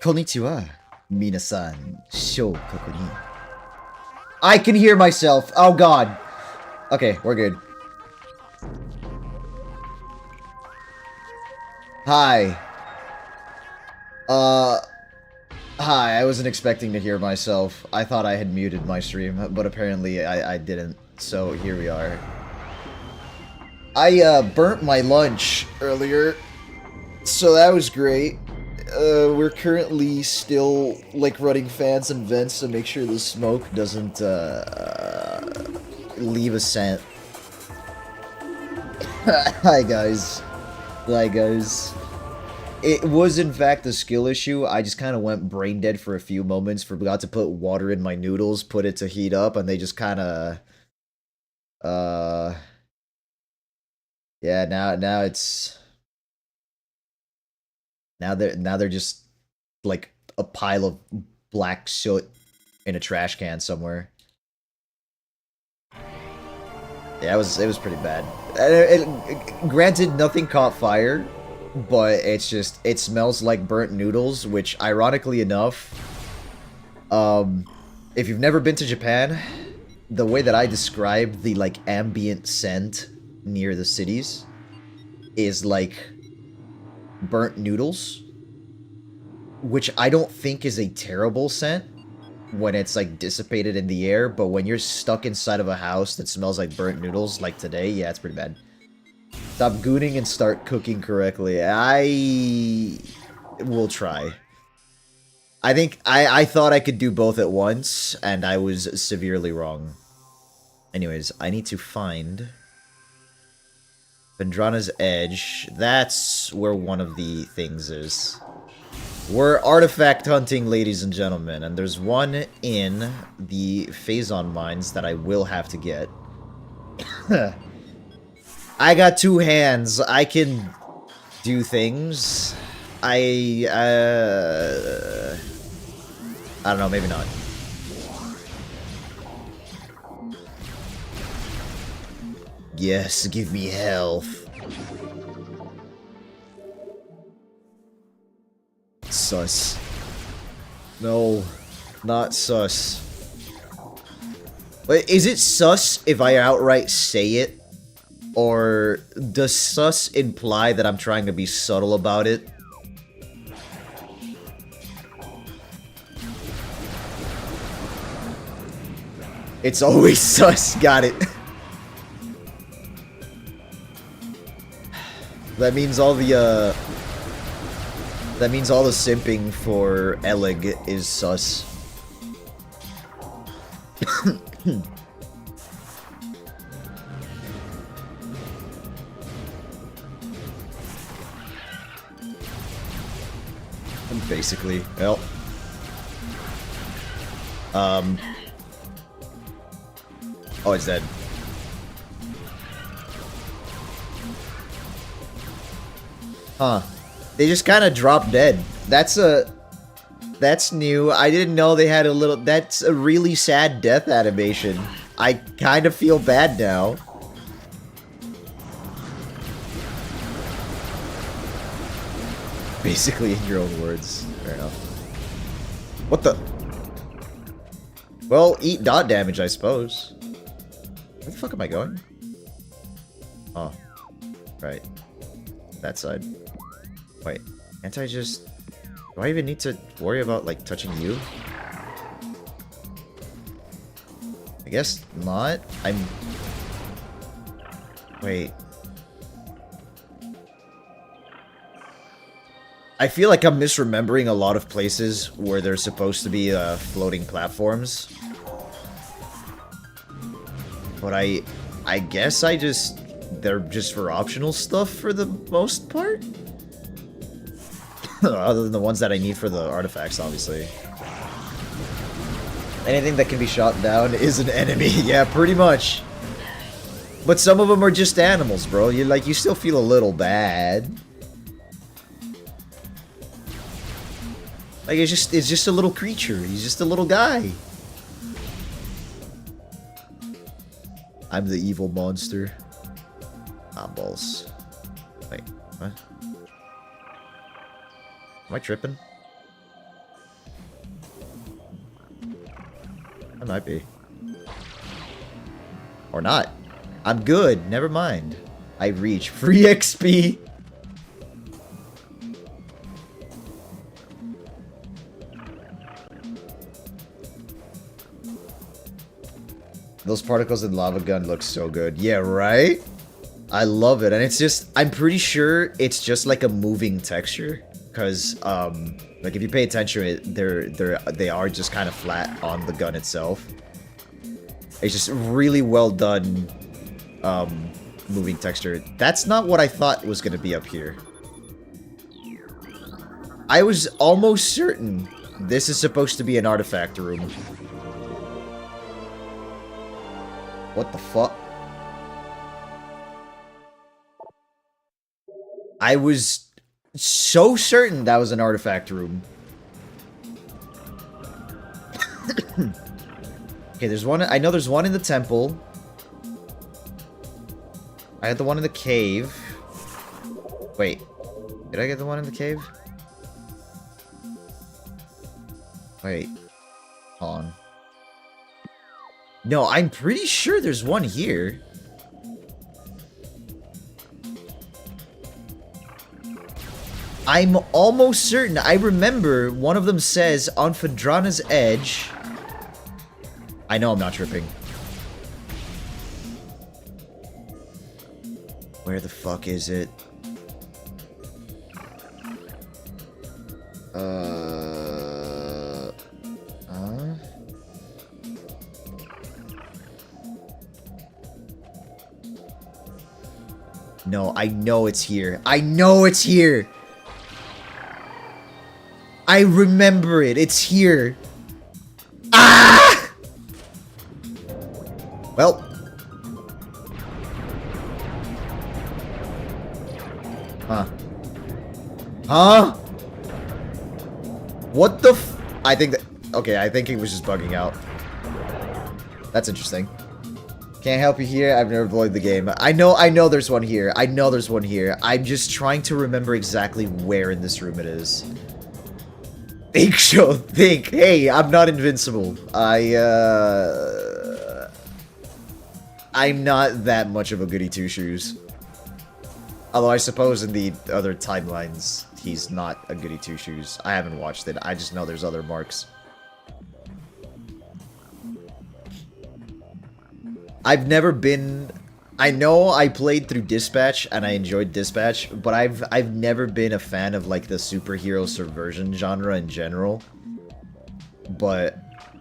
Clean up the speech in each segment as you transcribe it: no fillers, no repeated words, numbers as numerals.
Konnichiwa, minasan, shou koku ni. I can hear myself. Oh god. Okay, we're good. Hi. Hi, I wasn't expecting to hear myself. I thought I had muted my stream, but apparently I didn't. So here we are. I burnt my lunch earlier, so that was great. We're currently still like running fans and vents to make sure the smoke doesn't leave a scent. Hi guys. Hi guys. It was in fact a skill issue. I just kind of went brain dead for a few moments, forgot to put water in my noodles, put it to heat up, and they just kind of yeah, now it's now they're just like a pile of black soot in a trash can somewhere. Yeah, it was pretty bad. Granted, nothing caught fire, but it smells like burnt noodles, which ironically enough, if you've never been to Japan, the way that I describe the like ambient scent near the cities is like burnt noodles, which I don't think is a terrible scent when it's like dissipated in the air, but when you're stuck inside of a house that smells like burnt noodles like today, yeah, it's pretty bad. Stop gooning and start cooking correctly. I will try. I think I thought I could do both at once, and I was severely wrong. Anyways, I need to find Vendrana's Edge. That's where one of the things is. We're artifact hunting, ladies and gentlemen, and there's one in the Phazon mines that I will have to get. I got two hands. I can do things. I don't know, maybe not. Yes, give me health. Sus. No, not sus. Wait, is it sus if I outright say it? Or does sus imply that I'm trying to be subtle about it? It's always sus, got it. That means all the simping for Elig is sus. Basically, well. Oh, it's dead. Huh. They just kind of dropped dead. That's new. I didn't know they had a little... That's a really sad death animation. I kind of feel bad now. Basically in your own words. Fair enough. What the... Well, eat dot damage, I suppose. Where the fuck am I going? Oh. Right. That side. Wait. Can't I just... Do I even need to worry about, like, touching you? I guess not. Wait. I feel like I'm misremembering a lot of places where there's supposed to be floating platforms. But I guess they're just for optional stuff for the most part? Other than the ones that I need for the artifacts, obviously. Anything that can be shot down is an enemy. Yeah, pretty much. But some of them are just animals, bro. You still feel a little bad. Like, it's just a little creature. He's just a little guy. I'm the evil monster. Ah, balls. Wait, what? Am I tripping? It might be. Or not. I'm good. Never mind. I reach. Free XP. Those particles in Lava Gun look so good. Yeah, right? I love it. And it's just, I'm pretty sure it's just like a moving texture. Because, like if you pay attention, they are just kind of flat on the gun itself. It's just really well done, moving texture. That's not what I thought was going to be up here. I was almost certain this is supposed to be an artifact room. What the fuck? I was so certain that was an artifact room. Okay, there's one. I know there's one in the temple. I had the one in the cave. Wait. Did I get the one in the cave? Wait. Hold on. No, I'm pretty sure there's one here. I'm almost certain. I remember one of them says on Phadrana's edge. I know I'm not tripping. Where the fuck is it? No, I know it's here. I know it's here! I remember it. It's here. Ah! Well. Huh. Huh? What the f- I think that- okay, I think he was just bugging out. That's interesting. Can't help you here. I've never played the game. I know there's one here. I know there's one here. I'm just trying to remember exactly where in this room it is. Think so. Think. Hey, I'm not invincible. I'm not that much of a goody two-shoes. Although I suppose in the other timelines, he's not a goody two-shoes. I haven't watched it. I just know there's other marks. I've never been... I know I played through Dispatch, and I enjoyed Dispatch, but I've never been a fan of, like, the superhero subversion genre in general. But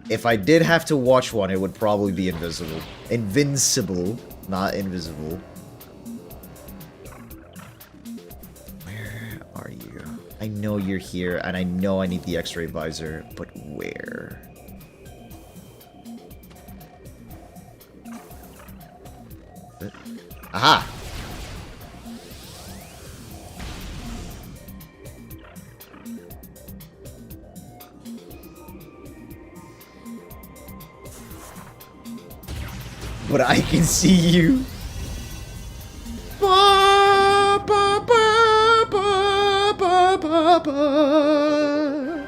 if I did have to watch one, it would probably be Invisible. Invincible, not Invisible. Where are you? I know you're here, and I know I need the X-ray visor, but where? Aha! But I can see you. Ba, ba, ba, ba, ba, ba, ba.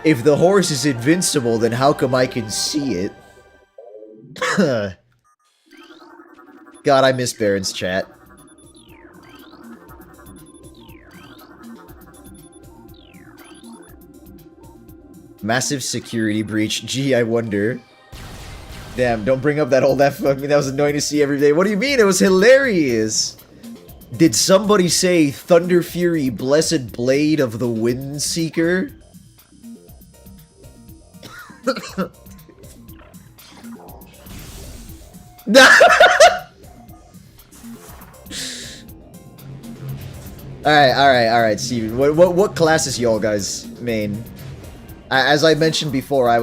If the horse is invincible, then how come I can see it? God, I miss Baron's chat. Massive security breach. Gee, I wonder. Damn, don't bring up that old F. I mean, that was annoying to see every day. What do you mean? It was hilarious. Did somebody say Thunder Fury, blessed blade of the Wind Seeker? Alright, Steven. What class is y'all guys main? As I mentioned before, I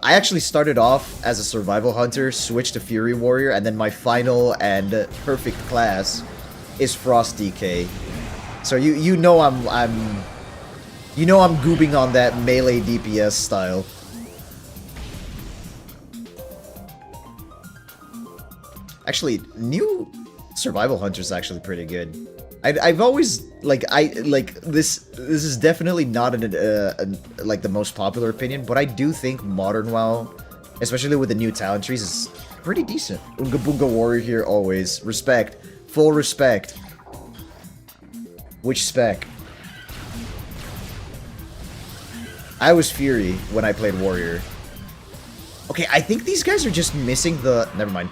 actually started off as a survival hunter, switched to Fury Warrior, and then my final and perfect class is Frost DK. So you know I'm goobing on that melee DPS style. Actually, new Survival Hunter's actually pretty good. I've always like this is definitely not like the most popular opinion, but I do think modern WoW, especially with the new talent trees, is pretty decent. Unga Boonga Warrior here always. Respect. Full respect. Which spec? I was Fury when I played Warrior. Okay, I think these guys are just missing the... Never mind.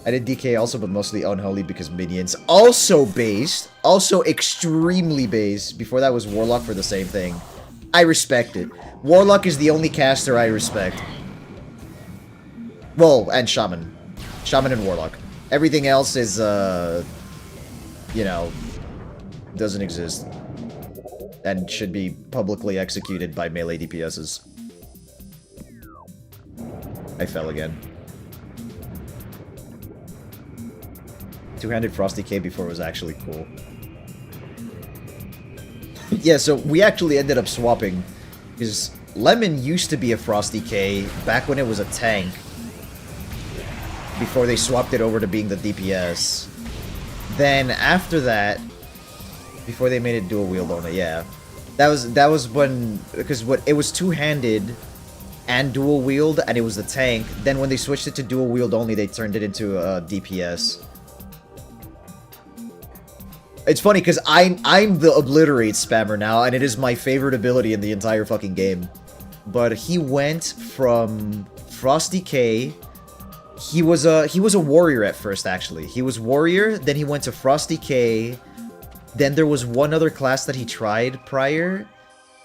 I did DK also, but mostly Unholy because minions. Also based. Also extremely based. Before that was Warlock for the same thing. I respect it. Warlock is the only caster I respect. Well, and Shaman. Shaman and Warlock. Everything else is, you know, doesn't exist. And should be publicly executed by melee DPSs. I fell again. Two-handed Frosty K before was actually cool. Yeah, so we actually ended up swapping. Because Lemon used to be a Frosty K back when it was a tank. Before they swapped it over to being the DPS. Then after that, before they made it dual wield only, yeah. That was when, because it was two-handed and dual wield, and it was the tank. Then when they switched it to dual wield only, they turned it into a DPS. It's funny because I'm the obliterate spammer now, and it is my favorite ability in the entire fucking game. But he went from Frosty K. He was a warrior at first, actually. He was warrior, then he went to Frosty K. Then there was one other class that he tried prior,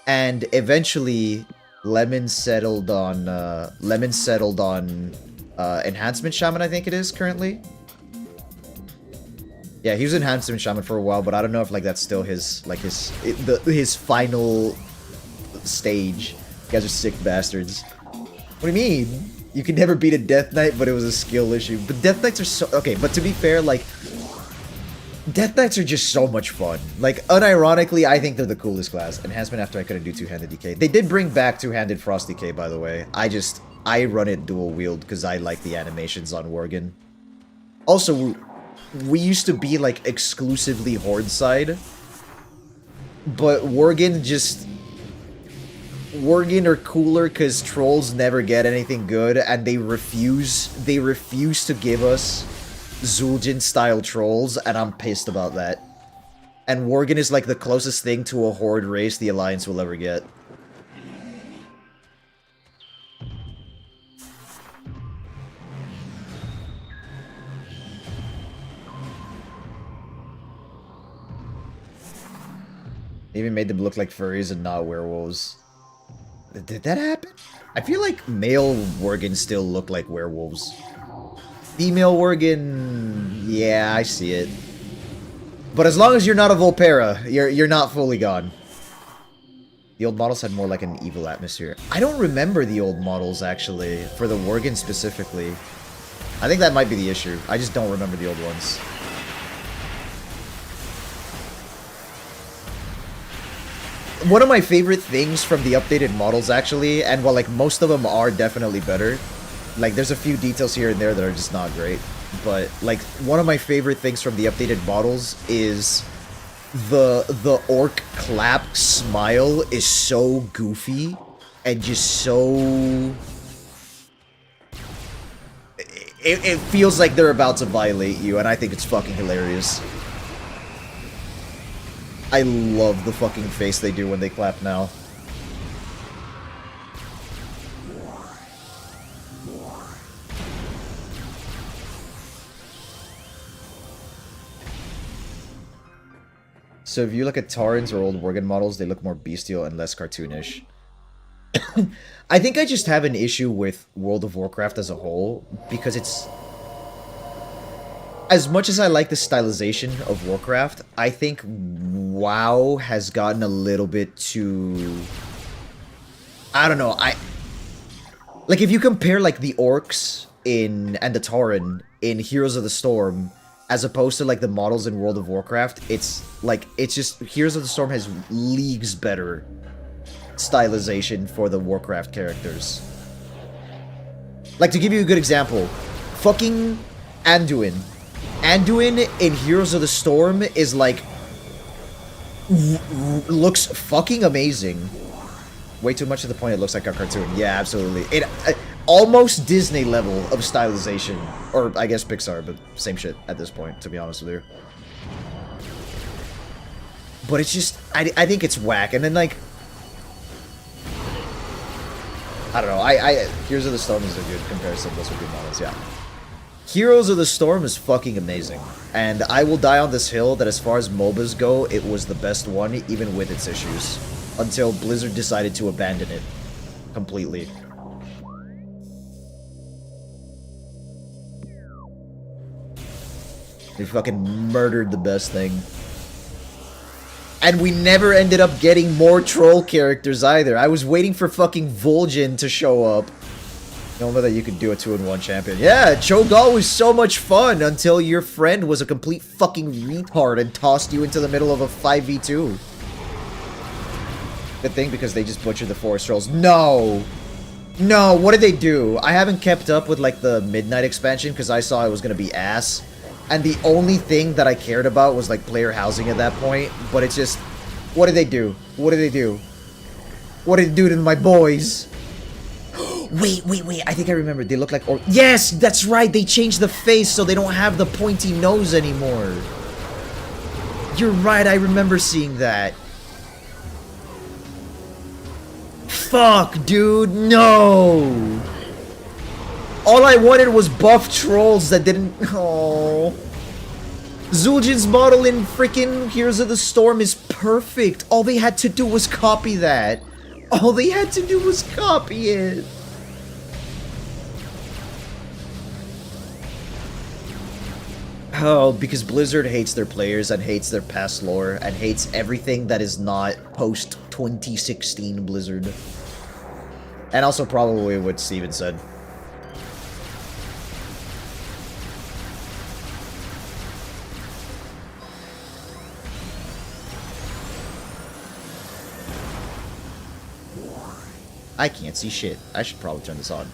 and eventually Lemon settled on Enhancement Shaman, I think it is currently. Yeah, he was Enhancement Shaman for a while, but I don't know if like that's still his like his final stage. You guys are sick bastards. What do you mean? You can never beat a Death Knight, but it was a skill issue. But Death Knights are so okay. But to be fair, like Death Knights are just so much fun. Like unironically, I think they're the coolest class. Enhancement after I couldn't do two-handed DK. They did bring back two-handed Frosty K, by the way. I run it dual wield because I like the animations on Worgen. Also, we used to be like exclusively Horde side, but Worgen are cooler because trolls never get anything good, and they refuse to give us Zul'jin style trolls, and I'm pissed about that. And Worgen is like the closest thing to a Horde race the Alliance will ever get. Even made them look like furries and not werewolves. Did that happen? I feel like male Worgen still look like werewolves. Female Worgen, yeah, I see it. But as long as you're not a Volpera, you're not fully gone. The old models had more like an evil atmosphere. I don't remember the old models, actually, for the Worgen specifically. I think that might be the issue. I just don't remember the old ones. One of my favorite things from the updated models, actually, and while like most of them are definitely better, like there's a few details here and there that are just not great, but like one of my favorite things from the updated models is the orc clap smile is so goofy and just so it feels like they're about to violate you, and I think it's fucking hilarious. I love the fucking face they do when they clap now. So if you look at Taurens or old Worgen models, they look more bestial and less cartoonish. I think I just have an issue with World of Warcraft as a whole, because it's... As much as I like the stylization of Warcraft, I think WoW has gotten a little bit too... I don't know, like, if you compare, like, the Orcs and the Tauren in Heroes of the Storm, as opposed to, like, the models in World of Warcraft, it's just... Heroes of the Storm has leagues better stylization for the Warcraft characters. Like, to give you a good example... Fucking Anduin. Anduin in Heroes of the Storm is like... looks fucking amazing. Way too much to the point it looks like a cartoon. Yeah, absolutely. It almost Disney level of stylization. Or I guess Pixar, but same shit at this point, to be honest with you. But it's just... I think it's whack. And then like... I don't know. Heroes of the Storm is a good comparison. Those are good models, yeah. Heroes of the Storm is fucking amazing. And I will die on this hill that as far as MOBAs go, it was the best one, even with its issues. Until Blizzard decided to abandon it. Completely. They fucking murdered the best thing. And we never ended up getting more troll characters either. I was waiting for fucking Vol'jin to show up. Don't know that you could do a 2-in-1 champion. Yeah, Cho'Gall was so much fun until your friend was a complete fucking retard and tossed you into the middle of a 5v2. Good thing because they just butchered the forest trolls. No! No, what did they do? I haven't kept up with like the Midnight expansion because I saw it was gonna be ass. And the only thing that I cared about was like player housing at that point. But it's just... What did they do? What did they do? What did they do to my boys? Wait. I think I remember. They look like... Yes, that's right. They changed the face so they don't have the pointy nose anymore. You're right. I remember seeing that. Fuck, dude. No. All I wanted was buff trolls that didn't... Oh. Zul'jin's model in freaking Heroes of the Storm is perfect. All they had to do was copy that. All they had to do was copy it. Oh, because Blizzard hates their players and hates their past lore and hates everything that is not post-2016 Blizzard. And also probably what Steven said. I can't see shit. I should probably turn this on.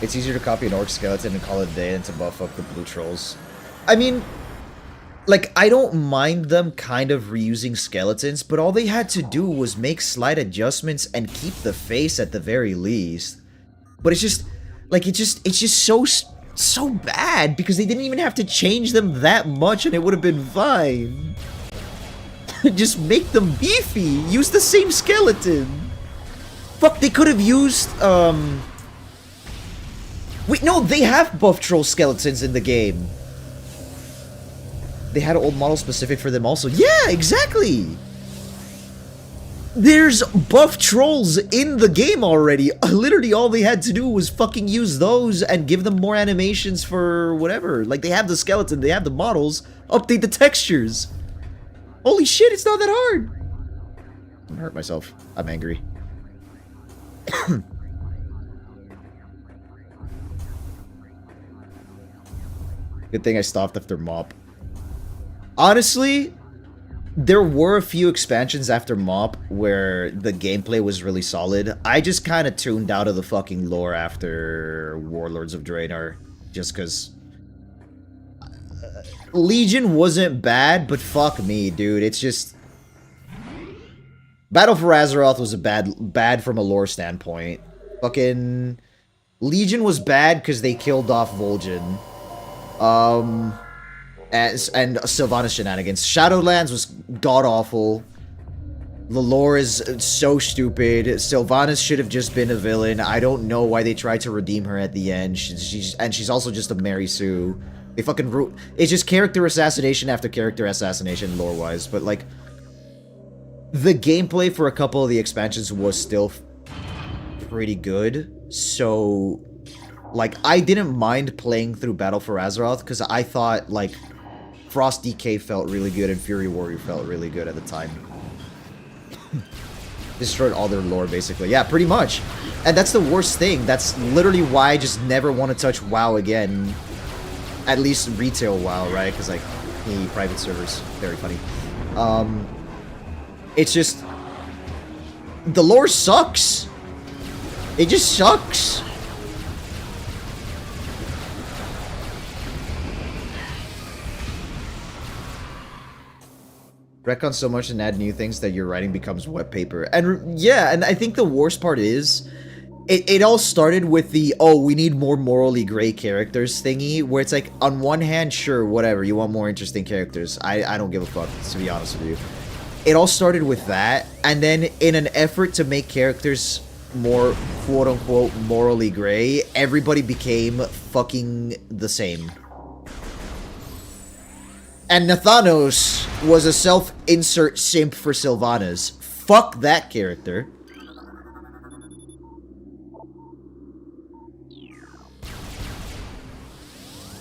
It's easier to copy an orc skeleton and call it a day than to buff up the blue trolls. I mean, like, I don't mind them kind of reusing skeletons, but all they had to do was make slight adjustments and keep the face at the very least. But it's just, like, it's just so bad because they didn't even have to change them that much and it would have been fine. Just make them beefy. Use the same skeleton. Fuck, they could have used, Wait, no, they have buff troll skeletons in the game. They had an old model specific for them also. Yeah, exactly! There's buff trolls in the game already. Literally all they had to do was fucking use those and give them more animations for whatever. Like, they have the skeleton, they have the models, update the textures. Holy shit, it's not that hard! I'm gonna hurt myself. I'm angry. Good thing I stopped after MOP. Honestly, there were a few expansions after MOP where the gameplay was really solid. I just kind of tuned out of the fucking lore after Warlords of Draenor. Just because... Legion wasn't bad, but fuck me, dude. It's just... Battle for Azeroth was a bad from a lore standpoint. Fucking... Legion was bad because they killed off Vol'jin. And Sylvanas shenanigans. Shadowlands was god-awful. The lore is so stupid. Sylvanas should have just been a villain. I don't know why they tried to redeem her at the end. She's also just a Mary Sue. They fucking it's just character assassination after character assassination lore-wise. But, like, the gameplay for a couple of the expansions was still pretty good. So... Like, I didn't mind playing through Battle for Azeroth, because I thought, like, Frost DK felt really good and Fury Warrior felt really good at the time. Destroyed all their lore, basically. Yeah, pretty much. And that's the worst thing. That's literally why I just never want to touch WoW again. At least retail WoW, right? Because, like, private servers. Very funny. It's just... the lore sucks. It just sucks. Retcon so much and add new things that your writing becomes wet paper. And yeah, and I think the worst part is, it all started with the, oh, we need more morally gray characters thingy, where it's like, on one hand, sure, whatever, you want more interesting characters. I don't give a fuck, to be honest with you. It all started with that, and then in an effort to make characters more, quote-unquote, morally gray, everybody became fucking the same. And Nathanos was a self-insert simp for Sylvanas. Fuck that character.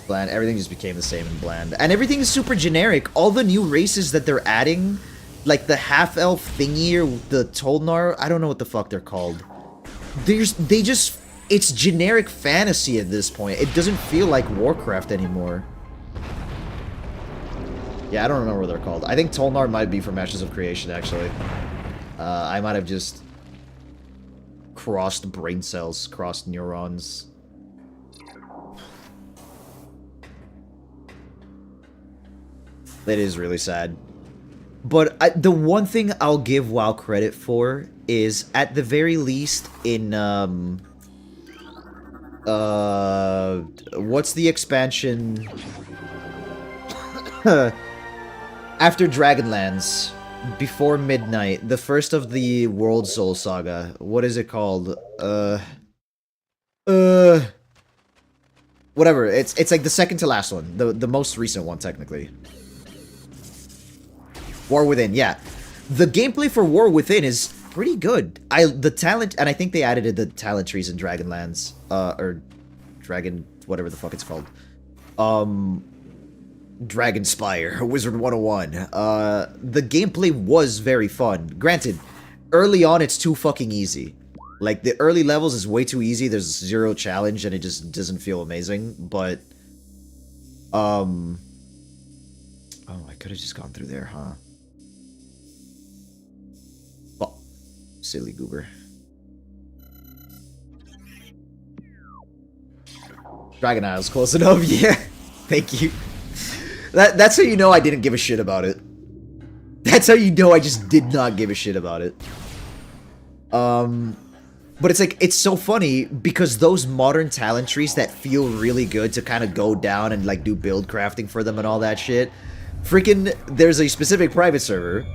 Bland. Everything just became the same in Bland. And everything is super generic. All the new races that they're adding, like the half-elf thingy or the Tolnar, I don't know what the fuck they're called. They just... It's generic fantasy at this point. It doesn't feel like Warcraft anymore. Yeah, I don't remember what they're called. I think Tolnar might be from Ashes of Creation, actually. I might have just crossed brain cells, crossed neurons. That is really sad. But the one thing I'll give WoW credit for is, at the very least, in, what's the expansion? After Dragonlands, before Midnight, the first of the World Soul Saga. What is it called? Whatever. It's like the second to last one, the most recent one technically. War Within, yeah. The gameplay for War Within is pretty good. The talent, and I think they added the talent trees in Dragonlands, or Dragon, whatever the fuck it's called. Dragonspire, Wizard 101. The gameplay was very fun. Granted, early on it's too fucking easy. Like, the early levels is way too easy, there's zero challenge, and it just doesn't feel amazing, but... Oh, I could've just gone through there, huh? Oh, silly goober. Dragon Isle's close enough, yeah. Thank you. That's how you know I didn't give a shit about it. That's how you know I just did not give a shit about it. But it's like, it's so funny, because those modern talent trees that feel really good to kind of go down and like do build crafting for them and all that shit, freaking, there's a specific private server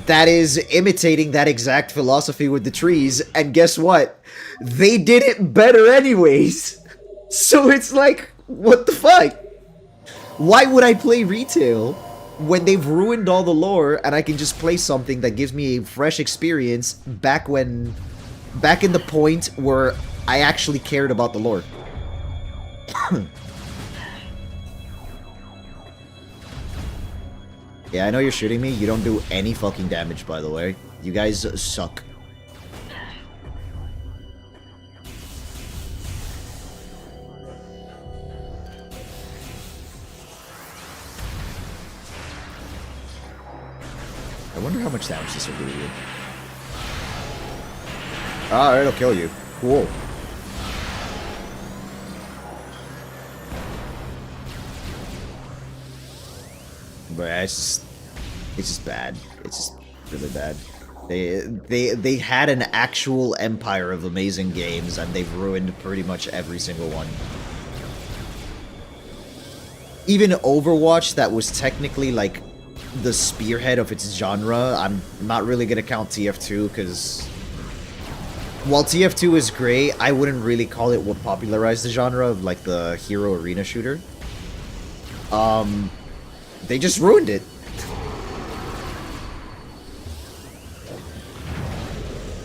that is imitating that exact philosophy with the trees, and guess what? They did it better anyways. So it's like, what the fuck? Why would I play retail when they've ruined all the lore and I can just play something that gives me a fresh experience back in the point where I actually cared about the lore? Yeah, I know you're shooting me. You don't do any fucking damage, by the way. You guys suck. I wonder how much damage this will do to you. Ah, it'll kill you. Cool. But it's just bad. It's just really bad. They had an actual empire of amazing games, and they've ruined pretty much every single one. Even Overwatch, that was technically like the spearhead of its genre. I'm not really gonna count TF2 because while TF2 is great, I wouldn't really call it what popularized the genre of like the hero arena shooter. They just ruined it.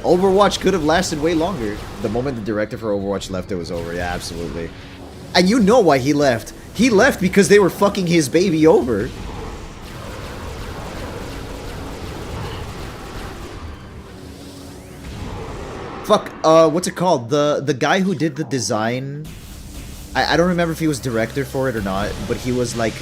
Overwatch could have lasted way longer. The moment the director for Overwatch left, it was over. Yeah, absolutely. And you know why he left. He left because they were fucking his baby over. Fuck, what's it called? The guy who did the design... I don't remember if he was director for it or not, but he was like,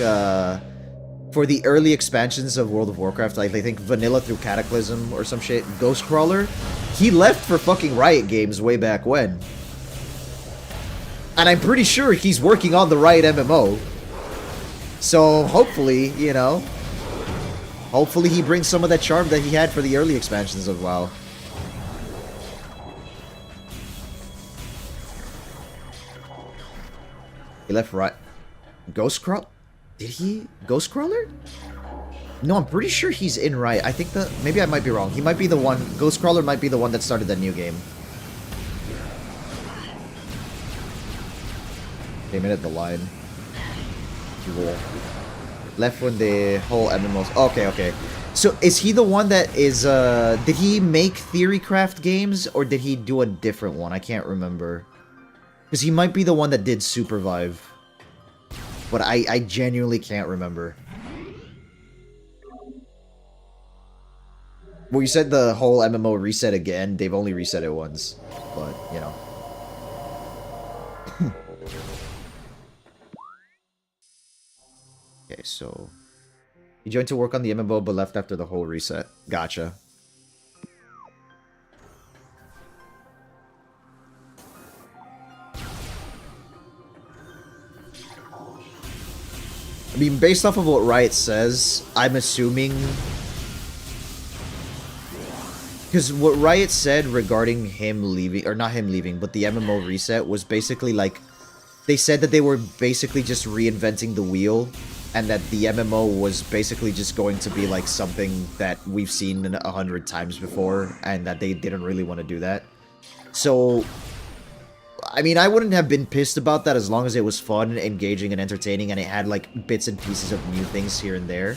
for the early expansions of World of Warcraft, like I think Vanilla through Cataclysm or some shit, Ghostcrawler, he left for fucking Riot Games way back when. And I'm pretty sure he's working on the Riot MMO. So hopefully, you know, hopefully he brings some of that charm that he had for the early expansions of WoW. He left Riot. Ghostcrawler? Did he? Ghostcrawler? No, I'm pretty sure he's in Riot. I think that... Maybe I might be wrong. He might be the one... Ghostcrawler might be the one that started that new game. Came in at the line. Cool. Left when the whole MMOs... Okay, okay. So, is he the one that is... Did he make Theorycraft games? Or did he do a different one? I can't remember. Because he might be the one that did Supervive. But I genuinely can't remember. Well, you said the whole MMO reset again. They've only reset it once. But, you know. Okay, so... He joined to work on the MMO, but left after the whole reset. Gotcha. I mean, based off of what Riot says, I'm assuming... Because what Riot said regarding him leaving, or not him leaving, but the MMO reset was basically like... They said that they were basically just reinventing the wheel, and that the MMO was basically just going to be like something that we've seen 100 times before, and that they didn't really want to do that. So... I mean, I wouldn't have been pissed about that as long as it was fun, engaging, and entertaining, and it had, like, bits and pieces of new things here and there.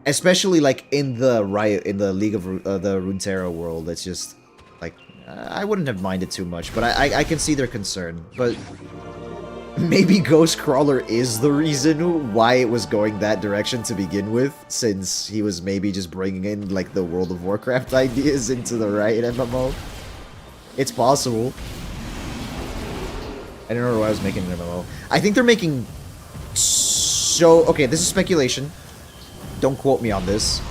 Especially, like, in the Riot, in the League of the Runeterra world, it's just, like, I wouldn't have minded too much, but I can see their concern. But maybe Ghostcrawler is the reason why it was going that direction to begin with, since he was maybe just bringing in, like, the World of Warcraft ideas into the Riot MMO. It's possible. I don't know why I was making an MMO. I think they're making... So... Okay, this is speculation. Don't quote me on this.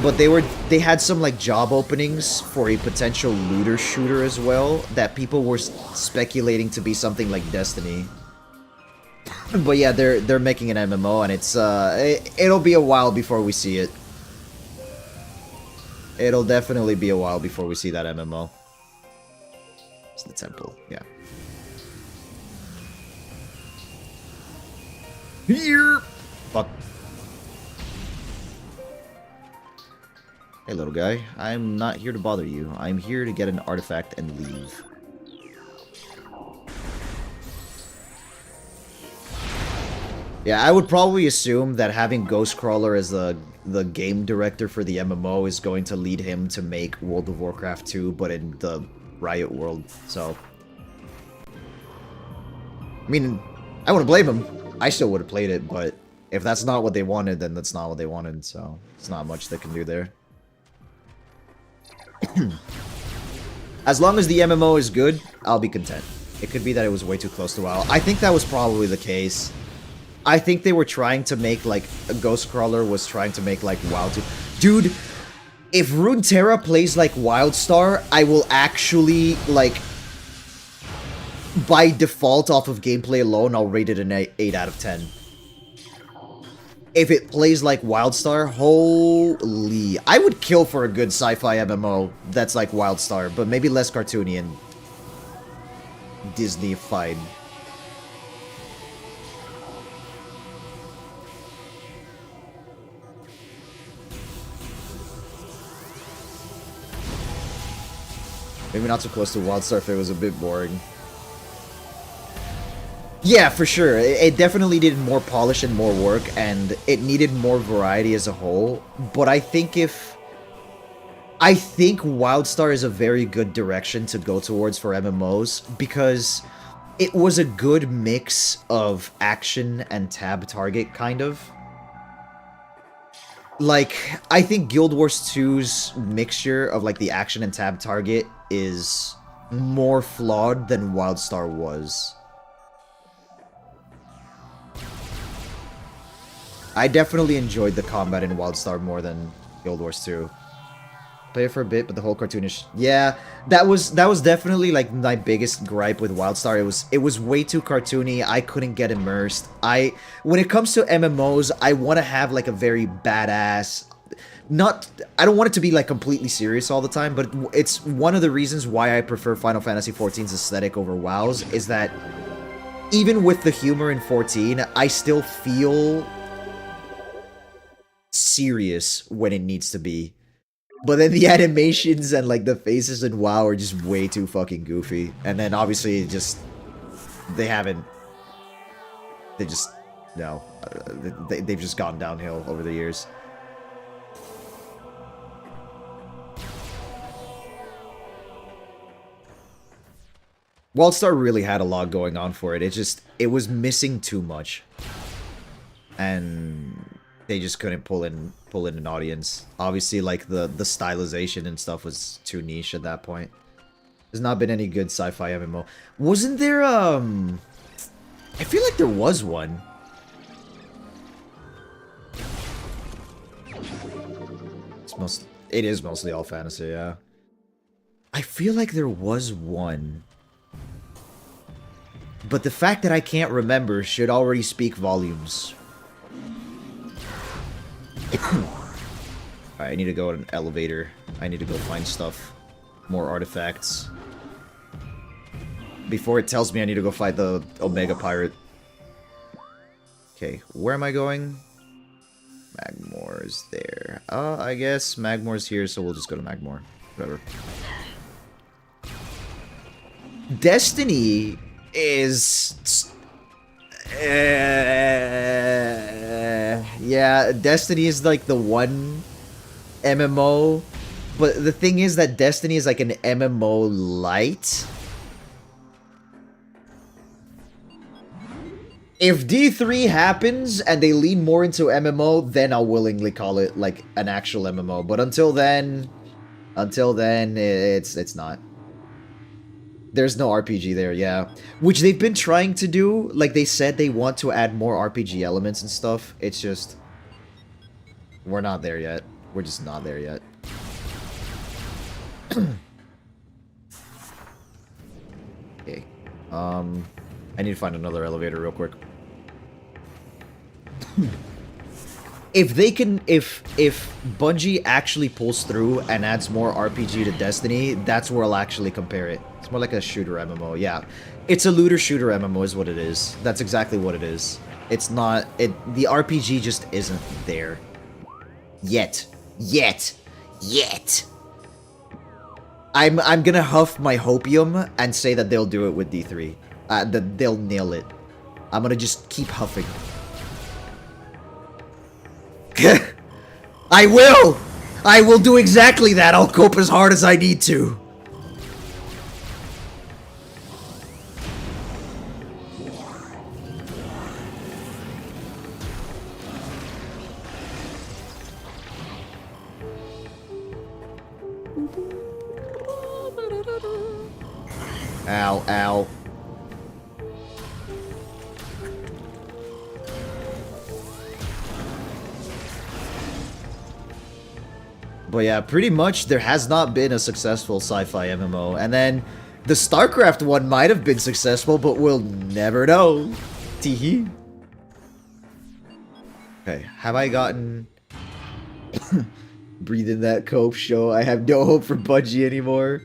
But they had some, like, job openings for a potential looter shooter as well, that people were speculating to be something like Destiny. But yeah, they're making an MMO, and it's, it'll be a while before we see it. It'll definitely be a while before we see that MMO. It's the temple, yeah. Here! Fuck. Hey, little guy. I'm not here to bother you. I'm here to get an artifact and leave. Yeah, I would probably assume that having Ghostcrawler as the game director for the MMO is going to lead him to make World of Warcraft 2, but in the Riot world, so... I mean, I wouldn't blame him. I still would have played it, but if that's not what they wanted, then that's not what they wanted, so... It's not much they can do there. As long as the MMO is good, I'll be content. It could be that it was way too close to WoW. I think that was probably the case. I think they were trying to make, like... Ghostcrawler was trying to make, like, WoW 2... Dude... If Runeterra plays like Wildstar, I will actually, like, by default off of gameplay alone, I'll rate it an 8 out of 10. If it plays like Wildstar, holy... I would kill for a good sci-fi MMO that's like Wildstar, but maybe less cartoony and Disney-fied. Maybe not so close to Wildstar if it was a bit boring. Yeah, for sure. It definitely needed more polish and more work, and it needed more variety as a whole. But I think Wildstar is a very good direction to go towards for MMOs, because it was a good mix of action and tab target, kind of. Like, I think Guild Wars 2's mixture of, like, the action and tab target is more flawed than Wildstar was. I definitely enjoyed the combat in WildStar more than Guild Wars 2. Play it for a bit, but the whole cartoonish... Yeah, that was definitely, like, my biggest gripe with WildStar. It was way too cartoony. I couldn't get immersed. When it comes to MMOs, I want to have, like, a very badass... I don't want it to be, like, completely serious all the time, but it's one of the reasons why I prefer Final Fantasy XIV's aesthetic over WoW's, is that even with the humor in 14, I still feel serious when it needs to be. But then the animations and, like, the faces in WoW are just way too fucking goofy. And then, obviously, they've just gone downhill over the years. WildStar really had a lot going on for it. It was missing too much. And they just couldn't pull in an audience. Obviously, like, the stylization and stuff was too niche at that point. There's not been any good sci-fi MMO. Wasn't there, I feel like there was one. It is mostly all fantasy, yeah. I feel like there was one. But the fact that I can't remember should already speak volumes. Alright, I need to go in an elevator. I need to go find stuff. More artifacts. Before it tells me I need to go fight the Omega Pirate. Okay, where am I going? Magmore's there. I guess Magmore's here, so we'll just go to Magmore. Whatever. Destiny is... yeah, Destiny is like the one MMO, but the thing is that Destiny is like an MMO light. If D3 happens and they lean more into MMO, then I'll willingly call it like an actual MMO. But until then, it's not. There's no RPG there, yeah. Which they've been trying to do. Like, they said they want to add more RPG elements and stuff. It's just... we're not there yet. We're just not there yet. Okay. I need to find another elevator real quick. If Bungie actually pulls through and adds more RPG to Destiny, that's where I'll actually compare it. It's more like a shooter MMO, yeah. It's a looter shooter MMO is what it is. That's exactly what it is. It's not... the RPG just isn't there. Yet. I'm gonna huff my hopium and say that they'll do it with D3. That they'll nail it. I'm gonna just keep huffing. I will! I will do exactly that. I'll cope as hard as I need to. Ow, ow. But yeah, pretty much there has not been a successful sci-fi MMO. And then the StarCraft one might have been successful, but we'll never know. Teehee. Okay, have I gotten... Breathe in that cope show. I have no hope for Bungie anymore.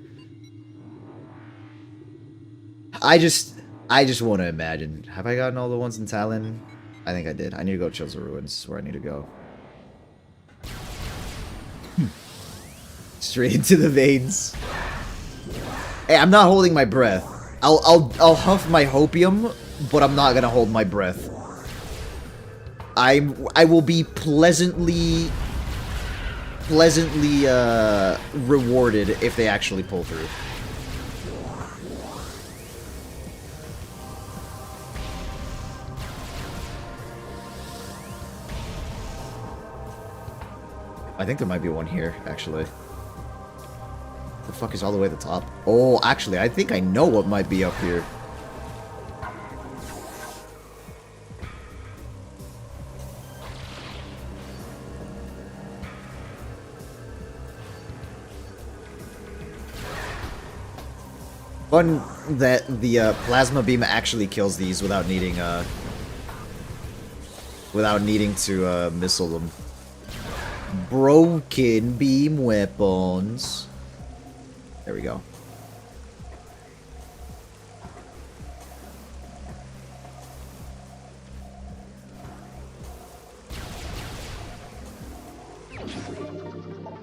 I just want to imagine. Have I gotten all the ones in Talon? I think I did. I need to go to Chosen Ruins, where I need to go. Straight into the veins. Hey, I'm not holding my breath. I'll huff my hopium, but I'm not gonna hold my breath. I will be pleasantly rewarded if they actually pull through. I think there might be one here, actually. The fuck is all the way at the top? Oh, actually, I think I know what might be up here. Fun that the plasma beam actually kills these without needing to missile them. Broken beam weapons. There we go.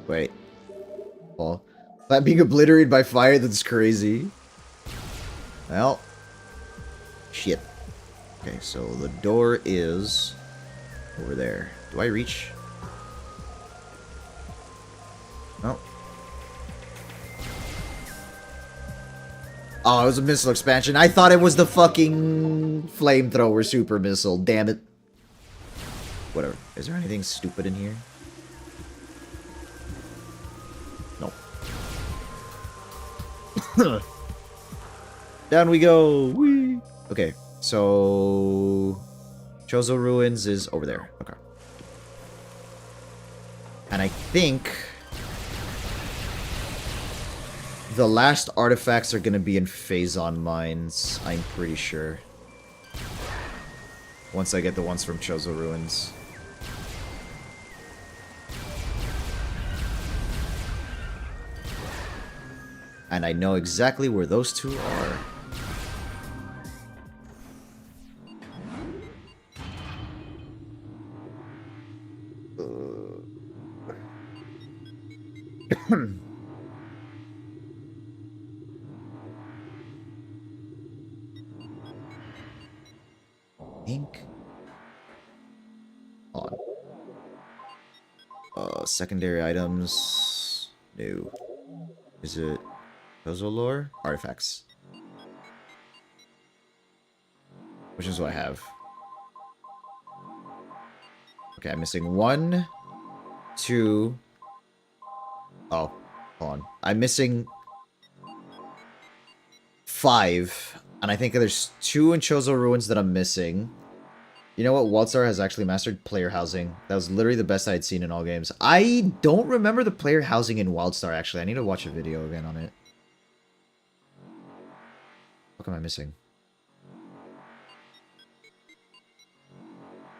Wait. Oh. That being obliterated by fire, that's crazy. Well. Shit. Okay, so the door is over there. Do I reach? No. Oh, it was a missile expansion. I thought it was the fucking flamethrower super missile. Damn it. Whatever. Is there anything stupid in here? Down we go. Whee. Okay, so Chozo Ruins is over there. Okay. And I think the last artifacts are gonna be in Phazon mines, I'm pretty sure. Once I get the ones from Chozo Ruins. And I know exactly where those two are. Ink. On. Secondary items. No. Is it Puzzle lore? Artifacts. Which is what I have. Okay, I'm missing 1, 2. Oh, hold on. I'm missing 5. And I think there's 2 in Chozo Ruins that I'm missing. You know what WildStar has actually mastered? Player housing. That was literally the best I had seen in all games. I don't remember the player housing in WildStar, actually. I need to watch a video again on it. What am I missing?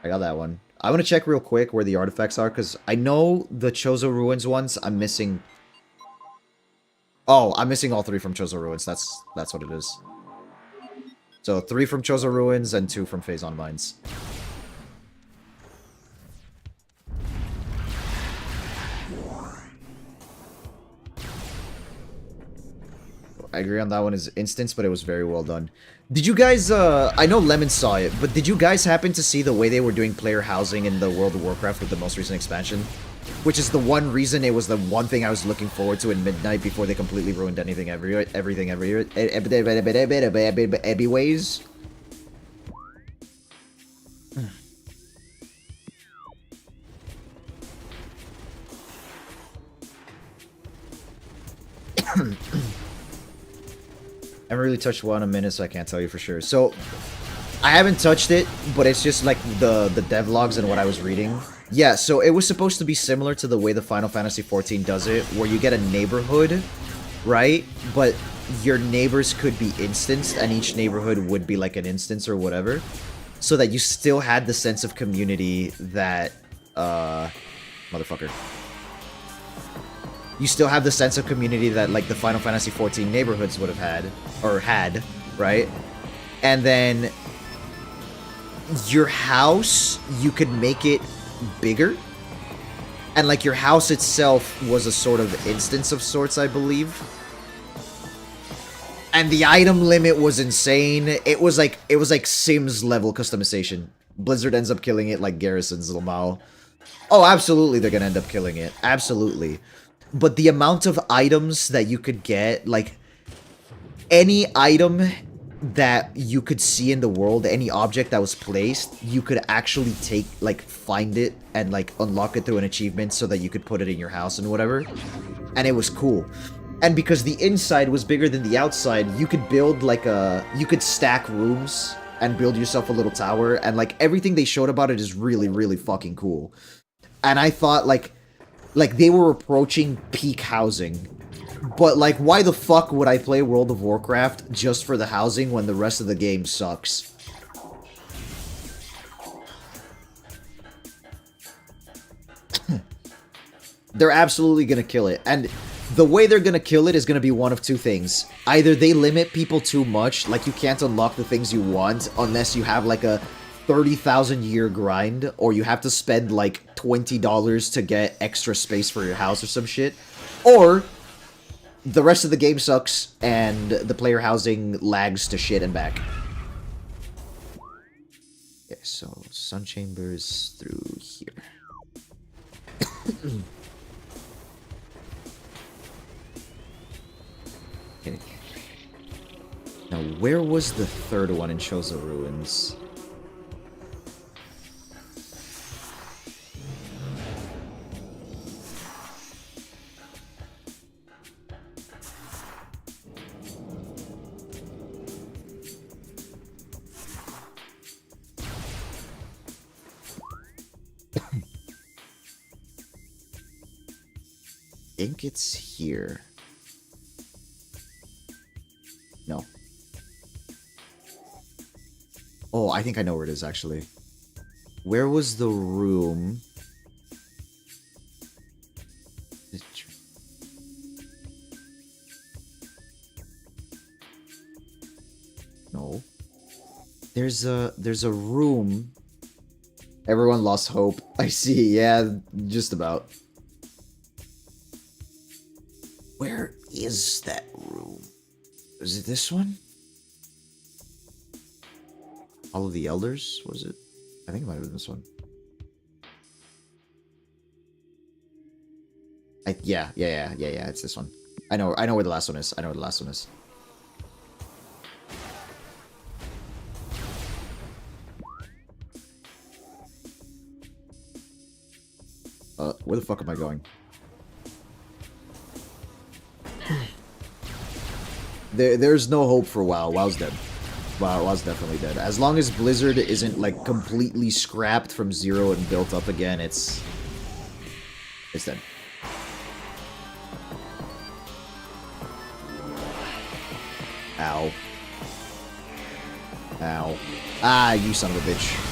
I got that one. I want to check real quick where the artifacts are, because I know the Chozo Ruins ones, I'm missing... Oh, I'm missing all 3 from Chozo Ruins. That's what it is. So 3 from Chozo Ruins and 2 from Phazon Mines. I agree on that one is instance, but it was very well done. Did you guys, I know Lemon saw it, but did you guys happen to see the way they were doing player housing in the World of Warcraft with the most recent expansion? Which is the one reason it was the one thing I was looking forward to in Midnight before they completely ruined everything everywhere. Ways. I haven't really touched one in a minute, so I can't tell you for sure. So, I haven't touched it, but it's just like the devlogs and what I was reading. Yeah, so it was supposed to be similar to the way the Final Fantasy XIV does it, where you get a neighborhood, right? But your neighbors could be instanced, and each neighborhood would be like an instance or whatever. So that you still had the sense of community that, motherfucker. You still have the sense of community that, like, the Final Fantasy XIV neighborhoods would have had, or had, right? And then your house, you could make it bigger. And, like, your house itself was a sort of instance of sorts, I believe. And the item limit was insane. It was like Sims level customization. Blizzard ends up killing it like Garrison's Lamau. Oh, absolutely they're gonna end up killing it. Absolutely. But the amount of items that you could get, like, any item that you could see in the world, any object that was placed, you could actually take, like, find it and, like, unlock it through an achievement so that you could put it in your house and whatever. And it was cool. And because the inside was bigger than the outside, you could build, like, you could stack rooms and build yourself a little tower, and, like, everything they showed about it is really, really fucking cool. And I thought, like, they were approaching peak housing. But, like, why the fuck would I play World of Warcraft just for the housing when the rest of the game sucks? They're absolutely gonna kill it. And the way they're gonna kill it is gonna be one of two things. Either they limit people too much, like you can't unlock the things you want unless you have, like, a 30,000 year grind, or you have to spend, like, $20 to get extra space for your house or some shit. Or the rest of the game sucks, and the player housing lags to shit and back. Okay, so Sun Chambers through here. Okay. Now, where was the third one in Chozo Ruins? I think it's here. No. Oh, I think I know where it is, actually. Where was the room? No. There's a room. Everyone lost hope. I see, yeah, just about. Where is that room? Is it this one? All of the Elders? Was it? I think it might have been this one. Yeah, it's this one. I know where the last one is. I know where the last one is. Where the fuck am I going? There's no hope for WoW. WoW's dead. WoW's definitely dead. As long as Blizzard isn't, like, completely scrapped from zero and built up again, it's dead. Ow. Ow. Ah, you son of a bitch.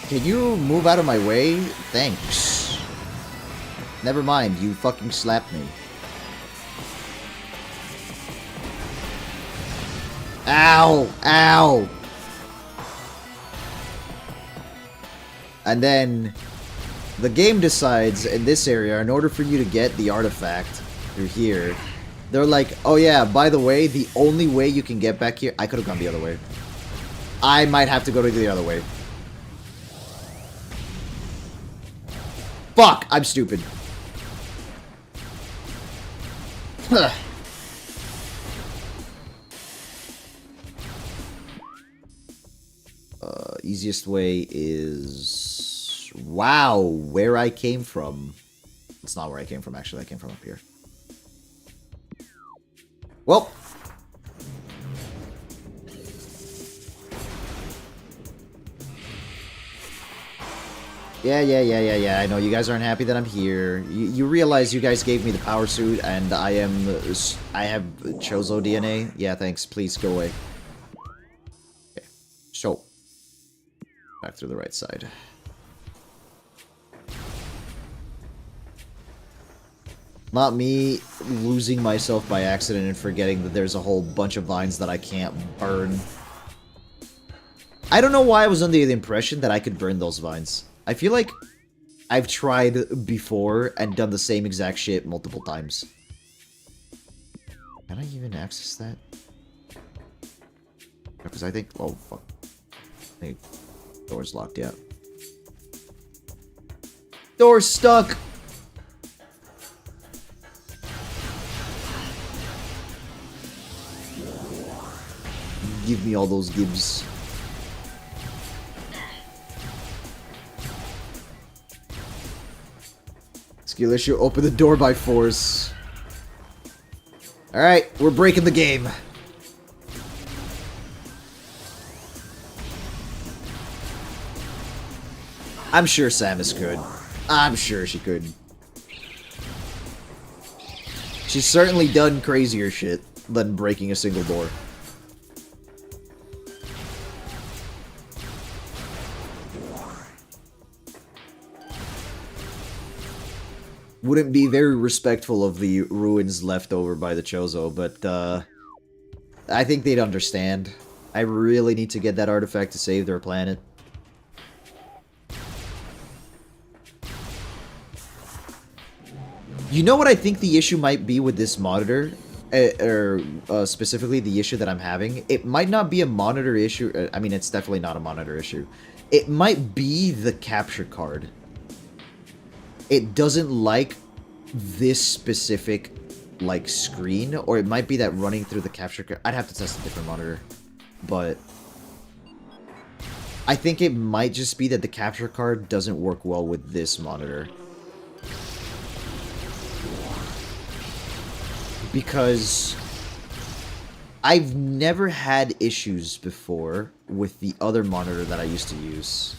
Can you move out of my way? Thanks. Never mind, you fucking slapped me. Ow! Ow! And then the game decides in this area, in order for you to get the artifact through here, they're like, oh yeah, by the way, the only way you can get back here... I could have gone the other way. I might have to go to the other way. Fuck! I'm stupid. Huh. Easiest way is... Wow, where I came from. It's not where I came from, actually. I came from up here. Well. Yeah. I know you guys aren't happy that I'm here. You realize you guys gave me the power suit, and I have Chozo DNA? Yeah, thanks. Please, go away. Okay. So. Back through the right side. Not me losing myself by accident and forgetting that there's a whole bunch of vines that I can't burn. I don't know why I was under the impression that I could burn those vines. I feel like I've tried before and done the same exact shit multiple times. Can I even access that? Because I think... Oh, fuck. I think door's locked, yeah. Door's stuck! Give me all those gibs. Skill issue, open the door by force. Alright, we're breaking the game. I'm sure Samus could. I'm sure she could. She's certainly done crazier shit than breaking a single door. Wouldn't be very respectful of the ruins left over by the Chozo, but I think they'd understand. I really need to get that artifact to save their planet. You know what I think the issue might be with this monitor? Specifically the issue that I'm having? It might not be a monitor issue. I mean, it's definitely not a monitor issue. It might be the capture card. It doesn't like this specific, like, screen. Or it might be that running through the capture card. I'd have to test a different monitor. But I think it might just be that the capture card doesn't work well with this monitor. Because I've never had issues before with the other monitor that I used to use.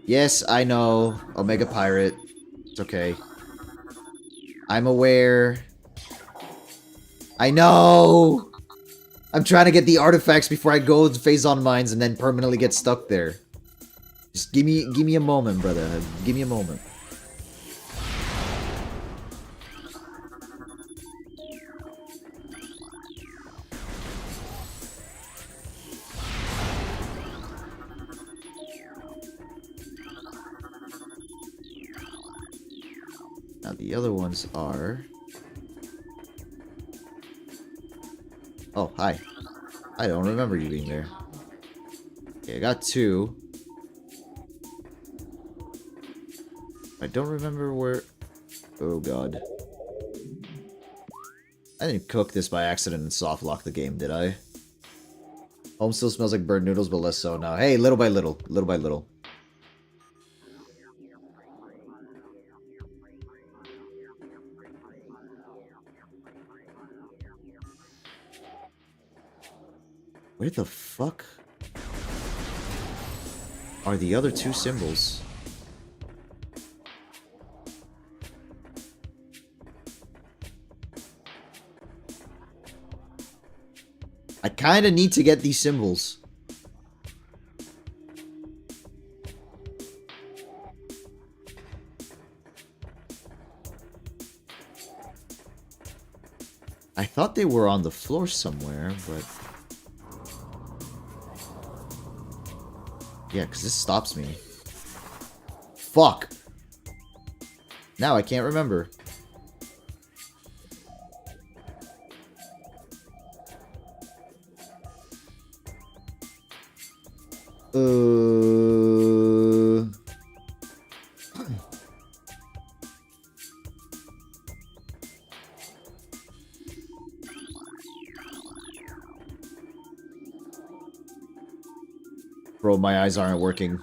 Yes, I know. Omega Pirate. It's okay. I'm aware. I know! I'm trying to get the artifacts before I go to Phazon Mines and then permanently get stuck there. Just give me a moment, brother. Give me a moment. Now the other ones are... Oh, hi. I don't remember you being there. Okay, I got 2. I don't remember where... Oh, God. I didn't cook this by accident and soft lock the game, did I? Home still smells like burnt noodles, but less so now. Hey, little by little. Little by little. Where the fuck are the other 2 symbols? I kinda need to get these symbols. I thought they were on the floor somewhere, but... Yeah, because this stops me. Fuck! Now I can't remember. Bro, my eyes aren't working.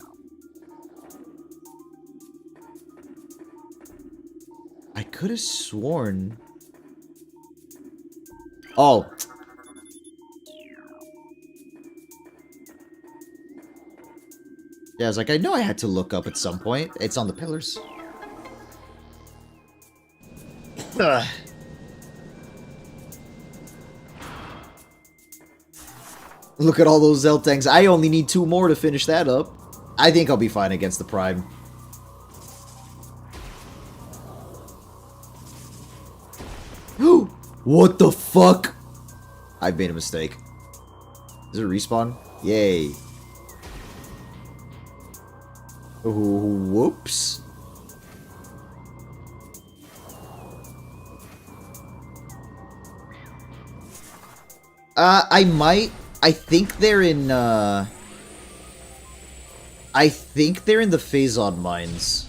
I could have sworn... Oh. Yeah, I was like, I know I had to look up at some point. It's on the pillars. Ugh. Look at all those Zeltangs. I only need 2 more to finish that up. I think I'll be fine against the Prime. What the fuck? I made a mistake. Is it a respawn? Yay. Ooh, whoops. I might... I think they're in, I think they're in the Phazon mines.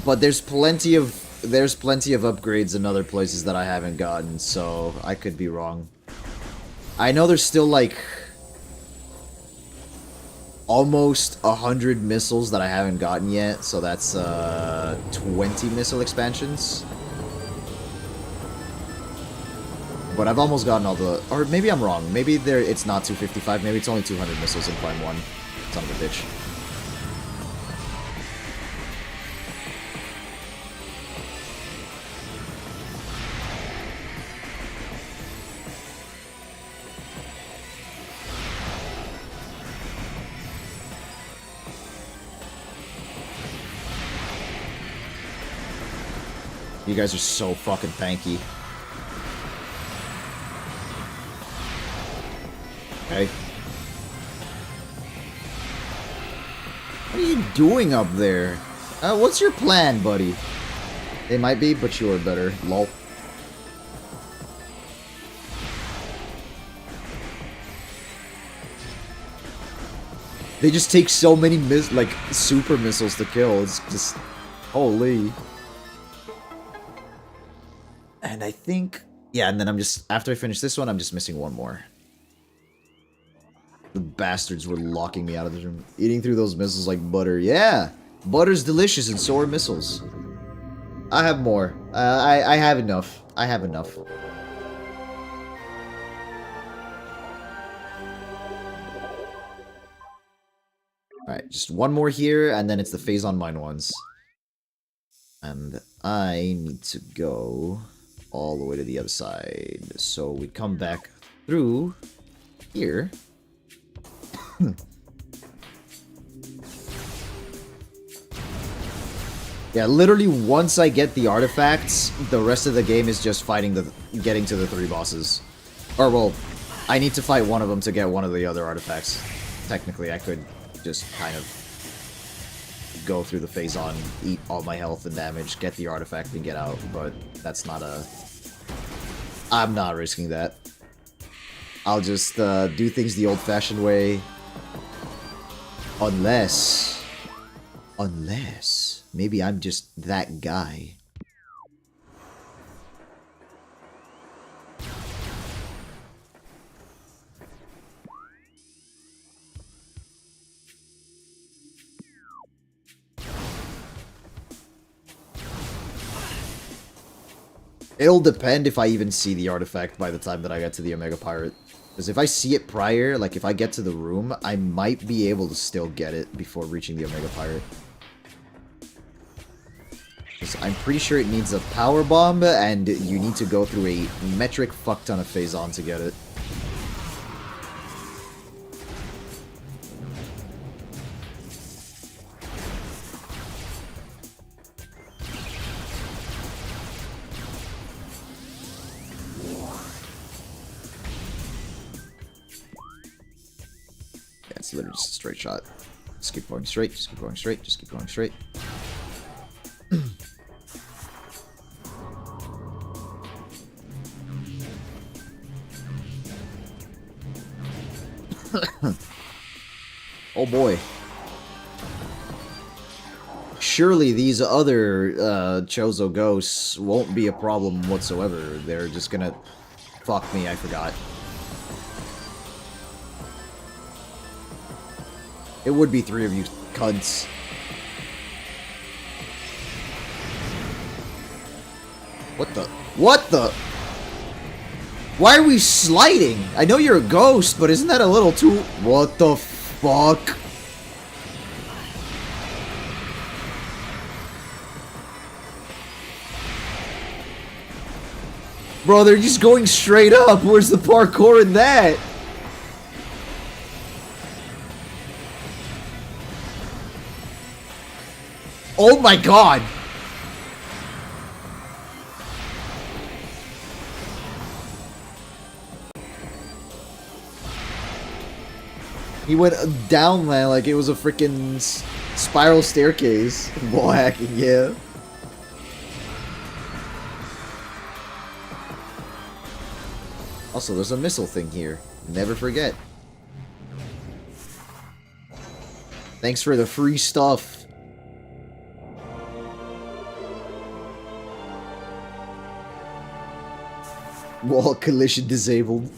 But there's plenty of upgrades in other places that I haven't gotten, so I could be wrong. I know there's still, like... almost 100 missiles that I haven't gotten yet, so that's 20 missile expansions. But I've almost gotten all the... Or maybe I'm wrong. Maybe it's not 255. Maybe it's only 200 missiles in Prime 1. Son of a bitch. You guys are so fucking tanky. Okay. What are you doing up there? What's your plan, buddy? They might be, but you're better. Lol. They just take so many super missiles to kill. It's just... Holy. And I think... Yeah, and then I'm just... After I finish this one, I'm just missing one more. The bastards were locking me out of this room. Eating through those missiles like butter. Yeah! Butter's delicious and so are missiles. I have more. I have enough. I have enough. Alright, just one more here, and then it's the Phazon mine ones. And I need to go all the way to the other side. So we come back through here. Yeah, literally once I get the artifacts, the rest of the game is just getting to the 3 bosses. Or, well, I need to fight one of them to get one of the other artifacts. Technically, I could just kind of go through the Phazon, eat all my health and damage, get the artifact, and get out, but that's not a... I'm not risking that. I'll just do things the old-fashioned way. Unless... Maybe I'm just that guy. It'll depend if I even see the artifact by the time that I get to the Omega Pirate. Because if I see it prior, like if I get to the room, I might be able to still get it before reaching the Omega Pirate. I'm pretty sure it needs a power bomb, and you need to go through a metric fuck ton of Phazon to get it. Yeah, it's literally just a straight shot. Just keep going straight, just keep going straight, just keep going straight. Oh boy. Surely these other Chozo ghosts won't be a problem whatsoever. They're just gonna... Fuck me, I forgot. It would be 3 of you cunts. What the... What the... Why are we sliding? I know you're a ghost, but isn't that a little too... What the fuck? Bro, they're just going straight up. Where's the parkour in that? Oh my god! He went down there like it was a freaking spiral staircase. Wall hacking, yeah. Also, there's a missile thing here. Never forget. Thanks for the free stuff. Wall collision disabled.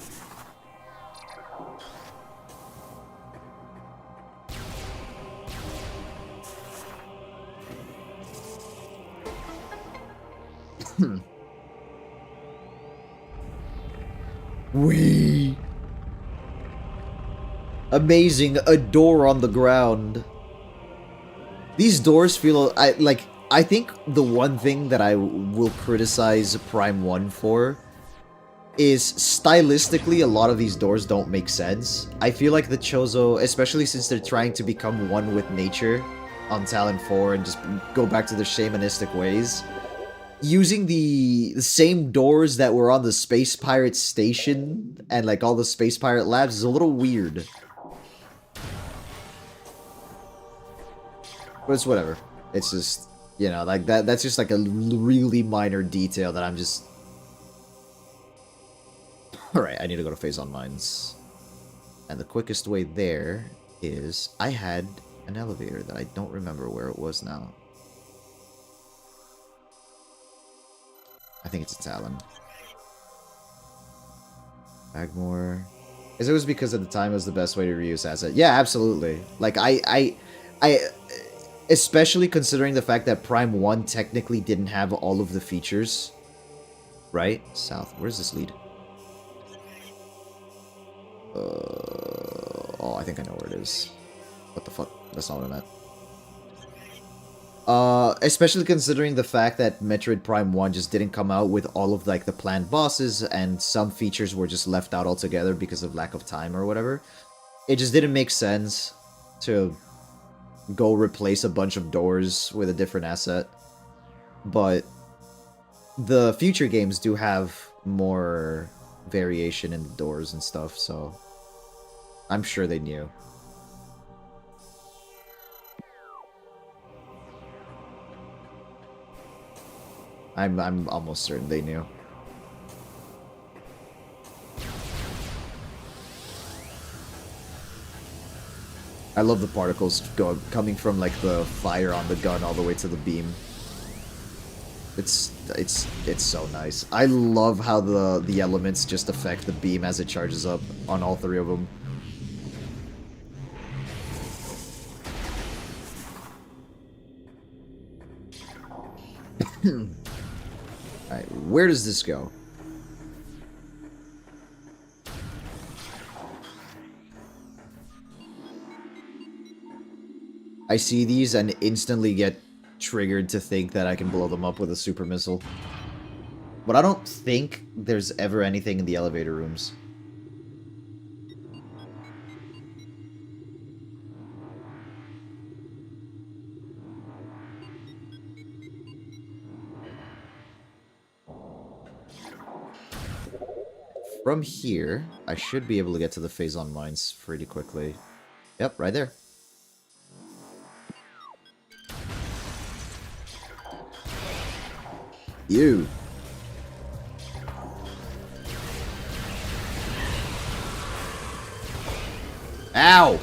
Wee! Amazing, a door on the ground. These doors feel, I think the one thing that I will criticize Prime 1 for is stylistically a lot of these doors don't make sense. I feel like the Chozo, especially since they're trying to become one with nature on Talon 4 and just go back to their shamanistic ways, using the same doors that were on the Space Pirate station and like all the Space Pirate labs is a little weird. But it's whatever. It's just, you know, like that's just like a really minor detail that I'm just... Alright, I need to go to Phazon Mines. And the quickest way there is... I had an elevator that I don't remember where it was now. I think it's a Talon. Bagmore. Is it was because at the time it was the best way to reuse asset? Yeah, absolutely. Like, I especially considering the fact that Prime 1 technically didn't have all of the features. Right? South. Where's this lead? Oh, I think I know where it is. What the fuck? That's not what I meant. Especially considering the fact that Metroid Prime 1 just didn't come out with all of, like, the planned bosses, and some features were just left out altogether because of lack of time or whatever. It just didn't make sense to go replace a bunch of doors with a different asset. But the future games do have more variation in the doors and stuff, so I'm sure they knew. I'm almost certain they knew. I love the particles coming from like the fire on the gun all the way to the beam. It's so nice. I love how the elements just affect the beam as it charges up on all three of them. Alright, where does this go? I see these and instantly get triggered to think that I can blow them up with a super missile. But I don't think there's ever anything in the elevator rooms. From here, I should be able to get to the Phazon Mines pretty quickly. Yep, right there. You. Ow!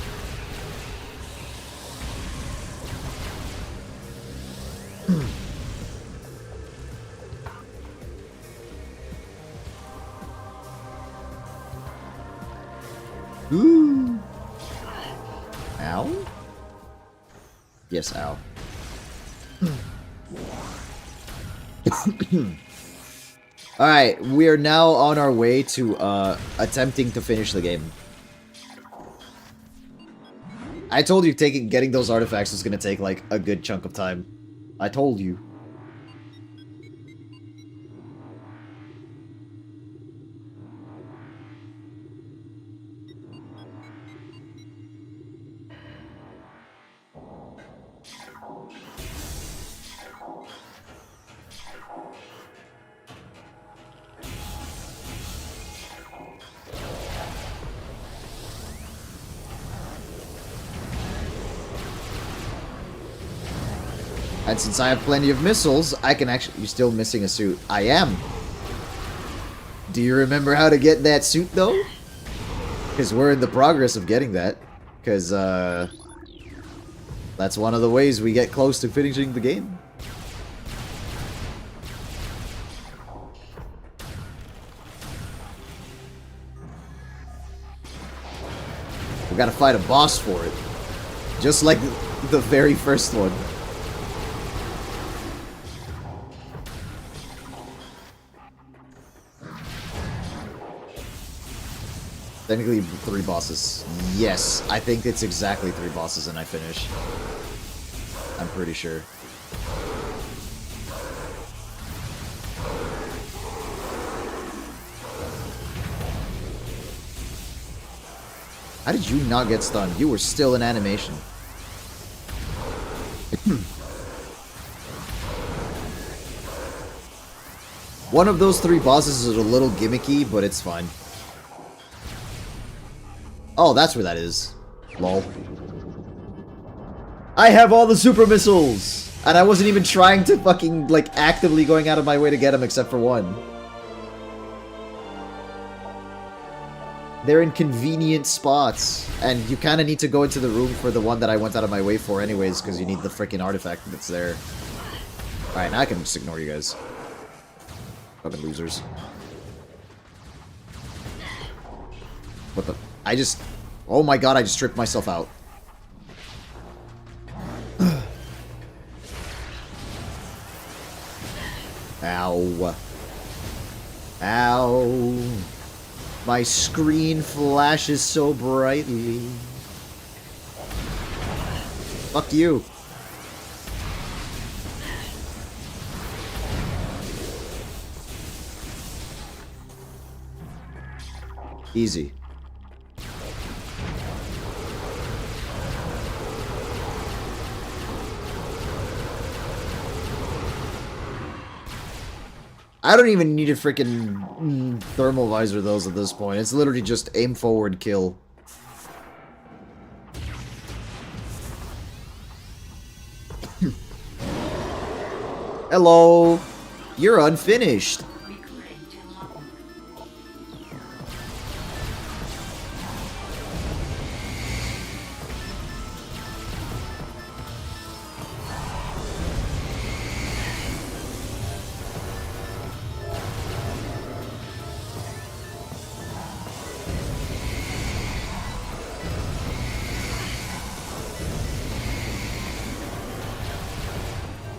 Ooh. Ow? Yes, ow. Alright, we are now on our way to attempting to finish the game. I told you getting those artifacts was gonna take like a good chunk of time. I told you. And since I have plenty of missiles, I can actually... You're still missing a suit. I am. Do you remember how to get that suit, though? Because we're in the progress of getting that. Because, that's one of the ways we get close to finishing the game. We gotta fight a boss for it. Just like the very first one. Technically 3 bosses. Yes, I think it's exactly 3 bosses and I finish. I'm pretty sure. How did you not get stunned? You were still in animation. One of those 3 bosses is a little gimmicky, but it's fine. Oh, that's where that is. Lol. I have all the super missiles! And I wasn't even trying to fucking, like, actively going out of my way to get them except for one. They're in convenient spots. And you kind of need to go into the room for the one that I went out of my way for anyways, because you need the freaking artifact that's there. Alright, now I can just ignore you guys. Fucking losers. What the... I just... Oh my god, I just tripped myself out. Ow. Ow. My screen flashes so brightly. Fuck you. Easy. I don't even need a freaking thermal visor those at this point. It's literally just aim forward, kill. Hello. You're unfinished.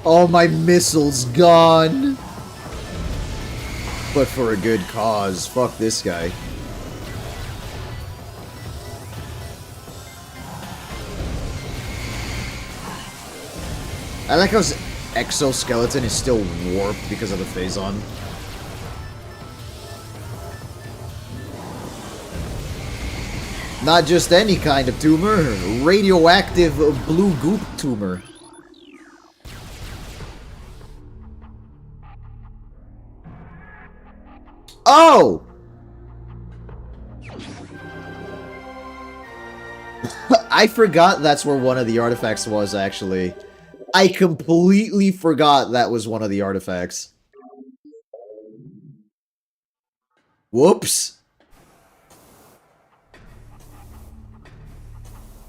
All my missiles gone. But for a good cause. Fuck this guy. I like how his exoskeleton is still warped because of the Phazon. Not just any kind of tumor. Radioactive blue goop tumor. Oh! I forgot that's where one of the artifacts was, actually. I completely forgot that was one of the artifacts. Whoops.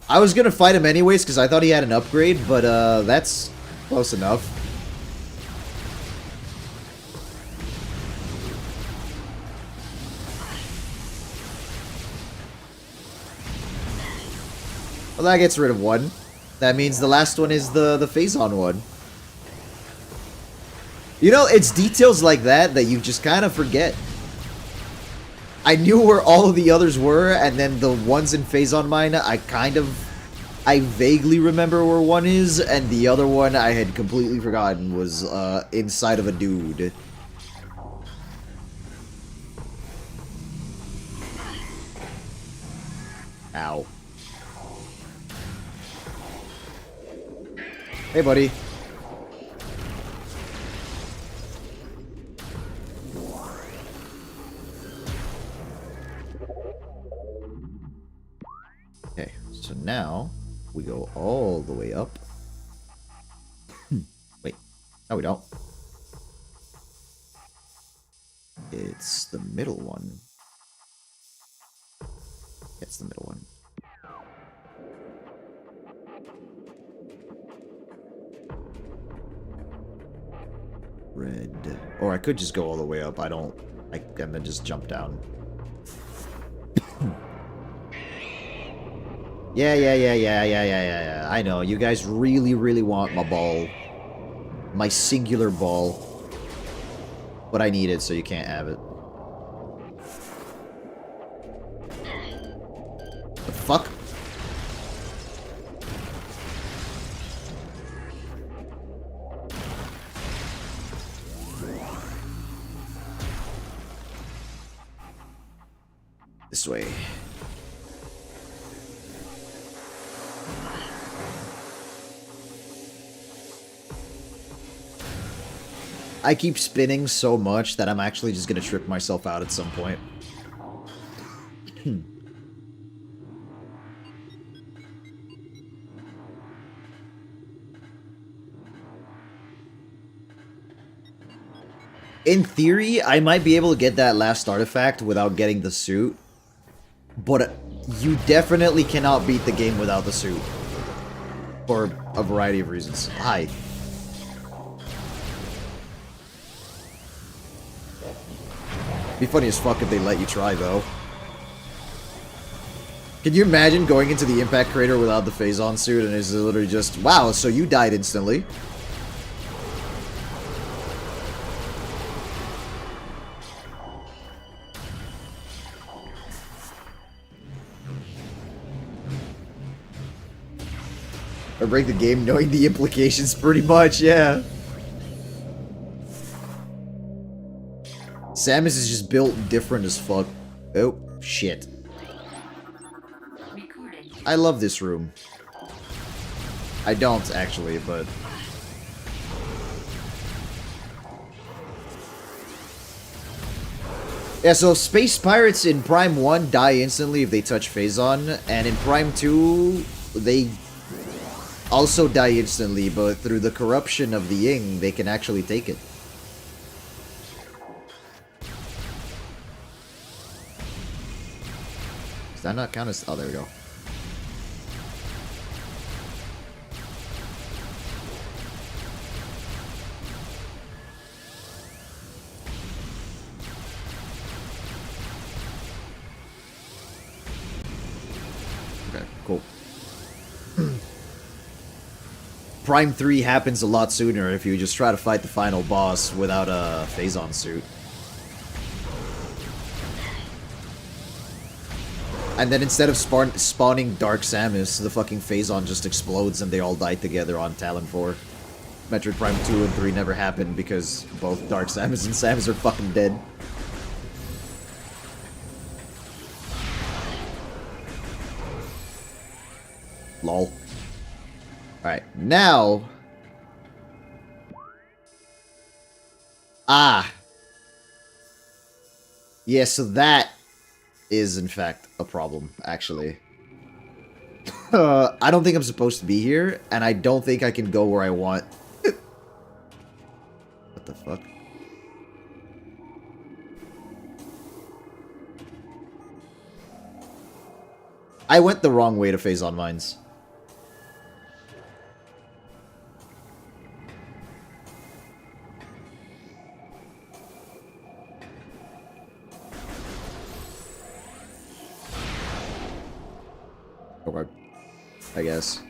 I was gonna fight him anyways, because I thought he had an upgrade, but that's close enough. Well, that gets rid of one. That means the last one is the Phazon one. You know, it's details like that that you just kind of forget. I knew where all of the others were, and then the ones in Phazon mine, I vaguely remember where one is, and the other one I had completely forgotten was inside of a dude. Ow. Hey, buddy. Okay, so now we go all the way up. Wait, no we don't. It's the middle one. It's the middle one. Red. Or I could just go all the way up. I'm gonna just jump down. Yeah. I know. You guys really, really want my ball. My singular ball. But I need it, so you can't have it. fuck? This way. I keep spinning so much that I'm actually just gonna trip myself out at some point. In theory, I might be able to get that last artifact without getting the suit. But you definitely cannot beat the game without the suit. For a variety of reasons. Hi. Be funny as fuck if they let you try, though. Can you imagine going into the impact crater without the Phazon suit and it's literally just, wow, so you died instantly. Or break the game knowing the implications pretty much, yeah. Samus is just built different as fuck. Oh, shit. I love this room. I don't, actually, but... Yeah, so Space Pirates in Prime 1 die instantly if they touch Phazon, and in Prime 2, they also die instantly, but through the corruption of the Ying, they can actually take it. Does that not count as... Oh, there we go. Okay, cool. Prime 3 happens a lot sooner if you just try to fight the final boss without a Phazon suit. And then instead of spawning Dark Samus, the fucking Phazon just explodes and they all die together on Talon 4. Metroid Prime 2 and 3 never happened because both Dark Samus and Samus are fucking dead. Lol. Alright, now... Ah! Yeah, so that is, in fact, a problem, actually. I don't think I'm supposed to be here, and I don't think I can go where I want. What the fuck? I went the wrong way to Phazon Mines. Okay. I guess.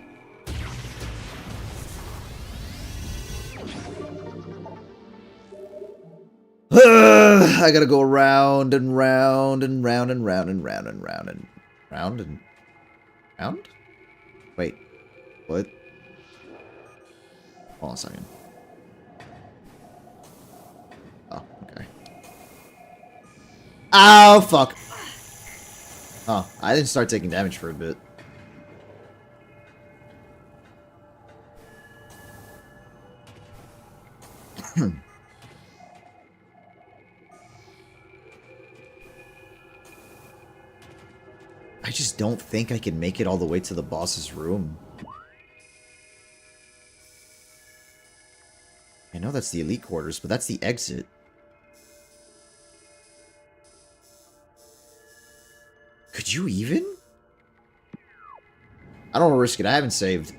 I gotta go round and round and round and round and round and round and round and round? Wait. What? Hold on a second. Oh, okay. Oh, fuck. Oh, I didn't start taking damage for a bit. I just don't think I can make it all the way to the boss's room. I know that's the elite quarters, but that's the exit. Could you even? I don't want to risk it. I haven't saved.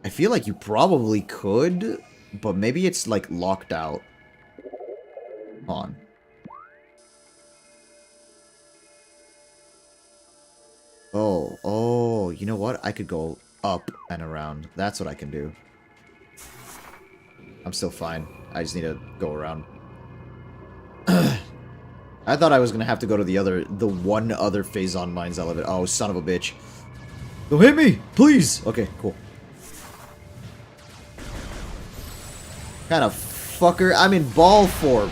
I feel like you probably could, but maybe it's like locked out. On. Oh, you know what? I could go up and around. That's what I can do. I'm still fine. I just need to go around. I thought I was gonna have to go to the one other Phazon Mines elevator. Oh, son of a bitch. Don't hit me! Please! Okay, cool. Kind of fucker. I'm in ball form.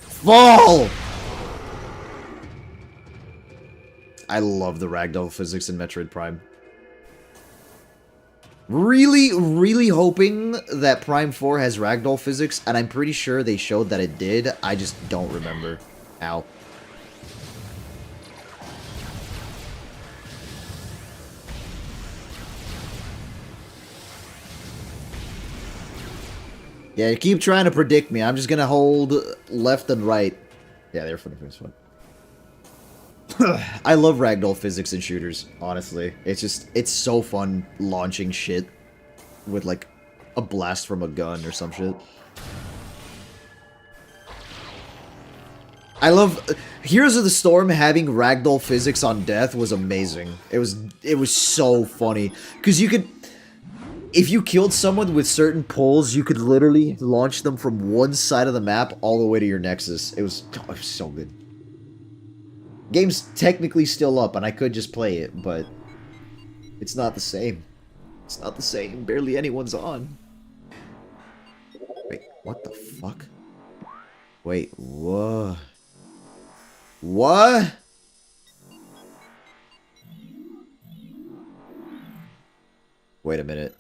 Fall! I love the ragdoll physics in Metroid Prime. Really, really hoping that Prime 4 has ragdoll physics, and I'm pretty sure they showed that it did. I just don't remember. Ow. Yeah, keep trying to predict me. I'm just gonna hold left and right. Yeah, they're funny for this one. I love ragdoll physics in shooters, honestly. It's so fun launching shit with, like, a blast from a gun or some shit. I love... Heroes of the Storm having ragdoll physics on death was amazing. It was so funny. Because you could... If you killed someone with certain pulls, you could literally launch them from one side of the map all the way to your nexus. It was so good. Game's technically still up, and I could just play it, but it's not the same. It's not the same. Barely anyone's on. Wait, what the fuck? Wait, what? What? Wait a minute.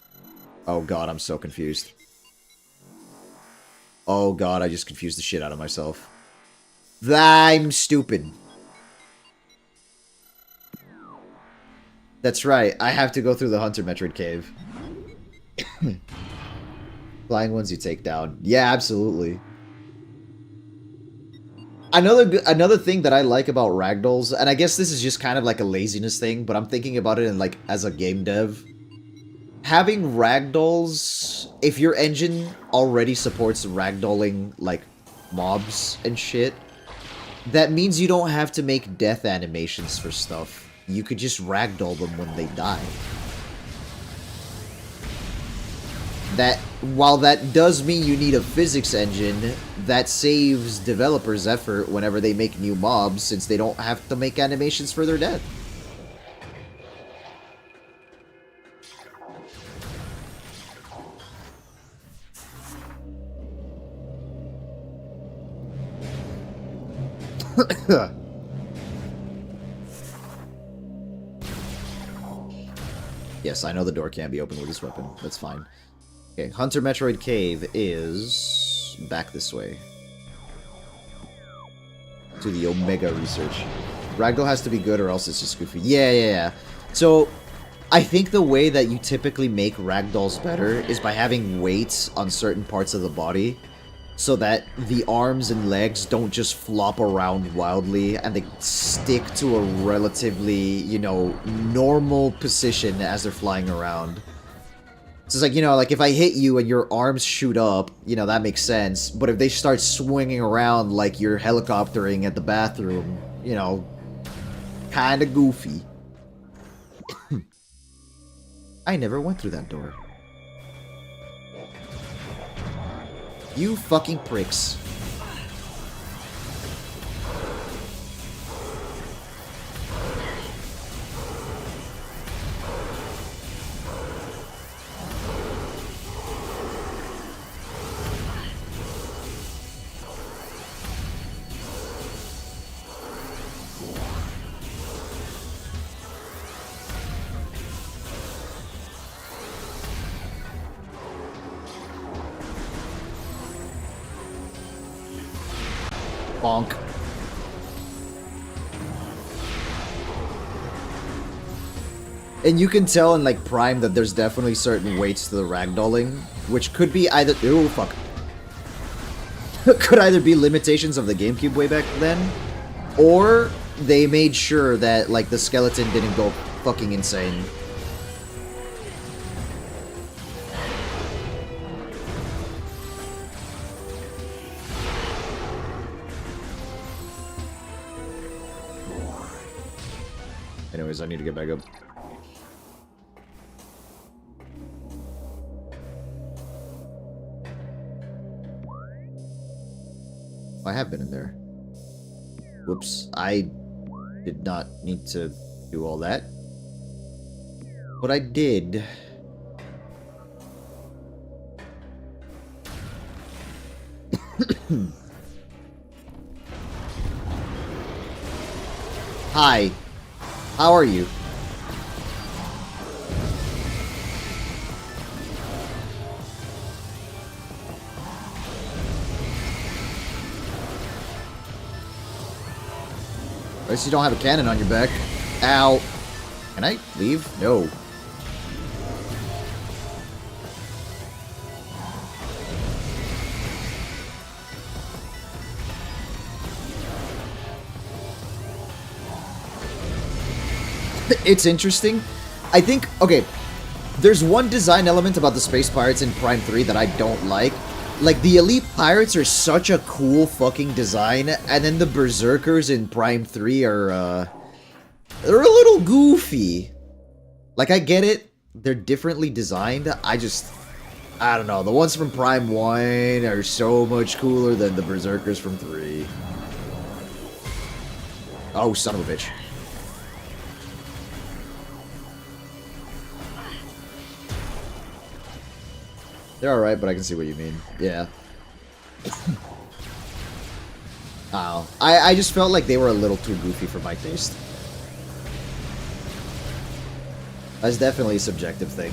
Oh god, I'm so confused. Oh god, I just confused the shit out of myself. I'm stupid. That's right, I have to go through the Hunter Metroid cave. Flying ones you take down. Yeah, absolutely. Another thing that I like about ragdolls, and I guess this is just kind of like a laziness thing, but I'm thinking about it in, like, as a game dev. Having ragdolls, if your engine already supports ragdolling, like, mobs and shit, that means you don't have to make death animations for stuff. You could just ragdoll them when they die. While that does mean you need a physics engine, that saves developers effort whenever they make new mobs, since they don't have to make animations for their death. Yes, I know the door can't be opened with this weapon. That's fine. Okay, Hunter Metroid Cave is back this way. To the Omega Research. Ragdoll has to be good or else it's just goofy. Yeah. So, I think the way that you typically make ragdolls better is by having weights on certain parts of the body, so that the arms and legs don't just flop around wildly and they stick to a relatively, you know, normal position as they're flying around. So it's like, you know, like if I hit you and your arms shoot up, you know, that makes sense. But if they start swinging around like you're helicoptering at the bathroom, you know, kinda goofy. I never went through that door. You fucking pricks. Bonk. And you can tell in, like, Prime that there's definitely certain weights to the ragdolling, which could be either... Ooh, fuck. Could either be limitations of the GameCube way back then, or they made sure that, like, the skeleton didn't go fucking insane. Anyways, I need to get back up. I have been in there. Whoops. I did not need to do all that. But I did. Hi. How are you? At least you don't have a cannon on your back. Ow. Can I leave? No. It's interesting. I think, okay, there's one design element about the Space Pirates in Prime 3 that I don't like. Like, the Elite Pirates are such a cool fucking design, and then the Berserkers in Prime 3 are, they're a little goofy. Like, I get it. They're differently designed. I don't know. The ones from Prime 1 are so much cooler than the Berserkers from 3. Oh, son of a bitch. They're alright, but I can see what you mean. Yeah. Oh. I just felt like they were a little too goofy for my taste. That's definitely a subjective thing.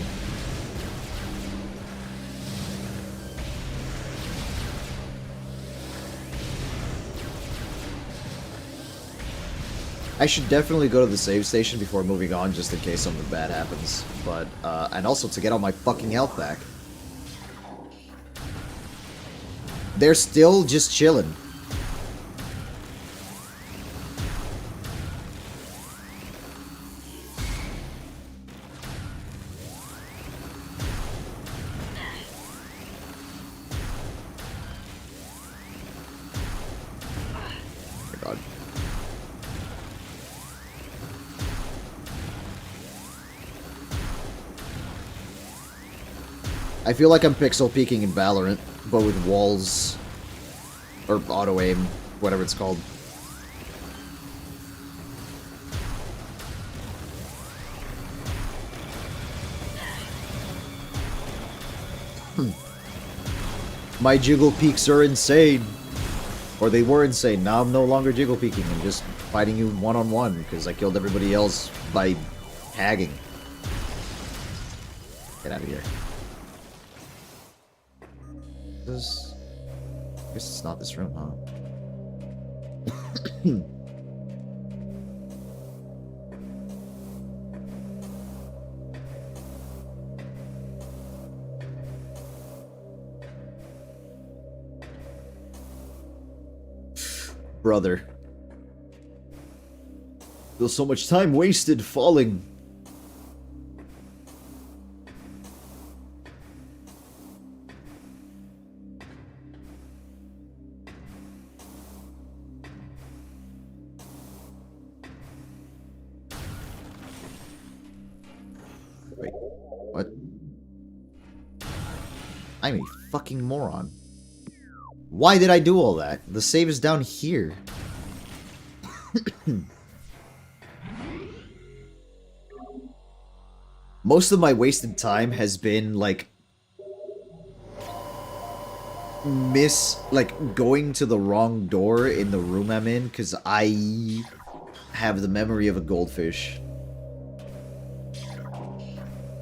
I should definitely go to the save station before moving on, just in case something bad happens. But, and also to get all my fucking health back. They're still just chilling. Oh my god. I feel like I'm pixel peeking in Valorant, but with walls. Or auto-aim, whatever it's called. My jiggle peaks are insane. Or they were insane. Now I'm no longer jiggle peeking. I'm just fighting you one-on-one because I killed everybody else by tagging. Get out of here. I guess it's not this room, huh? Brother. There's so much time wasted falling. Wait, what? I'm a fucking moron. Why did I do all that? The save is down here. Most of my wasted time has been, like, going to the wrong door in the room I'm in, because I have the memory of a goldfish.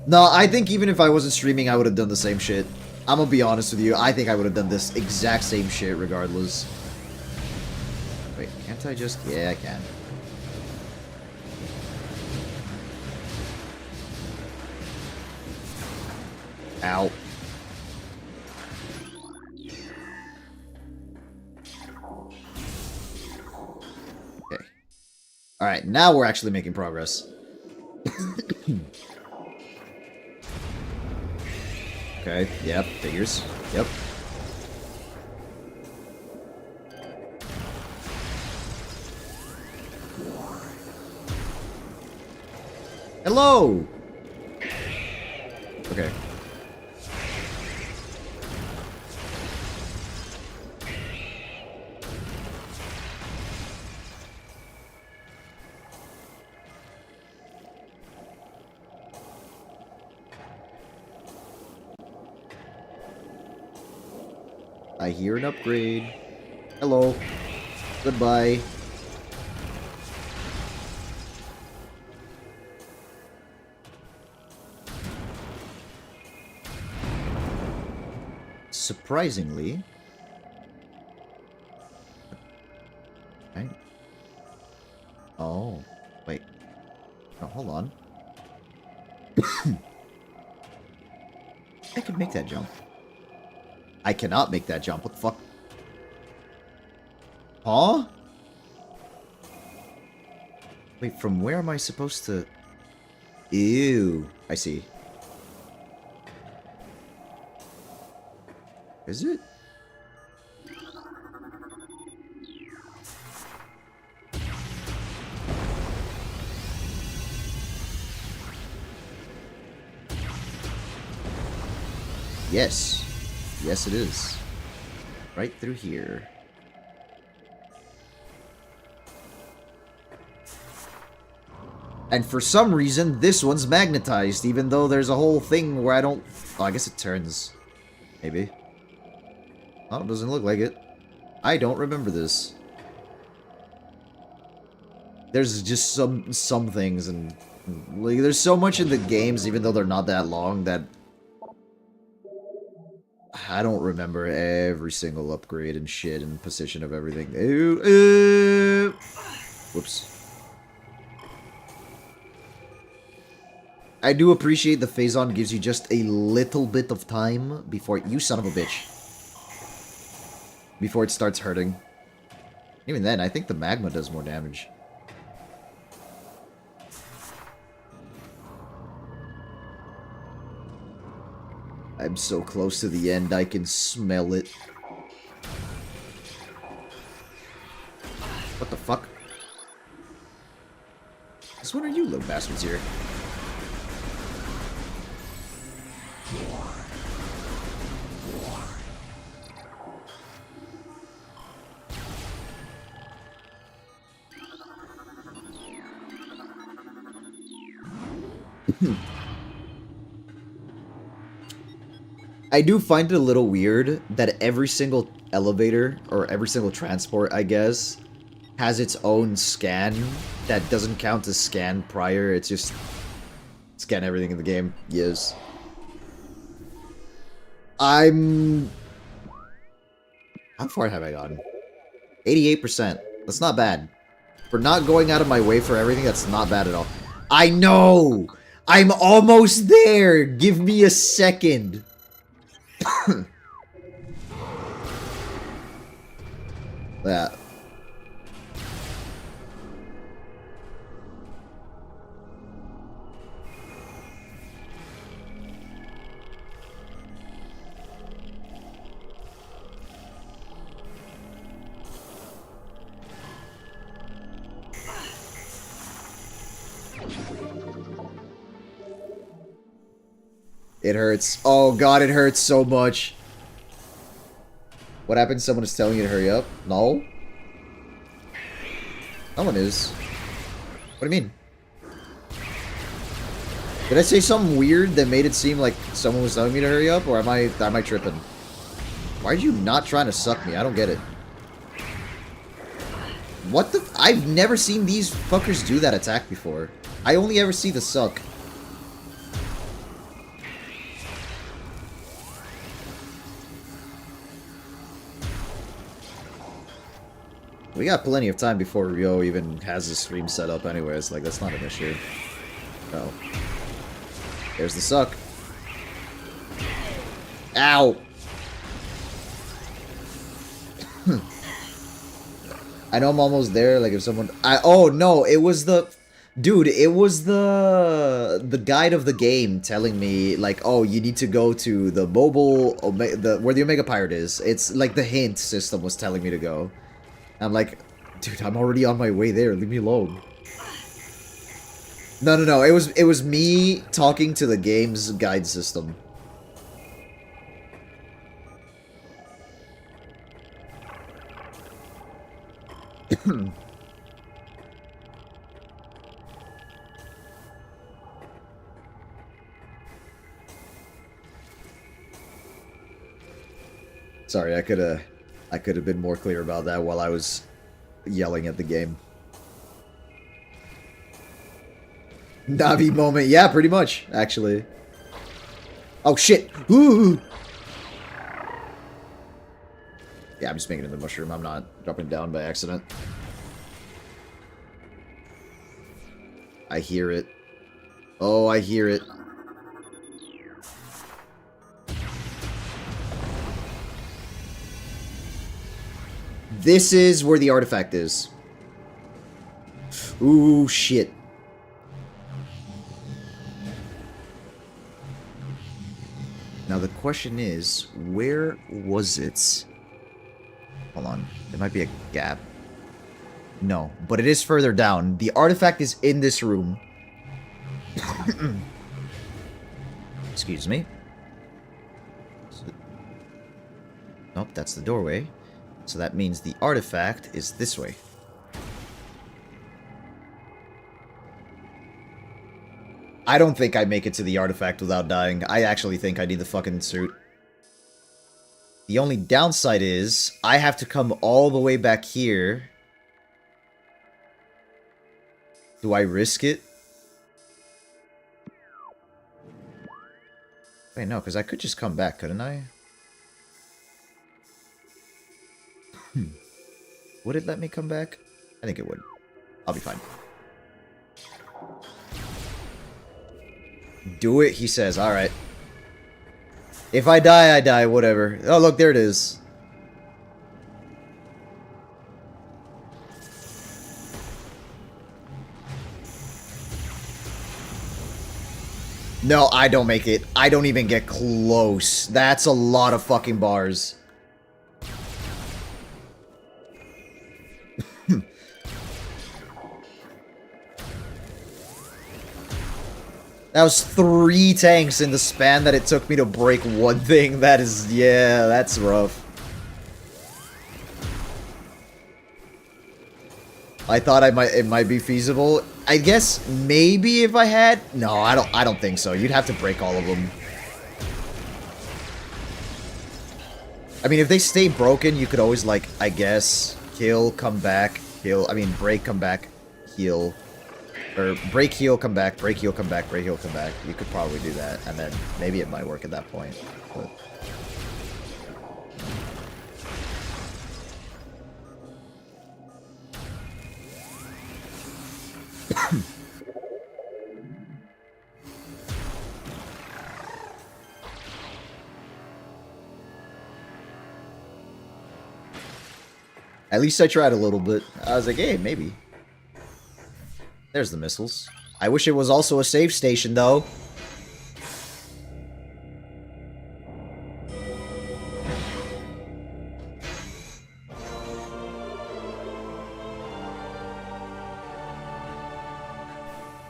No, I think even if I wasn't streaming, I would have done the same shit. I'm gonna be honest with you, I think I would have done this exact same shit regardless. Wait, can't I just... Yeah, I can. Ow. Okay. Alright, now we're actually making progress. Okay, yep, figures. Yep. Hello! Okay. I hear an upgrade. Hello. Goodbye. Surprisingly... Right. Oh, wait. Oh, hold on. I can make that jump. I cannot make that jump. What the fuck? Huh? Wait, from where am I supposed to... Ew. I see. Is it? Yes. Yes, it is. Right through here. And for some reason, this one's magnetized, even though there's a whole thing where I don't... Oh, I guess it turns. Maybe. Oh, it doesn't look like it. I don't remember this. There's just some things, and... Like, there's so much in the games, even though they're not that long, that... I don't remember every single upgrade and shit and position of everything. Whoops. I do appreciate the Phazon gives you just a little bit of time before... You son of a bitch. Before it starts hurting. Even then, I think the magma does more damage. I'm so close to the end, I can smell it. What the fuck? Since when are you little bastards here? I do find it a little weird that every single elevator, or every single transport, I guess, has its own scan that doesn't count as scan prior. It's just scan everything in the game. Yes. How far have I gotten? 88%. That's not bad. For not going out of my way for everything, that's not bad at all. I know! I'm almost there! Give me a second. That. It hurts. Oh god, it hurts so much. What happens? Someone is telling you to hurry up? No? No one is. What do you mean? Did I say something weird that made it seem like someone was telling me to hurry up? Or am I tripping? Why are you not trying to suck me? I don't get it. What the... I've never seen these fuckers do that attack before. I only ever see the suck. We got plenty of time before Ryo even has his stream set up anyways, like, that's not an issue. Oh. There's the suck. Ow! I know I'm almost there, like, if someone... oh, no, it was the... Dude, it was the guide of the game telling me, like, oh, you need to go to the mobile... where the Omega Pirate is. It's, like, the hint system was telling me to go. I'm like, dude, I'm already on my way there. Leave me alone. No. It was me talking to the game's guide system. Sorry, I could have been more clear about that while I was yelling at the game. Navi moment. Yeah, pretty much, actually. Oh, shit. Ooh. Yeah, I'm just making it the mushroom. I'm not dropping down by accident. I hear it. Oh, I hear it. This is where the artifact is. Ooh, shit. Now the question is, where was it? Hold on. There might be a gap. No, but it is further down. The artifact is in this room. Excuse me. Nope, that's the doorway. So that means the artifact is this way. I don't think I make it to the artifact without dying. I actually think I need the fucking suit. The only downside is, I have to come all the way back here. Do I risk it? Wait, no, because I could just come back, couldn't I? Would it let me come back? I think it would. I'll be fine. Do it, he says. Alright. If I die, I die. Whatever. Oh, look, there it is. No, I don't make it. I don't even get close. That's a lot of fucking bars. That was 3 tanks in the span that it took me to break one thing. That is, yeah, that's rough. I thought it might be feasible. I guess maybe if I had. No, I don't think so. You'd have to break all of them. I mean, if they stay broken, you could always, like, I guess, kill, come back, heal. I mean, break, come back, heal. Or break, heal, come back, break, heal, come back, break, heal, come back. You could probably do that, and then maybe it might work at that point. But... At least I tried a little bit. I was like, hey, maybe. There's the missiles. I wish it was also a save station, though.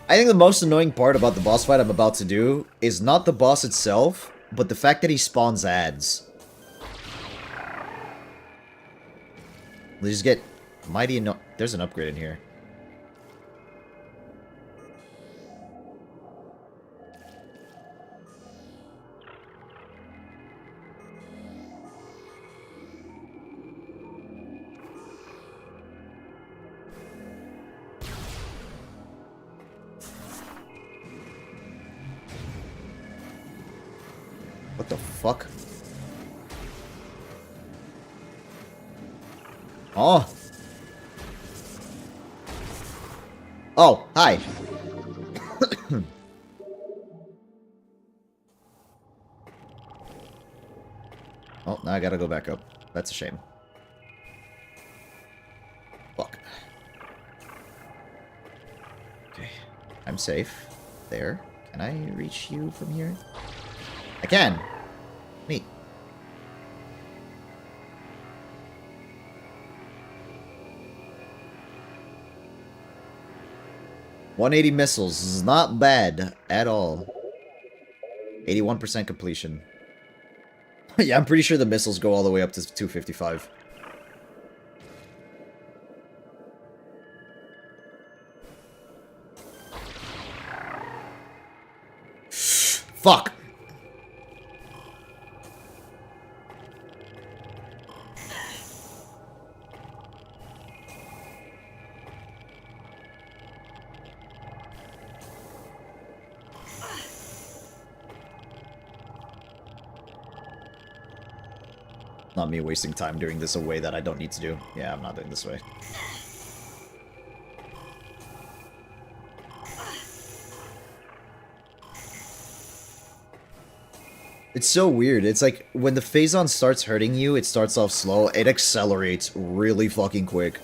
I think the most annoying part about the boss fight I'm about to do is not the boss itself, but the fact that he spawns ads. They just get mighty anno- There's an upgrade in here. What the fuck? Oh. Oh, hi. Oh, now I gotta go back up. That's a shame. Fuck. Okay. I'm safe. There. Can I reach you from here? I can. Neat. $180 missiles is not bad at all. 81% completion. Yeah, I'm pretty sure the missiles go all the way up to 255. Fuck. Not me wasting time doing this a way that I don't need to do. Yeah, I'm not doing this way. It's so weird. It's like, when the Phazon starts hurting you, it starts off slow. It accelerates really fucking quick.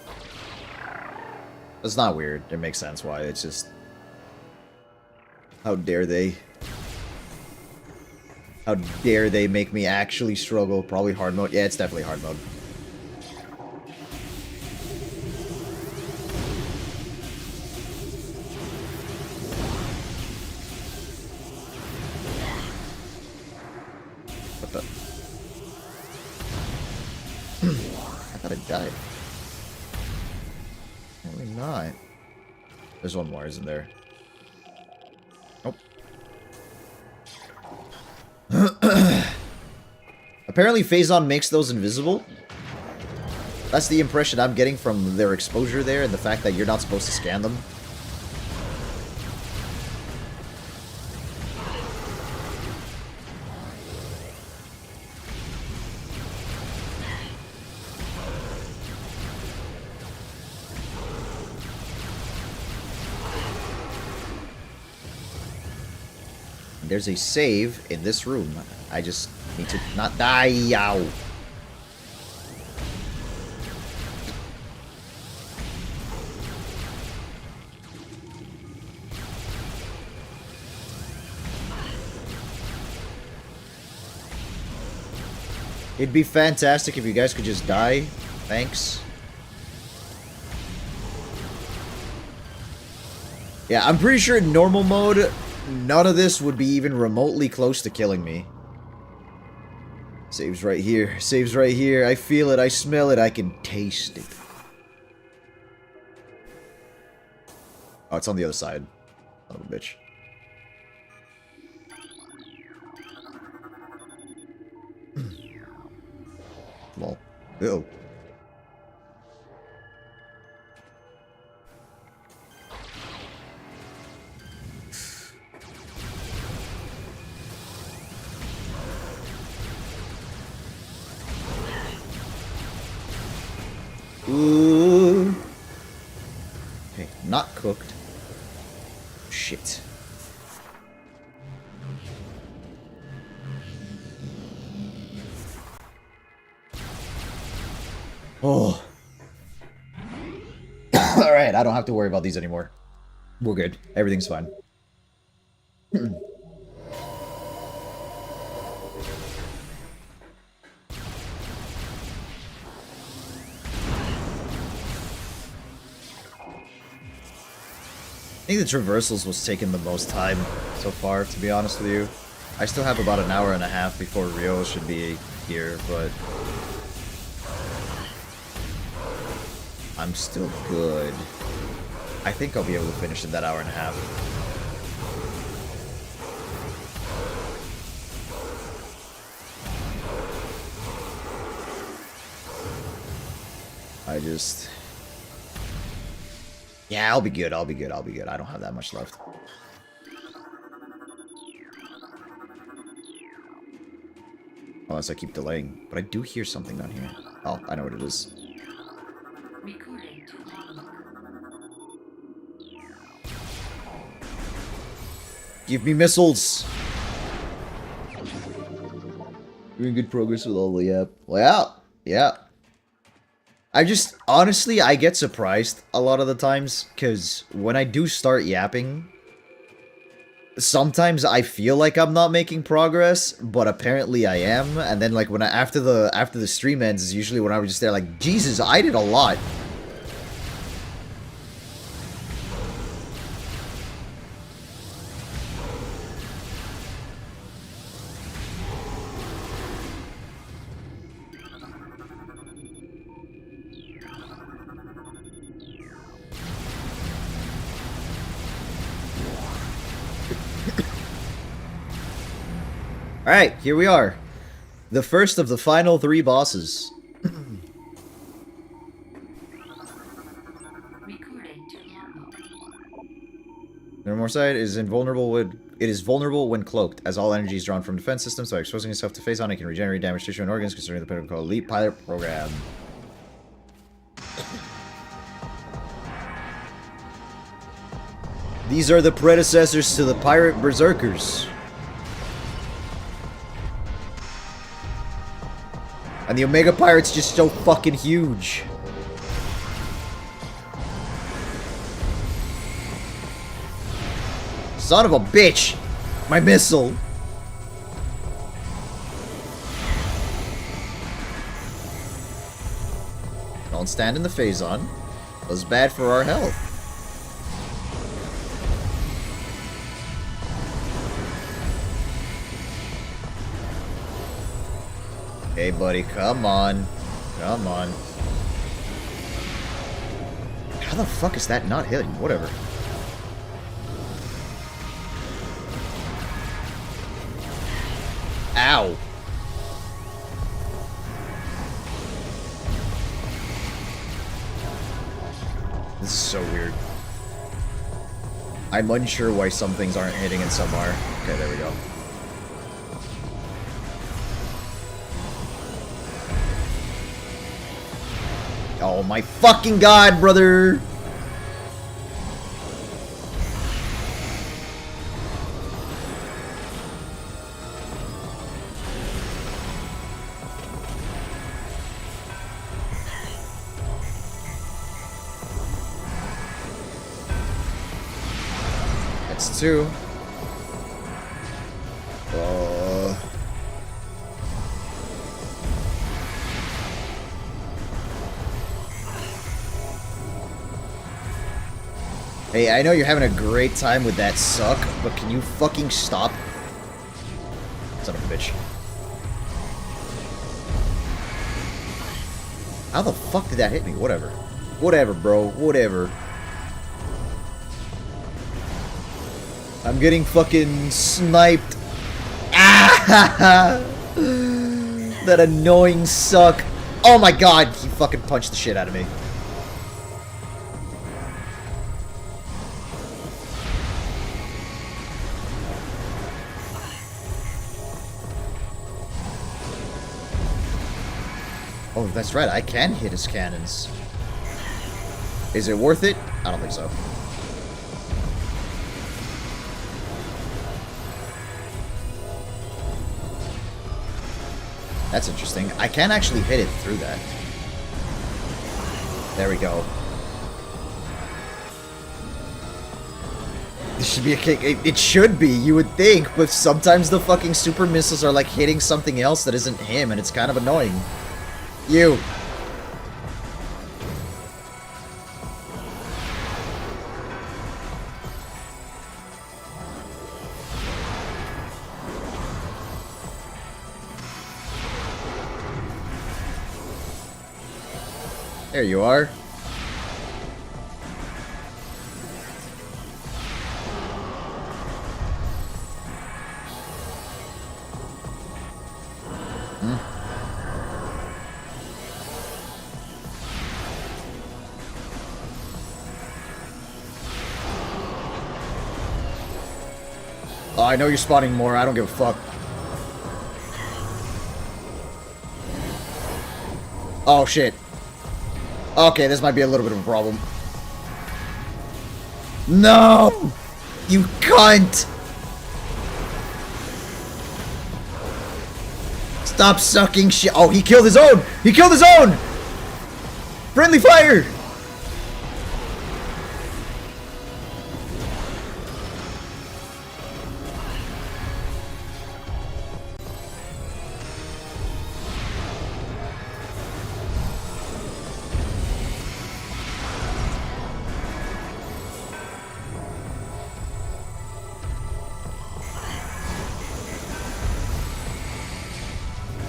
It's not weird. It makes sense why. It's just... How dare they? How dare they make me actually struggle? Probably hard mode. Yeah, it's definitely hard mode. What the? I thought I died. Maybe not. There's one more, isn't there? Nope. Apparently Phazon makes those invisible. That's the impression I'm getting from their exposure there and the fact that you're not supposed to scan them. There's a save in this room. I just need to not die. Yow. It'd be fantastic if you guys could just die. Thanks. Yeah, I'm pretty sure in normal mode, none of this would be even remotely close to killing me. Saves right here. Saves right here. I feel it. I smell it. I can taste it. Oh, it's on the other side. Son of a bitch. Lol. Uh-oh. Ooh. Okay, not cooked. Shit. Oh. Alright, I don't have to worry about these anymore. We're good. Everything's fine. I think the traversals was taking the most time so far, to be honest with you. I still have about an hour and a half before Rio should be here, but... I'm still good. I think I'll be able to finish in that hour and a half. I just... Yeah, I'll be good, I'll be good, I'll be good. I don't have that much left. Unless I keep delaying. But I do hear something down here. Oh, I know what it is. Give me missiles! Doing good progress with all the app. Well, yeah. I just, honestly, I get surprised a lot of the times, because when I do start yapping, sometimes I feel like I'm not making progress, but apparently I am, and then like when after the stream ends is usually when I was just there like, Jesus, I did a lot. Alright, here we are. The first of the final 3 bosses. Their more side is invulnerable with It is vulnerable when cloaked, as all energy is drawn from defense systems. By exposing itself to Phazon, it can regenerate damaged tissue and organs, considering the pinnacle elite pilot program. These are the predecessors to the pirate berserkers. And the Omega Pirate's just so fucking huge. Son of a bitch! My missile! Don't stand in the Phazon. That's bad for our health. Hey buddy, come on. Come on. How the fuck is that not hitting? Whatever. Ow. This is so weird. I'm unsure why some things aren't hitting and some are. Okay, there we go. Oh my fucking god, brother! That's two. Hey, I know you're having a great time with that suck, but can you fucking stop? Son of a bitch. How the fuck did that hit me? Whatever. Whatever, bro. Whatever. I'm getting fucking sniped. Ah! That annoying suck. Oh my god, he fucking punched the shit out of me. Oh, that's right, I can hit his cannons. Is it worth it? I don't think so. That's interesting. I can actually hit it through that. There we go. This should be a kick. It should be, you would think, but sometimes the fucking super missiles are like hitting something else that isn't him, and it's kind of annoying. You. There you are. Oh, I know you're spawning more. I don't give a fuck. Oh, shit. Okay, this might be a little bit of a problem. No! You cunt! Stop sucking shit. Oh, he killed his own! He killed his own! Friendly fire!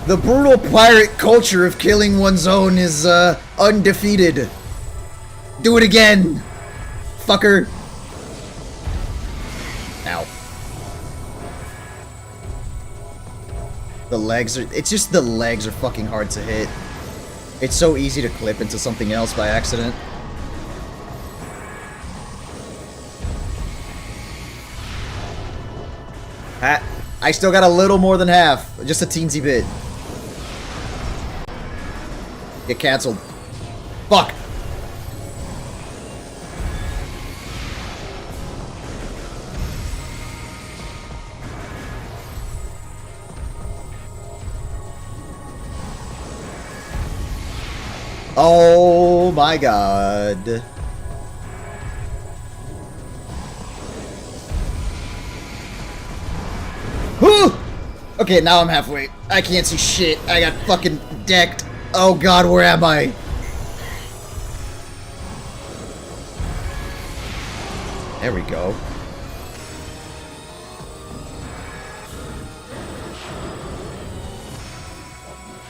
The brutal pirate culture of killing one's own is, undefeated. Do it again, fucker. Ow. The legs are... It's just the legs are fucking hard to hit. It's so easy to clip into something else by accident. I still got a little more than half. Just a teensy bit. Get canceled. Fuck. Oh my god. Whew! Okay, now I'm halfway. I can't see shit. I got fucking decked. Oh god, where am I? There we go.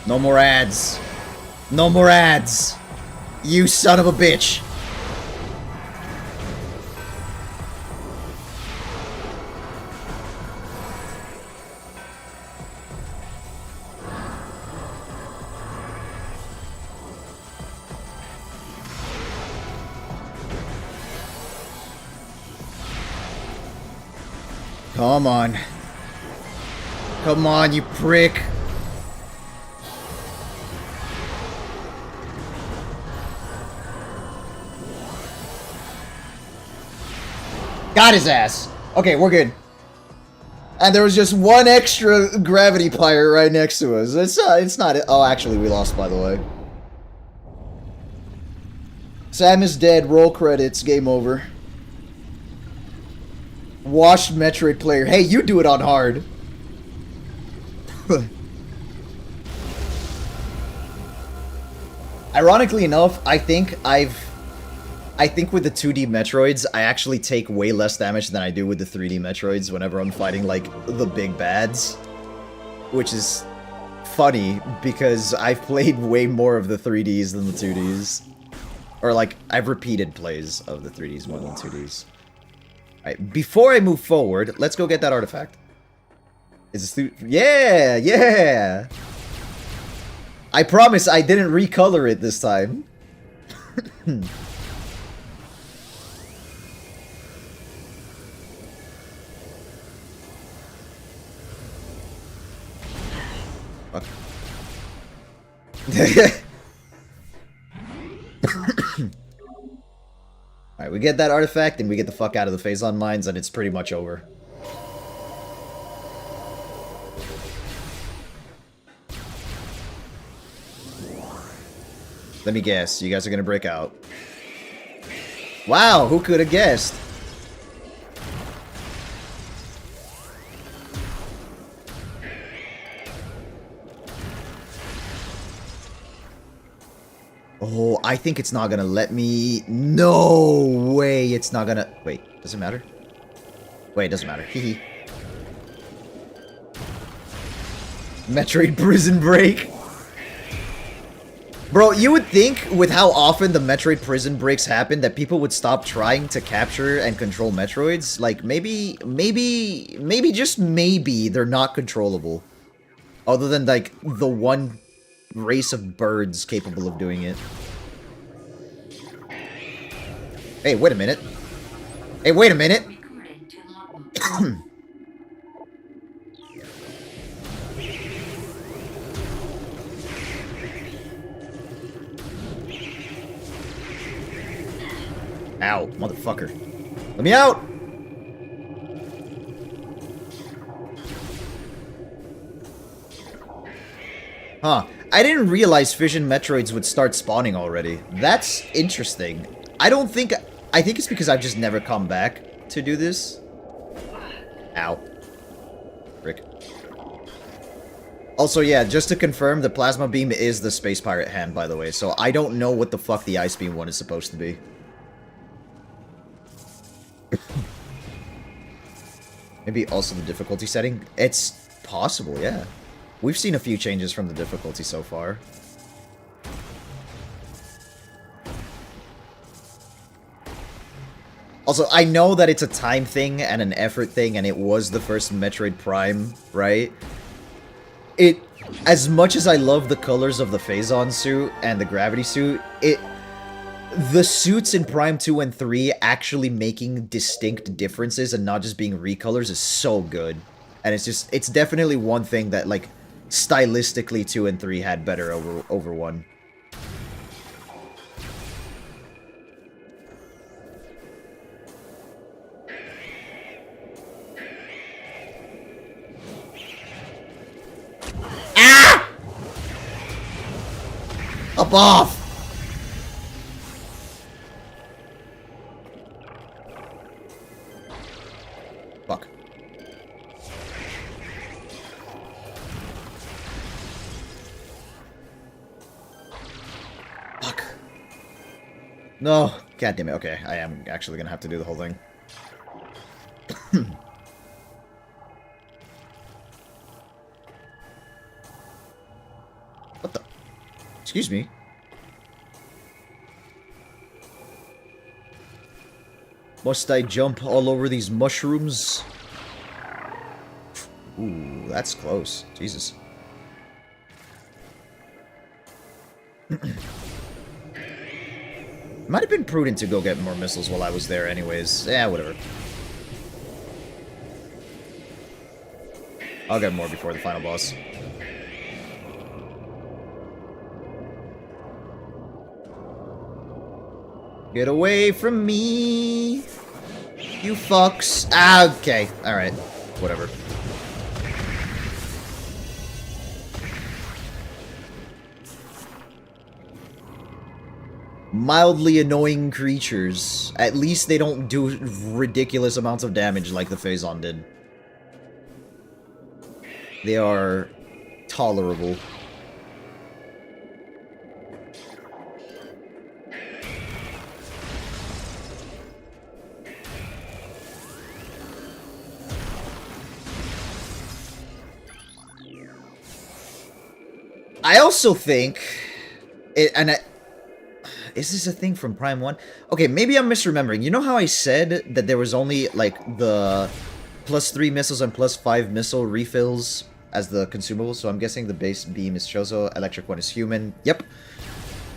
No more ads. No more ads. You son of a bitch. Come on. Come on, you prick. Got his ass. Okay, we're good. And there was just one extra gravity pirate right next to us. It's not... Oh, actually, we lost, by the way. Sam is dead. Roll credits. Game over. Washed Metroid player. Hey, you do it on hard. Ironically enough, I think with the 2D Metroids, I actually take way less damage than I do with the 3D Metroids whenever I'm fighting, like, the big bads. Which is funny, because I've played way more of the 3Ds than the 2Ds. Or, like, I've repeated plays of the 3Ds more than 2Ds. Alright, before I move forward, let's go get that artifact. Is this... Yeah! Yeah! I promise I didn't recolor it this time. Fuck. Alright, we get that artifact and we get the fuck out of the Phazon mines and it's pretty much over. Let me guess, you guys are gonna break out. Wow, who could have guessed? Oh, I think it's not gonna let me... No way, it's not gonna... Wait, does it matter? Wait, it doesn't matter. Hehe. Metroid Prison Break. Bro, you would think, with how often the Metroid Prison Breaks happen, that people would stop trying to capture and control Metroids. Like, maybe, just maybe, they're not controllable. Other than, like, the one race of birds capable of doing it. Hey, wait a minute. Hey, wait a minute. Ow, motherfucker. Let me out! Huh. I didn't realize fission Metroids would start spawning already. That's interesting. I think it's because I've just never come back to do this. Ow. Frick. Also, yeah, just to confirm, the Plasma Beam is the Space Pirate hand, by the way, so I don't know what the fuck the Ice Beam one is supposed to be. Maybe also the difficulty setting? It's possible, yeah. We've seen a few changes from the difficulty so far. Also, I know that it's a time thing and an effort thing, and it was the first Metroid Prime, right? As much as I love the colors of the Phazon suit and the Gravity suit, the suits in Prime 2 and 3 actually making distinct differences and not just being recolors is so good. And it's definitely one thing that, like, stylistically 2 and 3 had better over 1. Ah! Up off! Fuck. Fuck. No. God damn it. Okay, I am actually gonna have to do the whole thing. What the? Excuse me. Must I jump all over these mushrooms? Ooh, that's close. Jesus. Might have been prudent to go get more missiles while I was there anyways. Yeah, whatever. I'll get more before the final boss. Get away from me, you fucks. Ah, okay. Alright. Whatever. Mildly annoying creatures. At least they don't do ridiculous amounts of damage like the Phazon did. They are tolerable. I also think, is this a thing from Prime 1? Okay, maybe I'm misremembering. You know how I said that there was only, like, the +3 missiles and +5 missile refills as the consumables? So I'm guessing the base beam is Chozo, electric one is human. Yep.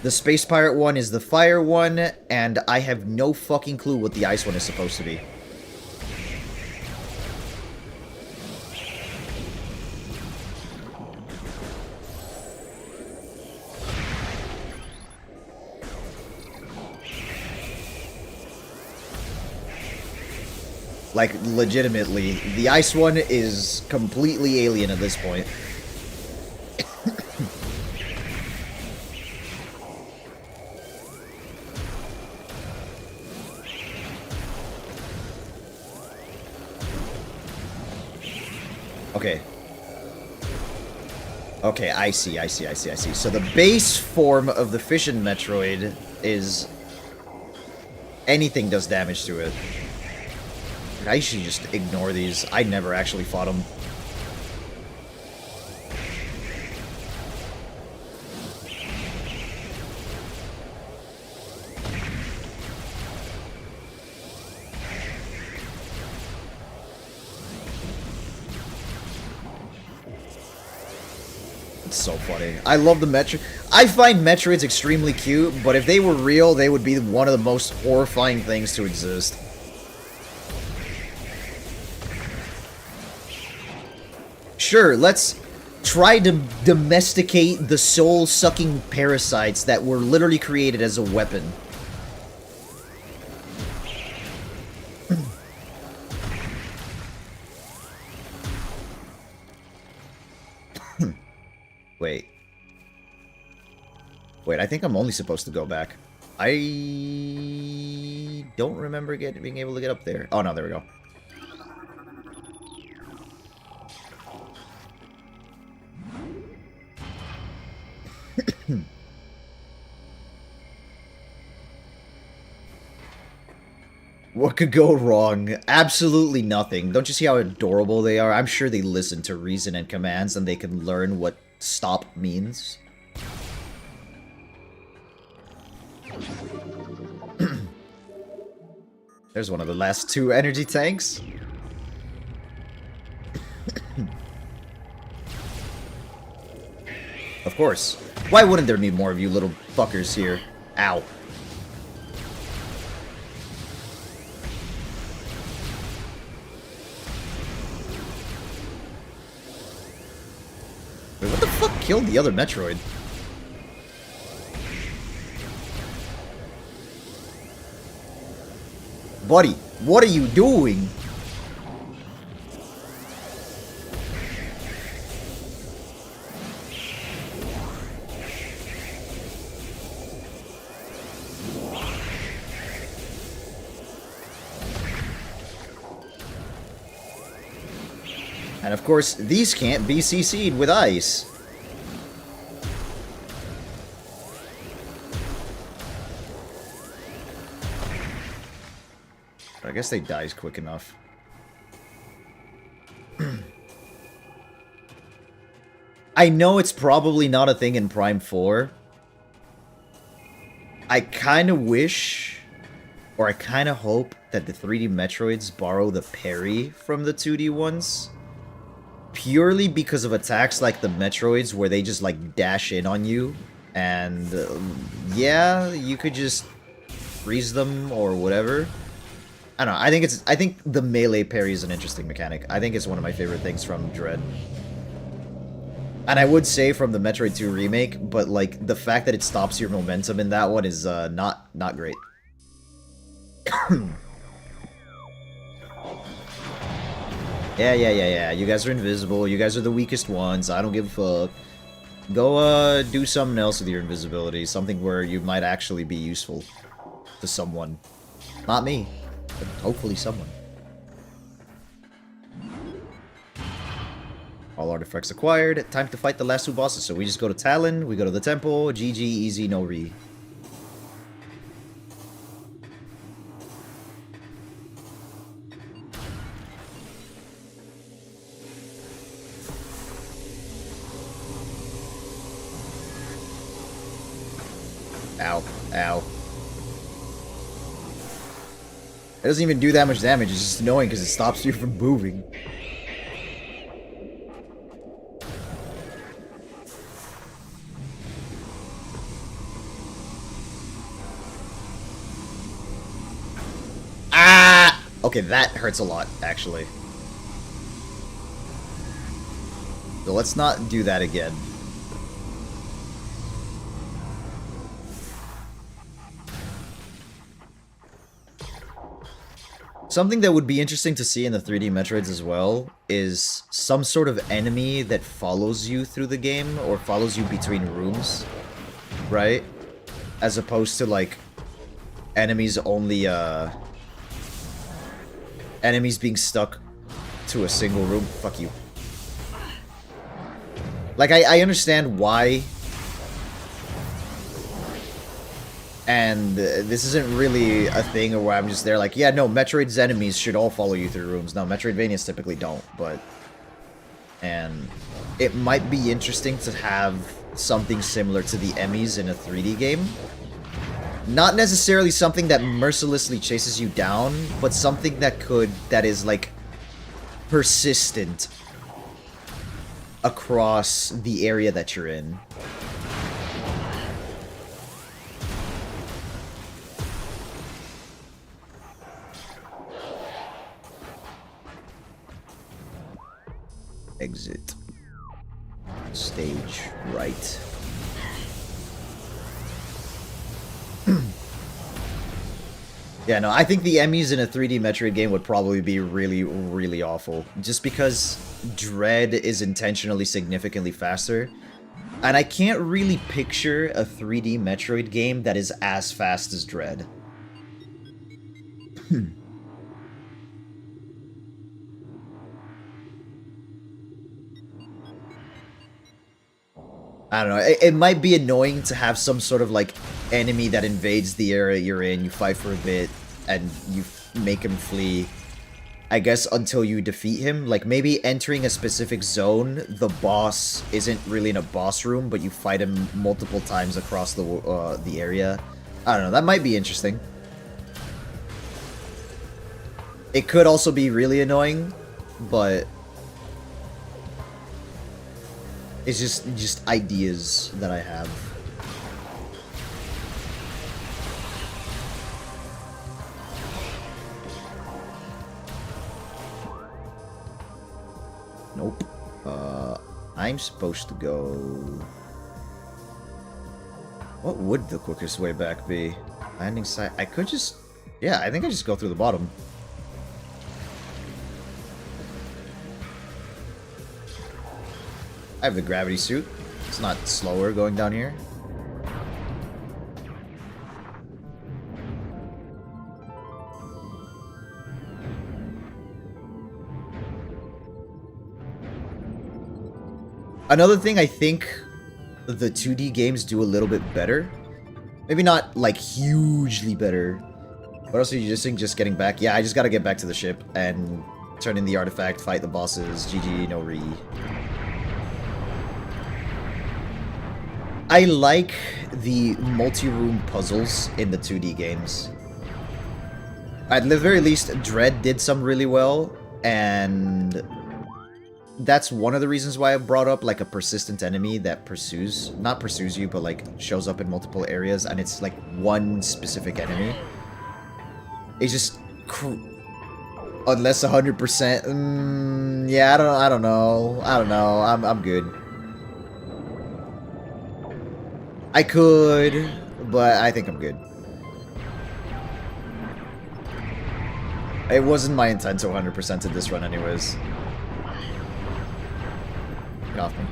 The space pirate one is the fire one, and I have no fucking clue what the ice one is supposed to be. Like, legitimately, the ice one is completely alien at this point. Okay. Okay, I see. So the base form of the fission Metroid is anything does damage to it. I should just ignore these. I never actually fought them. It's so funny. I love the Metroid. I find Metroids extremely cute, but if they were real, they would be one of the most horrifying things to exist. Sure, let's try to domesticate the soul-sucking parasites that were literally created as a weapon. Wait. Wait, I think I'm only supposed to go back. I don't remember being able to get up there. Oh, no, there we go. What could go wrong? Absolutely nothing. Don't you see how adorable they are? I'm sure they listen to reason and commands and they can learn what stop means. There's one of the last 2 energy tanks. Of course. Why wouldn't there be more of you little fuckers here? Ow. killed the other Metroid. Buddy, what are you doing? And of course, these can't be CC'd with ice. I guess they dies quick enough. I know it's probably not a thing in Prime 4. I kind of wish, or I kind of hope, that the 3D Metroids borrow the parry from the 2D ones. Purely because of attacks like the Metroids where they just like dash in on you. And yeah, you could just freeze them or whatever. I don't know, I think the melee parry is an interesting mechanic. I think it's one of my favorite things from Dread. And I would say from the Metroid 2 remake, but like the fact that it stops your momentum in that one is not great. Yeah. You guys are invisible. You guys are the weakest ones. I don't give a fuck. Go do something else with your invisibility. Something where you might actually be useful to someone. Not me. But hopefully someone. All artifacts acquired. Time to fight the last two bosses. So we just go to Talon, we go to the temple. GG, easy, no re. Ow. Ow. It doesn't even do that much damage. It's just annoying because it stops you from moving. Ah! Okay, that hurts a lot, actually. So let's not do that again. Something that would be interesting to see in the 3D Metroids as well is some sort of enemy that follows you through the game or follows you between rooms, right? As opposed to like enemies only enemies being stuck to a single room. Fuck you. Like I understand why. And this isn't really a thing where I'm just there like, yeah, no, Metroid's enemies should all follow you through rooms. No, Metroidvanias typically don't, but... And it might be interesting to have something similar to the Emmys in a 3D game. Not necessarily something that mercilessly chases you down, but something that is like persistent across the area that you're in. Exit. Stage right. Yeah, no, I think the Emmys in a 3D Metroid game would probably be really, really awful. Just because Dread is intentionally significantly faster. And I can't really picture a 3D Metroid game that is as fast as Dread. I don't know, it might be annoying to have some sort of, like, enemy that invades the area you're in, you fight for a bit, and you make him flee, I guess, until you defeat him. Like, maybe entering a specific zone, the boss isn't really in a boss room, but you fight him multiple times across the area. I don't know, that might be interesting. It could also be really annoying, but... It's just ideas that I have. Nope. I'm supposed to go... What would the quickest way back be? Landing site... I could just... Yeah, I think I just go through the bottom. I have the gravity suit. It's not slower going down here. Another thing I think the 2D games do a little bit better. Maybe not, like, hugely better. What else are you just getting back? Yeah, I just gotta get back to the ship and turn in the artifact, fight the bosses. GG, no re. I like the multi-room puzzles in the 2D games. At the very least, Dread did some really well, and that's one of the reasons why I brought up, like, a persistent enemy that not pursues you, but, like, shows up in multiple areas, and it's, like, one specific enemy. It's just... Unless 100%... yeah, I don't know. I'm good. I could, but I think I'm good. It wasn't my intent to 100% in this run anyways. Get off me.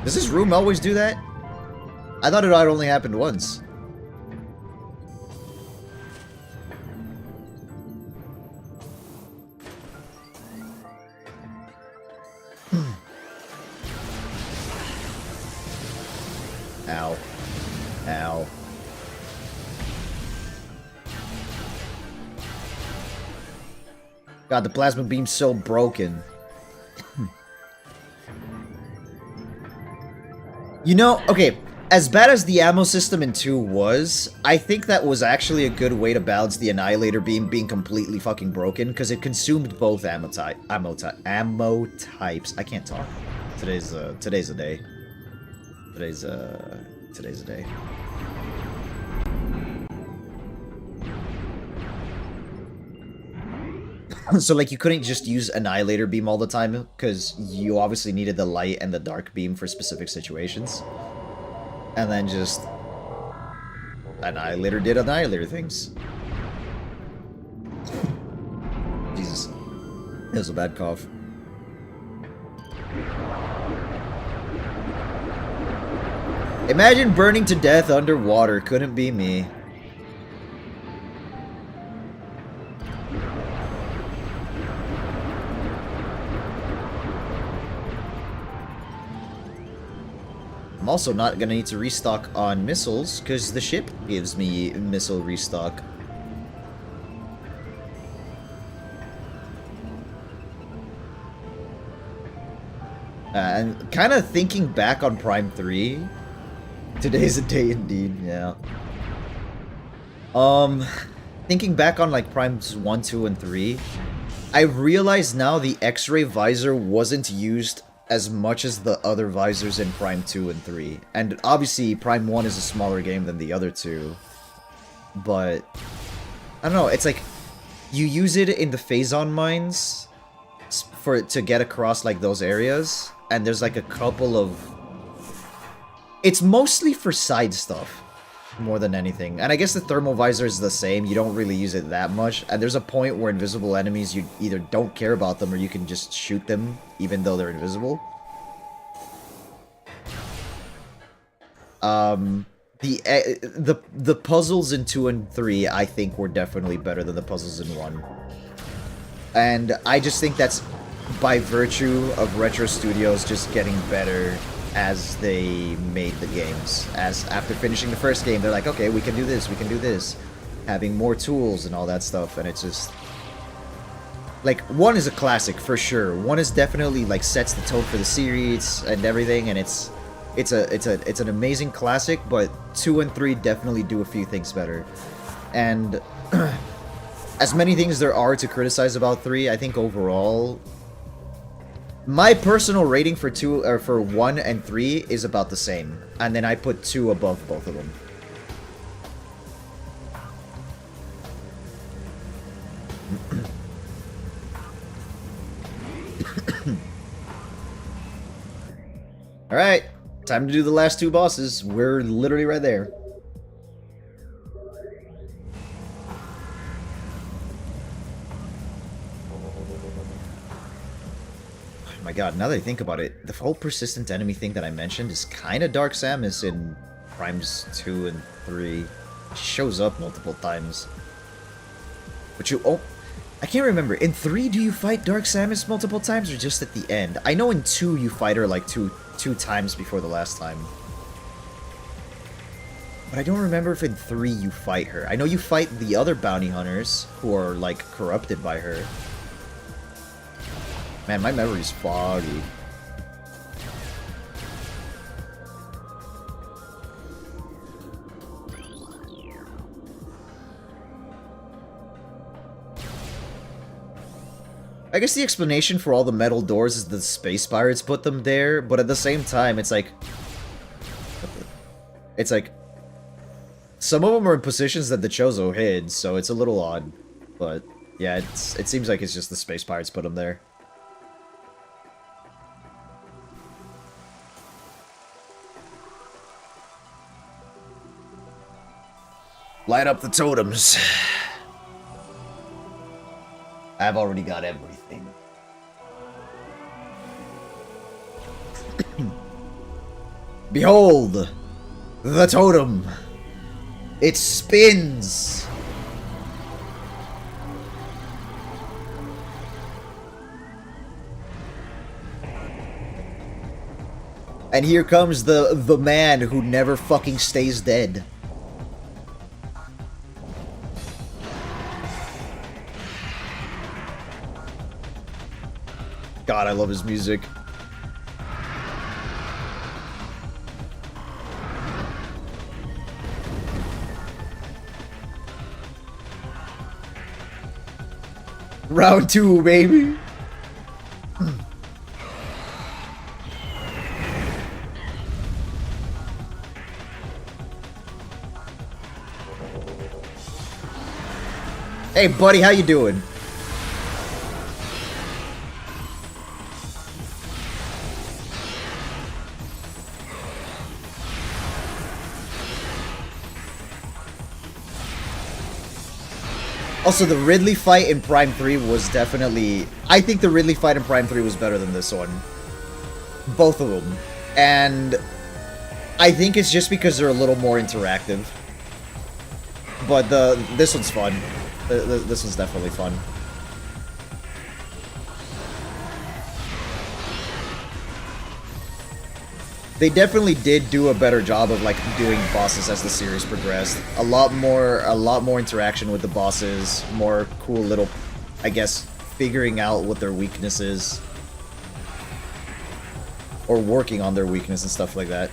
Does this room always do that? I thought it had only happened once. Ow. Ow. God, the plasma beam's so broken. You know, okay, as bad as the ammo system in 2 was, I think that was actually a good way to balance the Annihilator beam being completely fucking broken, because it consumed both ammo types. I can't talk. Today's a day. Today's a day. So, like, you couldn't just use Annihilator beam all the time, because you obviously needed the light and the dark beam for specific situations. And then just... Annihilator did Annihilator things. Jesus. That was a bad cough. Imagine burning to death underwater. Couldn't be me. I'm also not gonna need to restock on missiles, because the ship gives me missile restock. And kind of thinking back on Prime 3, today's a day indeed, yeah. Thinking back on, like, Primes 1, 2, and 3, I realize now the X-ray visor wasn't used as much as the other visors in Prime 2 and 3. And obviously, Prime 1 is a smaller game than the other two. But, I don't know, it's like, you use it in the Phazon mines for it to get across, like, those areas. And there's, like, a couple of... It's mostly for side stuff, more than anything. And I guess the thermal visor is the same, you don't really use it that much. And there's a point where invisible enemies, you either don't care about them or you can just shoot them, even though they're invisible. The puzzles in 2 and 3, I think, were definitely better than the puzzles in 1. And I just think that's by virtue of Retro Studios just getting better as they made the games. As after finishing the first game, they're like, okay, we can do this, we can do this. Having more tools and all that stuff, and it's just... Like, 1 is a classic, for sure. 1 is definitely, like, sets the tone for the series and everything, and it's an amazing classic, but 2 and 3 definitely do a few things better. And as many things there are to criticize about 3, I think overall... My personal rating for 1 and 3 is about the same, and then I put 2 above both of them. Alright, time to do the last two bosses. We're literally right there. Oh my god, now that I think about it, the whole persistent enemy thing that I mentioned is kind of Dark Samus in Primes 2 and 3. It shows up multiple times. But you... Oh, I can't remember. In 3, do you fight Dark Samus multiple times or just at the end? I know in 2 you fight her like two times before the last time. But I don't remember if in 3 you fight her. I know you fight the other bounty hunters who are like corrupted by her. Man, my memory's foggy. I guess the explanation for all the metal doors is the space pirates put them there, but at the same time, it's like... Some of them are in positions that the Chozo hid, so it's a little odd. But, yeah, it seems like it's just the space pirates put them there. Light up the totems. I've already got everything. Behold! The totem! It spins! And here comes the man who never fucking stays dead. God, I love his music. Round 2, baby. Hey, buddy, how you doing? Also, the Ridley fight in Prime 3 was definitely... I think the Ridley fight in Prime 3 was better than this one. Both of them. And I think it's just because they're a little more interactive. But this one's fun. This one's definitely fun. They definitely did do a better job of like doing bosses as the series progressed. A lot more interaction with the bosses, more cool little, I guess, figuring out what their weakness is. Or working on their weakness and stuff like that.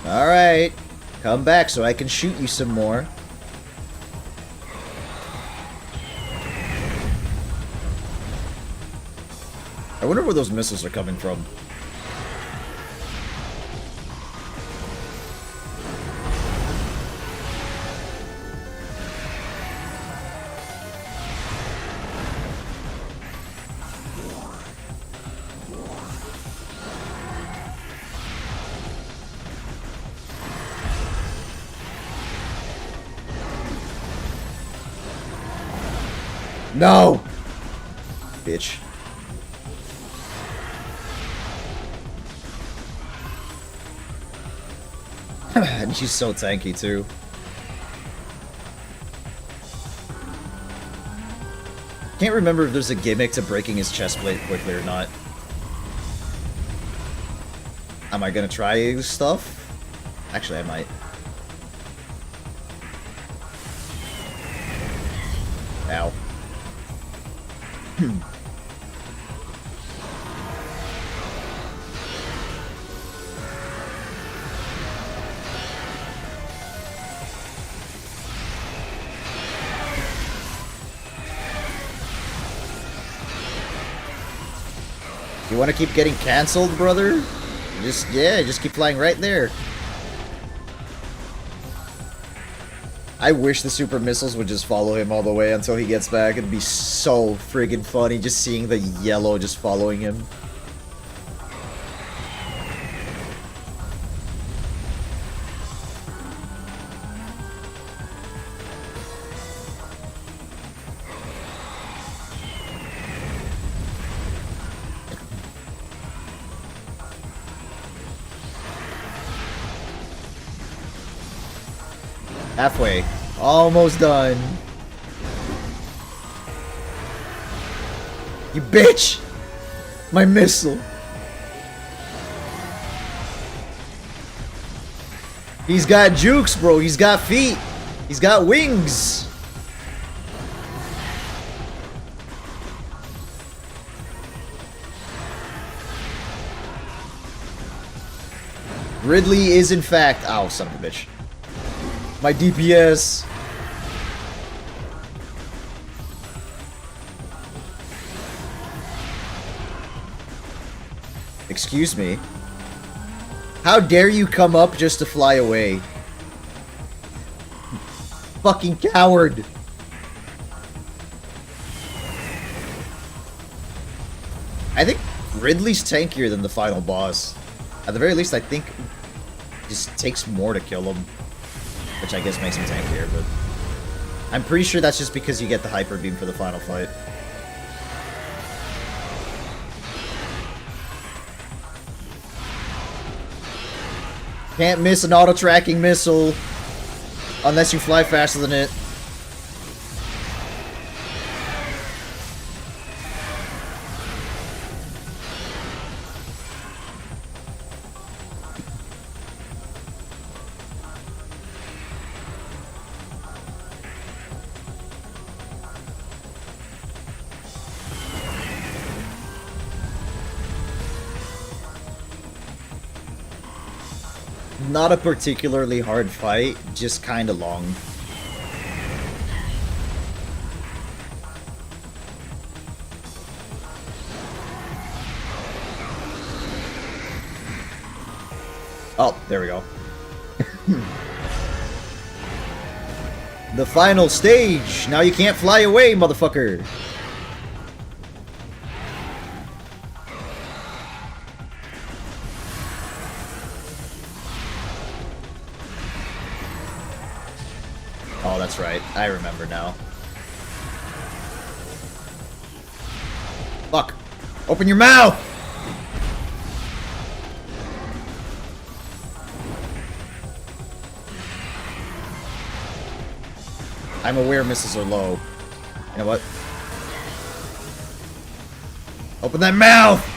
Alright, come back so I can shoot you some more. I wonder where those missiles are coming from. No! Bitch. And she's so tanky too. Can't remember if there's a gimmick to breaking his chest plate quickly or not. Am I gonna try stuff? Actually, I might. Ow. You want to keep getting canceled, brother? Just keep flying right there. I wish the super missiles would just follow him all the way until he gets back. It'd be so friggin' funny just seeing the yellow just following him. Halfway. Almost done. You bitch! My missile. He's got jukes, bro. He's got feet. He's got wings. Ridley is in fact... Ow, son of a bitch. My DPS. Excuse me. How dare you come up just to fly away? Fucking coward. I think Ridley's tankier than the final boss. At the very least, I think it just takes more to kill him. Which I guess makes him tankier, but... I'm pretty sure that's just because you get the Hyper Beam for the final fight. Can't miss an auto-tracking missile unless you fly faster than it. Not a particularly hard fight, just kinda long. Oh, there we go. The final stage! Now you can't fly away, motherfucker! Oh, that's right. I remember now. Fuck. Open your mouth! I'm aware missiles are low. You know what? Open that mouth!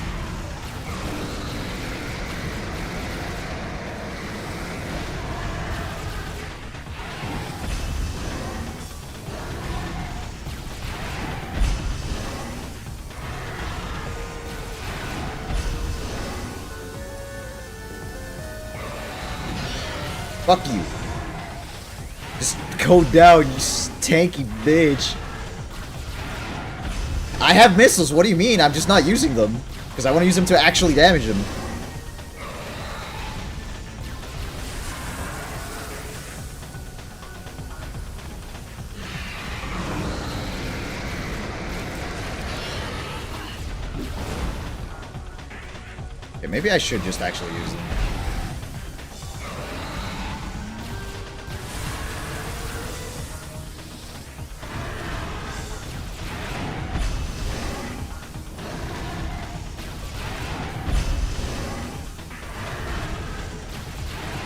Fuck you. Just go down, you tanky bitch. I have missiles, what do you mean? I'm just not using them. Because I want to use them to actually damage him. Okay, maybe I should just actually use them.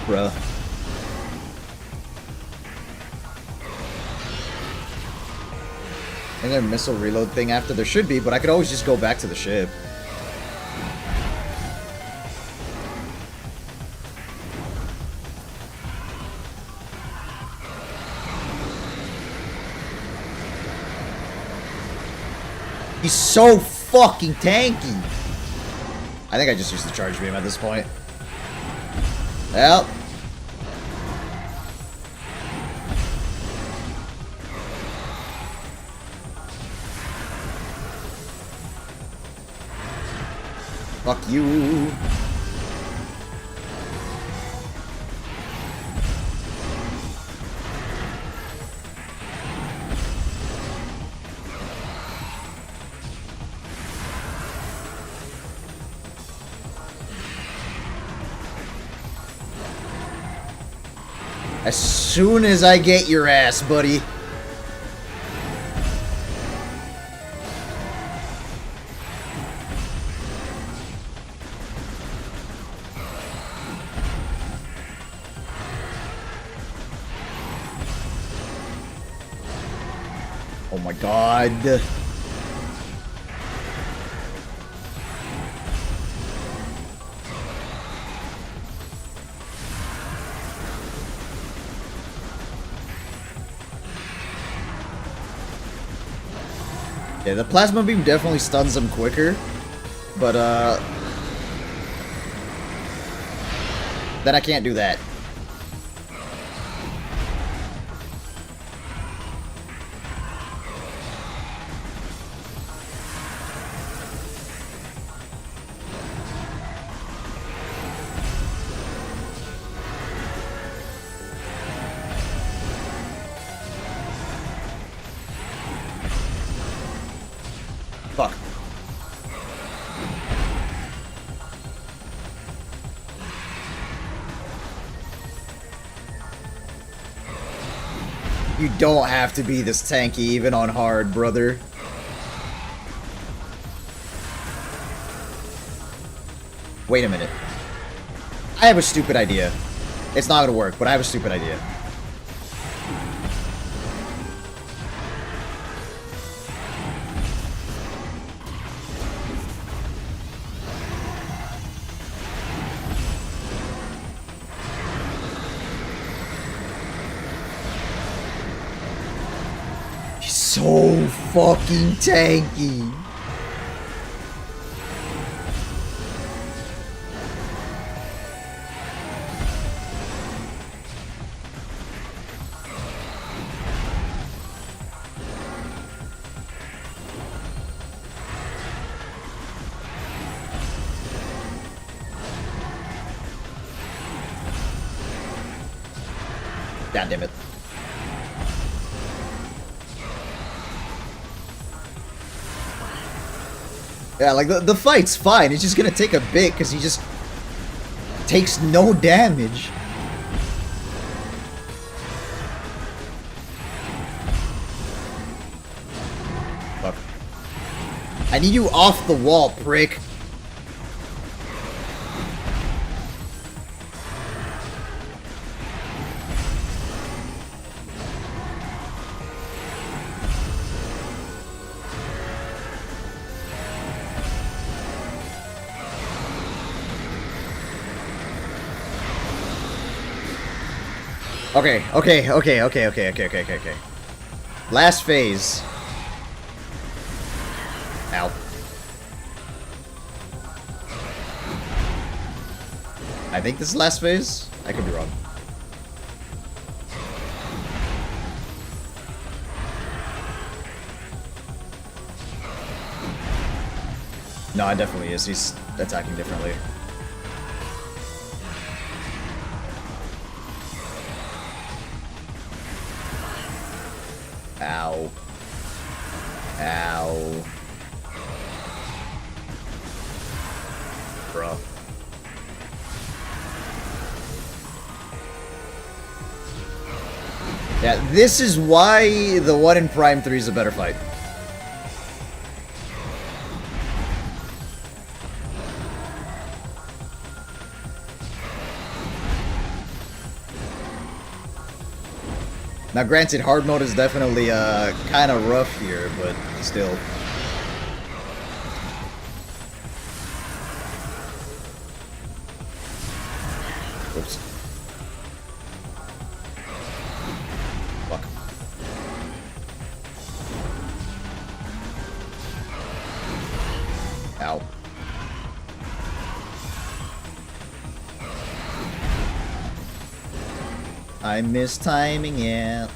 Bruh. Is there a missile reload thing after? There should be, but I could always just go back to the ship. He's so fucking tanky. I think I just used the charge beam at this point. Well. Fuck you. As soon as I get your ass, buddy. Oh my god. Yeah, the plasma beam definitely stuns them quicker, but then I can't do that. Fuck. You don't have to be this tanky even on hard, brother. Wait a minute. I have a stupid idea. It's not gonna work, but I have a stupid idea. So fucking tanky. God damn it. Yeah, like, the fight's fine. It's just gonna take a bit, because he just takes no damage. Fuck. I need you off the wall, prick. Okay. Last phase. Ow. I think this is last phase? I could be wrong. No, it definitely is. He's attacking differently. Ow. Ow. Bruh. Yeah, this is why the one in Prime 3 is a better fight. Now, granted, hard mode is definitely kind of rough here, but still. Whoops. Fuck. Ow. I missed timing it.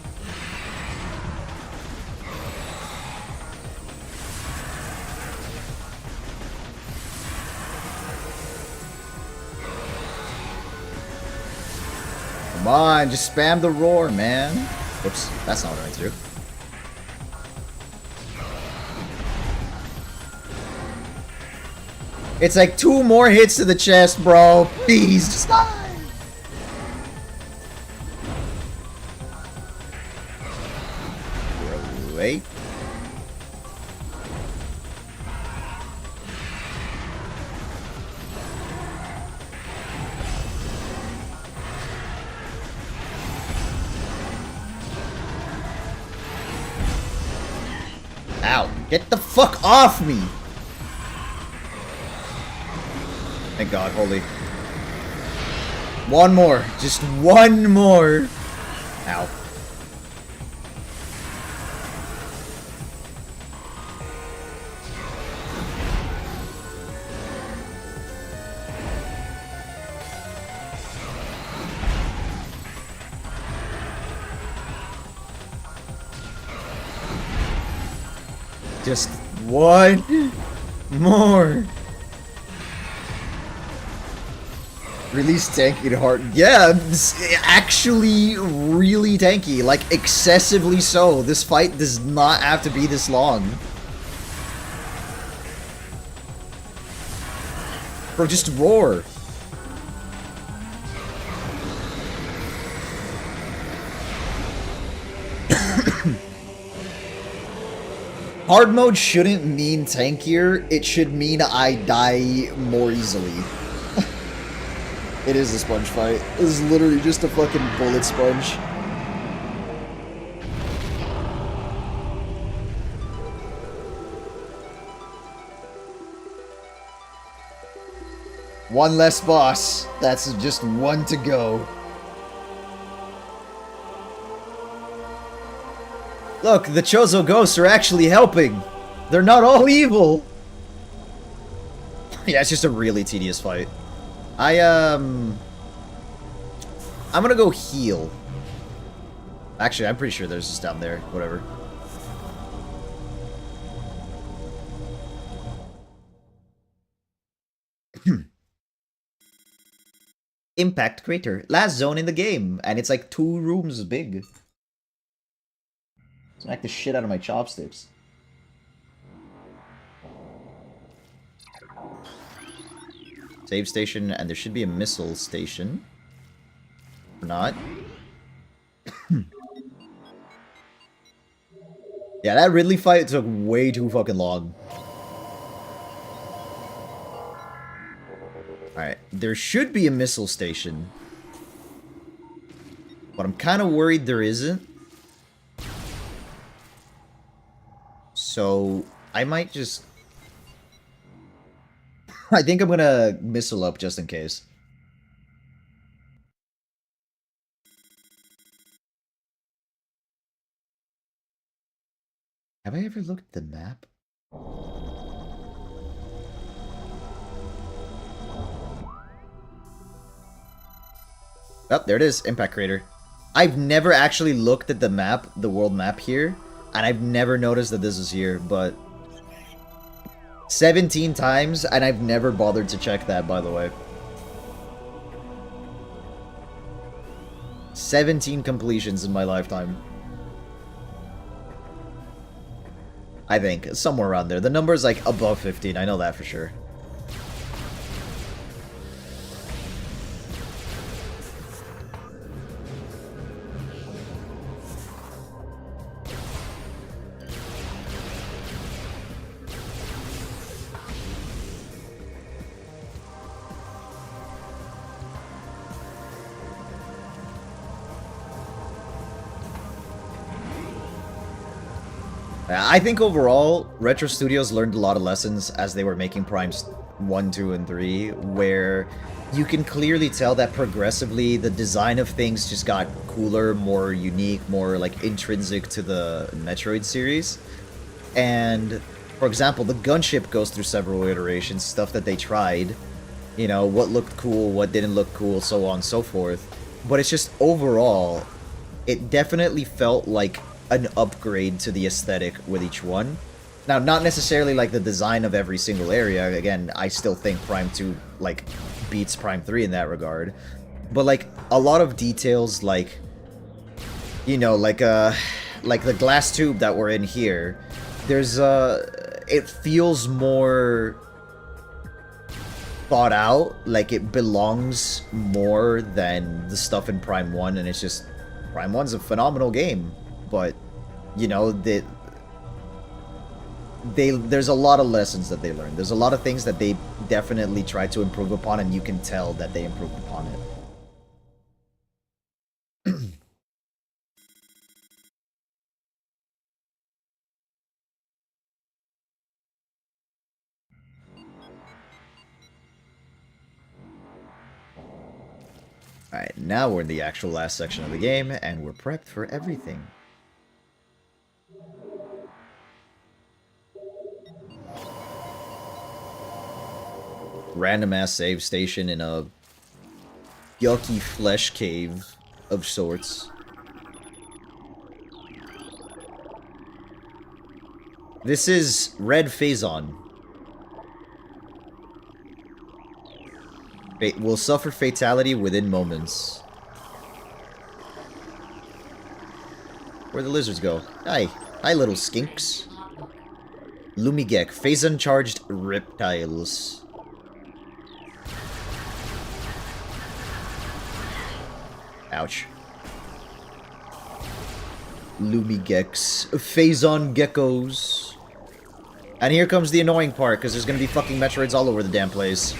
Come on, just spam the roar, man. Whoops, that's not what I meant to do. It's like 2 more hits to the chest, bro. Please, just die. eh? Ow. Get the fuck off me! Thank God, holy. One more. Just one more. Ow. Just one more. Release tanky heart. Yeah, it's actually really tanky. Like, excessively so. This fight does not have to be this long. Bro, just roar. Hard mode shouldn't mean tankier. It should mean I die more easily. It is a sponge fight. This is literally just a fucking bullet sponge. One less boss. That's just one to go. Look, the Chozo ghosts are actually helping. They're not all evil. Yeah, it's just a really tedious fight. I'm gonna go heal. Actually, I'm pretty sure there's just down there. Whatever. Impact crater. Last zone in the game. And it's like 2 rooms big. Smack the shit out of my chopsticks. Save station, and there should be a missile station. Or not. Yeah, that Ridley fight took way too fucking long. Alright, there should be a missile station. But I'm kind of worried there isn't. So, I might just... I think I'm gonna missile up just in case. Have I ever looked at the map? Oh, there it is. Impact crater. I've never actually looked at the map, the world map here, and I've never noticed that this is here, but 17 times, and I've never bothered to check that, by the way. 17 completions in my lifetime. I think, somewhere around there. The number's like above 15, I know that for sure. I think overall, Retro Studios learned a lot of lessons as they were making Primes 1, 2, and 3, where you can clearly tell that progressively the design of things just got cooler, more unique, more like intrinsic to the Metroid series. And, for example, the gunship goes through several iterations, stuff that they tried, you know, what looked cool, what didn't look cool, so on and so forth. But it's just overall, it definitely felt like an upgrade to the aesthetic with each one. Now, not necessarily like the design of every single area. Again, I still think Prime 2 like beats Prime 3 in that regard. But like a lot of details, like, you know, like the glass tube that we're in here, there's it feels more thought out, like it belongs more than the stuff in Prime 1, and it's just Prime 1's a phenomenal game. But, you know, there's a lot of lessons that they learned. There's a lot of things that they definitely tried to improve upon, and you can tell that they improved upon it. Alright, now we're in the actual last section of the game, and we're prepped for everything. Random ass save station in a yucky flesh cave of sorts. This is Red Phazon. Will suffer fatality within moments. Where'd the lizards go? Hi. Hi, little skinks. Lumigek. Phazon charged reptiles. Ouch. Lumigeks. Phazon geckos. And here comes the annoying part, because there's gonna be fucking Metroids all over the damn place.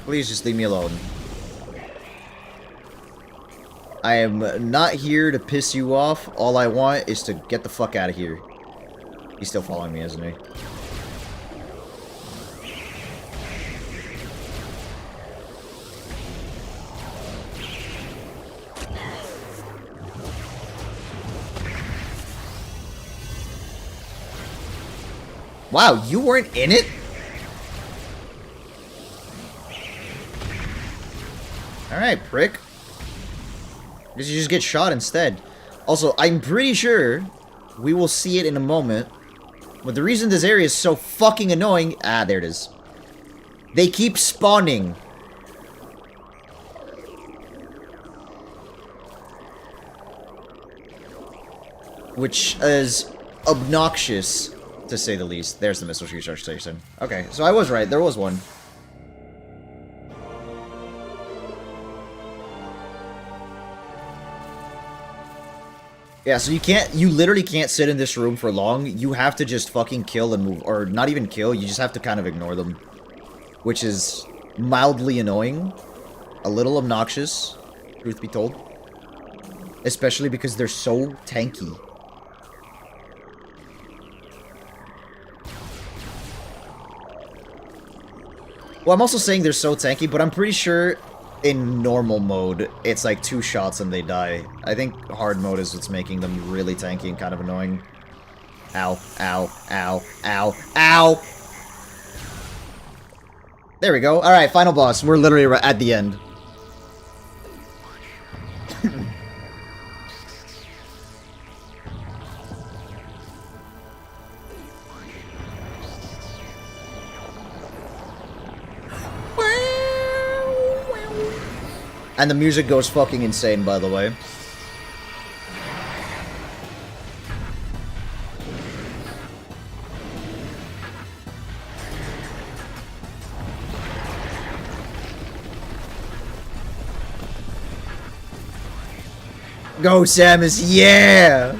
Please just leave me alone. I am not here to piss you off. All I want is to get the fuck out of here. He's still following me, isn't he? Wow, you weren't in it? Alright, prick. Guess you just get shot instead. Also, I'm pretty sure we will see it in a moment. But the reason this area is so fucking annoying... Ah, there it is. They keep spawning. Which is obnoxious, to say the least. There's the missile recharge station. Okay, so I was right. There was one. Yeah, so you literally can't sit in this room for long. You have to just fucking kill and move, or not even kill, you just have to kind of ignore them. Which is mildly annoying, a little obnoxious, truth be told. Especially because they're so tanky. Well, I'm also saying they're so tanky, but I'm pretty sure in normal mode, it's like 2 shots and they die. I think hard mode is what's making them really tanky and kind of annoying. Ow, ow, ow, ow, ow! There we go. Alright, final boss. We're literally right at the end. And the music goes fucking insane, by the way. Go, Samus, yeah!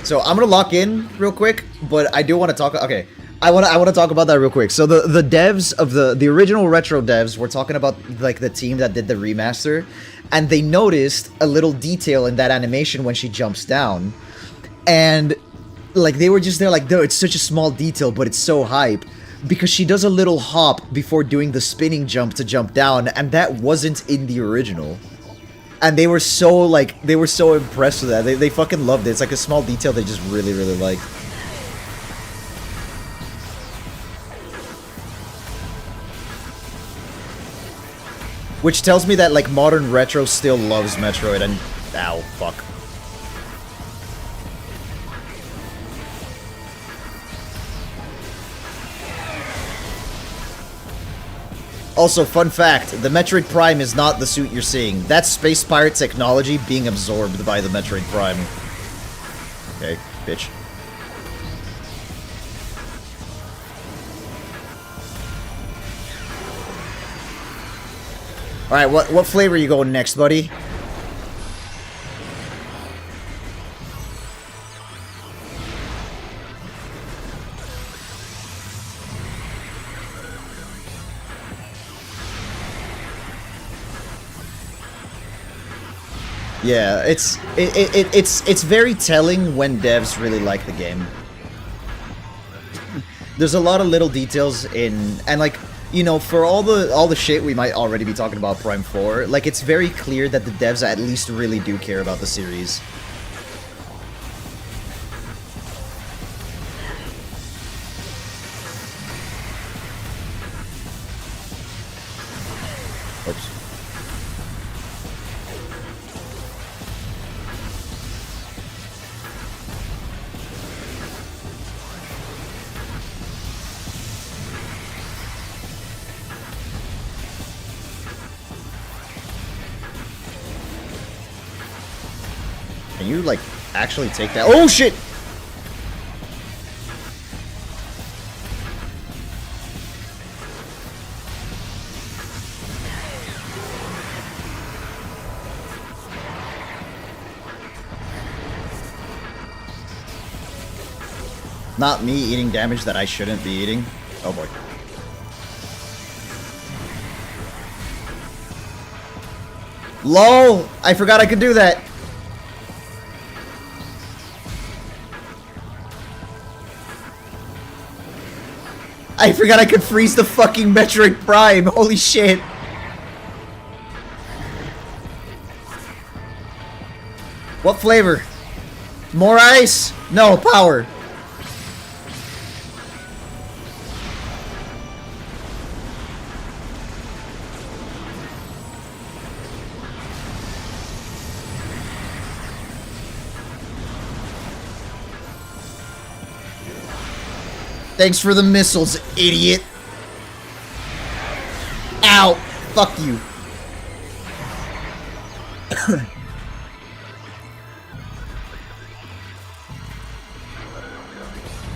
So, I'm gonna lock in real quick, but I do want to talk... Okay. I want to talk about that real quick. So the devs of the original retro devs were talking about like the team that did the remaster, and they noticed a little detail in that animation when she jumps down, and like they were just there like, no, it's such a small detail, but it's so hype because she does a little hop before doing the spinning jump to jump down, and that wasn't in the original. And they were so impressed with that. They fucking loved it. It's like a small detail they just really liked. Which tells me that, like, modern retro still loves Metroid and... Ow, fuck. Also, fun fact, the Metroid Prime is not the suit you're seeing. That's Space Pirate technology being absorbed by the Metroid Prime. Okay, bitch. Alright, what flavor are you going next, buddy? Yeah, it's very telling when devs really like the game. There's a lot of little details in, and like, you know, for all the shit we might already be talking about Prime 4, like, it's very clear that the devs at least really do care about the series. Oops. Can you, like, actually take that? Oh, shit! Not me eating damage that I shouldn't be eating. Oh, boy. LOL! I forgot I could do that! I forgot I could freeze the fucking Metroid Prime. Holy shit. What flavor? More ice? No, power. Thanks for the missiles, idiot. Ow. Fuck you.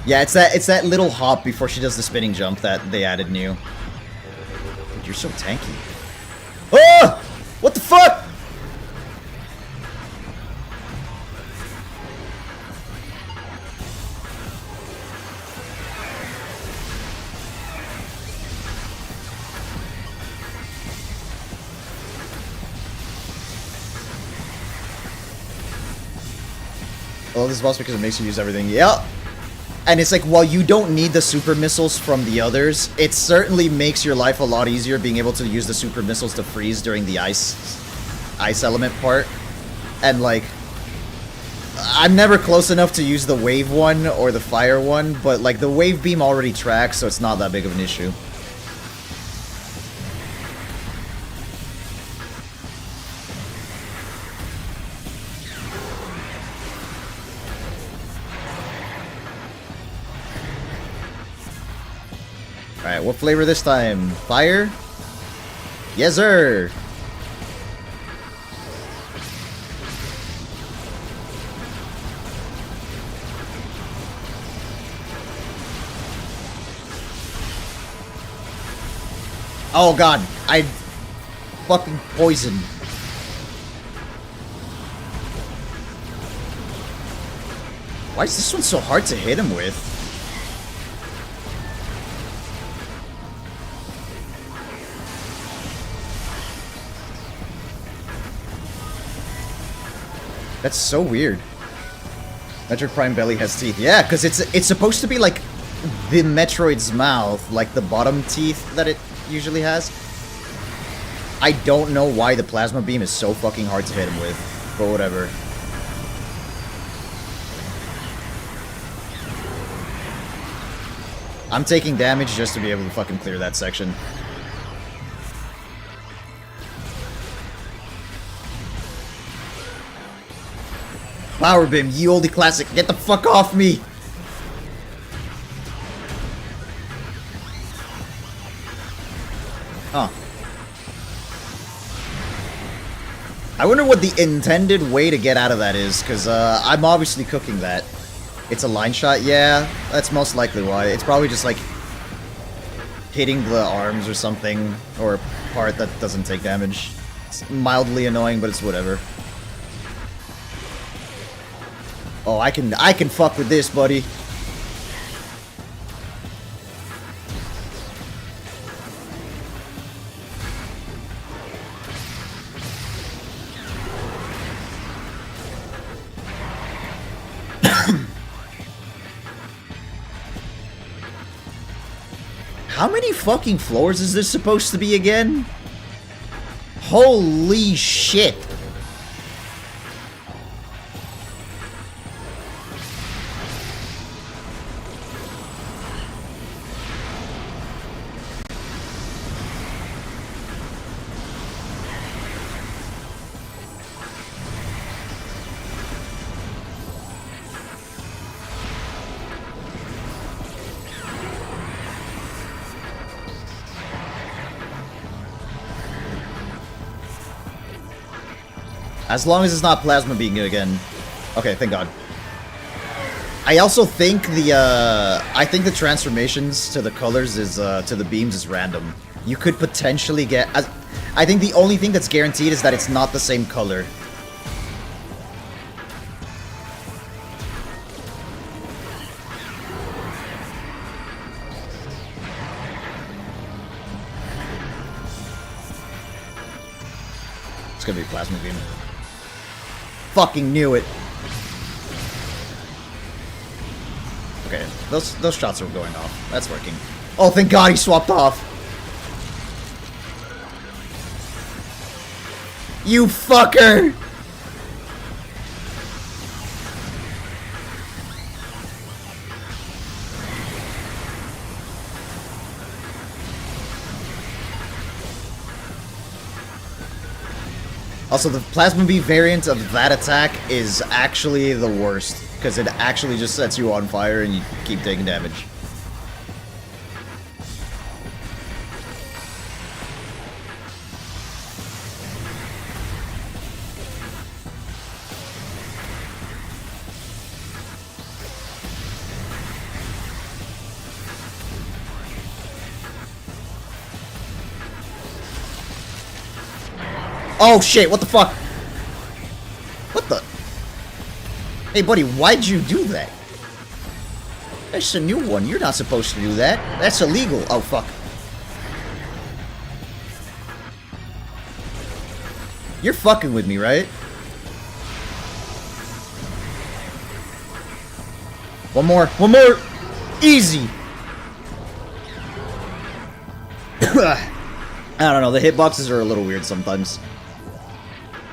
Yeah, it's that little hop before she does the spinning jump that they added new. Dude, you're so tanky. Oh! What the fuck? I love this boss because it makes you use everything. Yep. And it's like, while you don't need the super missiles from the others, it certainly makes your life a lot easier being able to use the super missiles to freeze during the ice element part. And like, I'm never close enough to use the wave one or the fire one, but like the wave beam already tracks, so it's not that big of an issue. Alright, what flavor this time? Fire? Yes, sir! Oh god, I fucking poisoned. Why is this one so hard to hit him with? That's so weird. Metroid Prime belly has teeth. Yeah, because it's supposed to be like the Metroid's mouth, like the bottom teeth that it usually has. I don't know why the plasma beam is so fucking hard to hit him with, but whatever. I'm taking damage just to be able to fucking clear that section. Power Beam, ye olde classic, get the fuck off me! Huh. I wonder what the intended way to get out of that is, because I'm obviously cooking that. It's a line shot? Yeah, that's most likely why. It's probably just like... hitting the arms or something, or a part that doesn't take damage. It's mildly annoying, but it's whatever. Oh, I can fuck with this, buddy. How many fucking floors is this supposed to be again? Holy shit! As long as it's not plasma beam again. Okay, thank God. I also think the transformations to the colors is to the beams is random. You could potentially get. I think the only thing that's guaranteed is that it's not the same color. It's gonna be plasma beam. Fucking knew it. Okay, those shots are going off. That's working. Oh, thank God he swapped off. You fucker! Also, the Plasma Beam variant of that attack is actually the worst, because it actually just sets you on fire and you keep taking damage. Oh shit, what the fuck? What the? Hey buddy, why'd you do that? That's a new one, you're not supposed to do that. That's illegal. Oh fuck. You're fucking with me, right? One more, easy. I don't know, the hitboxes are a little weird sometimes.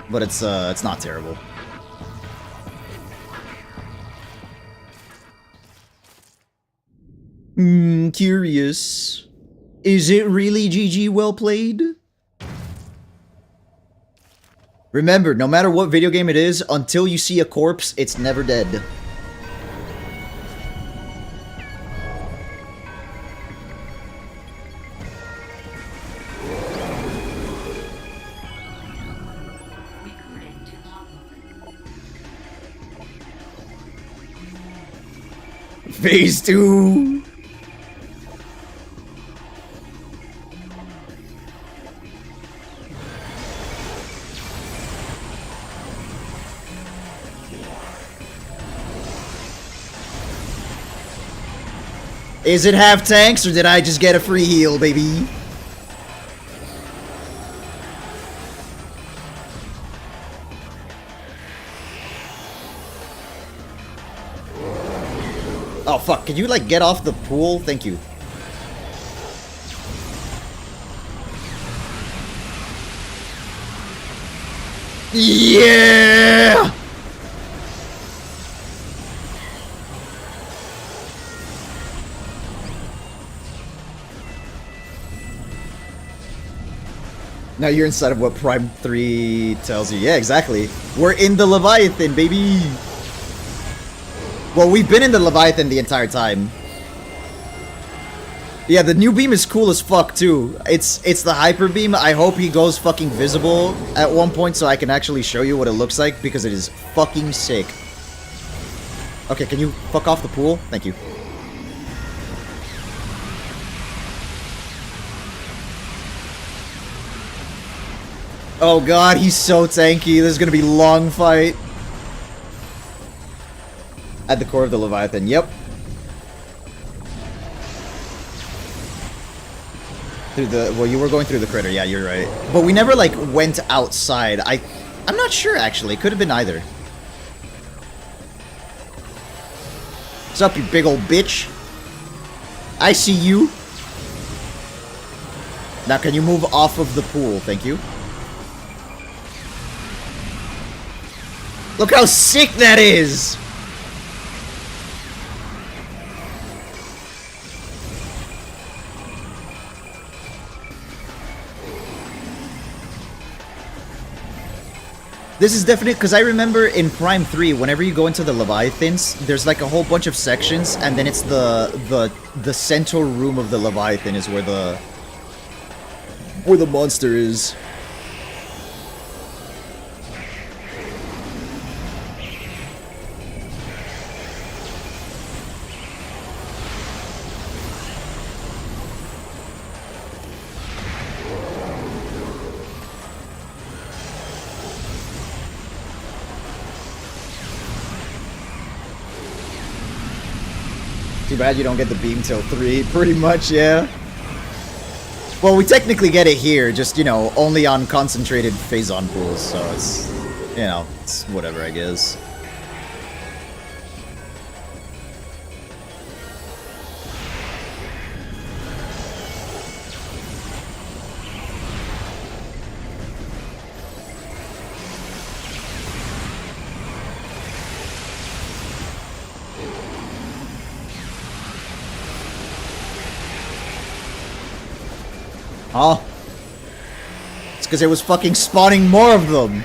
But it's not terrible. Curious. Is it really GG well played? Remember, no matter what video game it is, until you see a corpse, it's never dead. Phase 2! Is it half tanks, or did I just get a free heal, baby? Oh fuck, can you like get off the pool? Thank you. Yeah! Now you're inside of what Prime 3 tells you. Yeah, exactly. We're in the Leviathan, baby! Well, we've been in the Leviathan the entire time. Yeah, the new beam is cool as fuck, too. It's the Hyper Beam. I hope he goes fucking visible at one point so I can actually show you what it looks like, because it is fucking sick. Okay, can you fuck off the pool? Thank you. Oh god, he's so tanky. This is gonna be a long fight. At the core of the Leviathan, yep. Through the, well, you were going through the critter, yeah, you're right. But we never, like, went outside. I'm not sure, actually. Could have been either. What's up, you big old bitch? I see you. Now, can you move off of the pool? Thank you. Look how sick that is! This is definitely, because I remember in Prime 3, whenever you go into the Leviathans, there's like a whole bunch of sections, and then it's the central room of the Leviathan is where the monster is. Too bad you don't get the beam till 3, pretty much, yeah. Well, we technically get it here, just, you know, only on concentrated Phazon pools, so it's, you know, it's whatever, I guess. Oh. It's because it was fucking spawning more of them.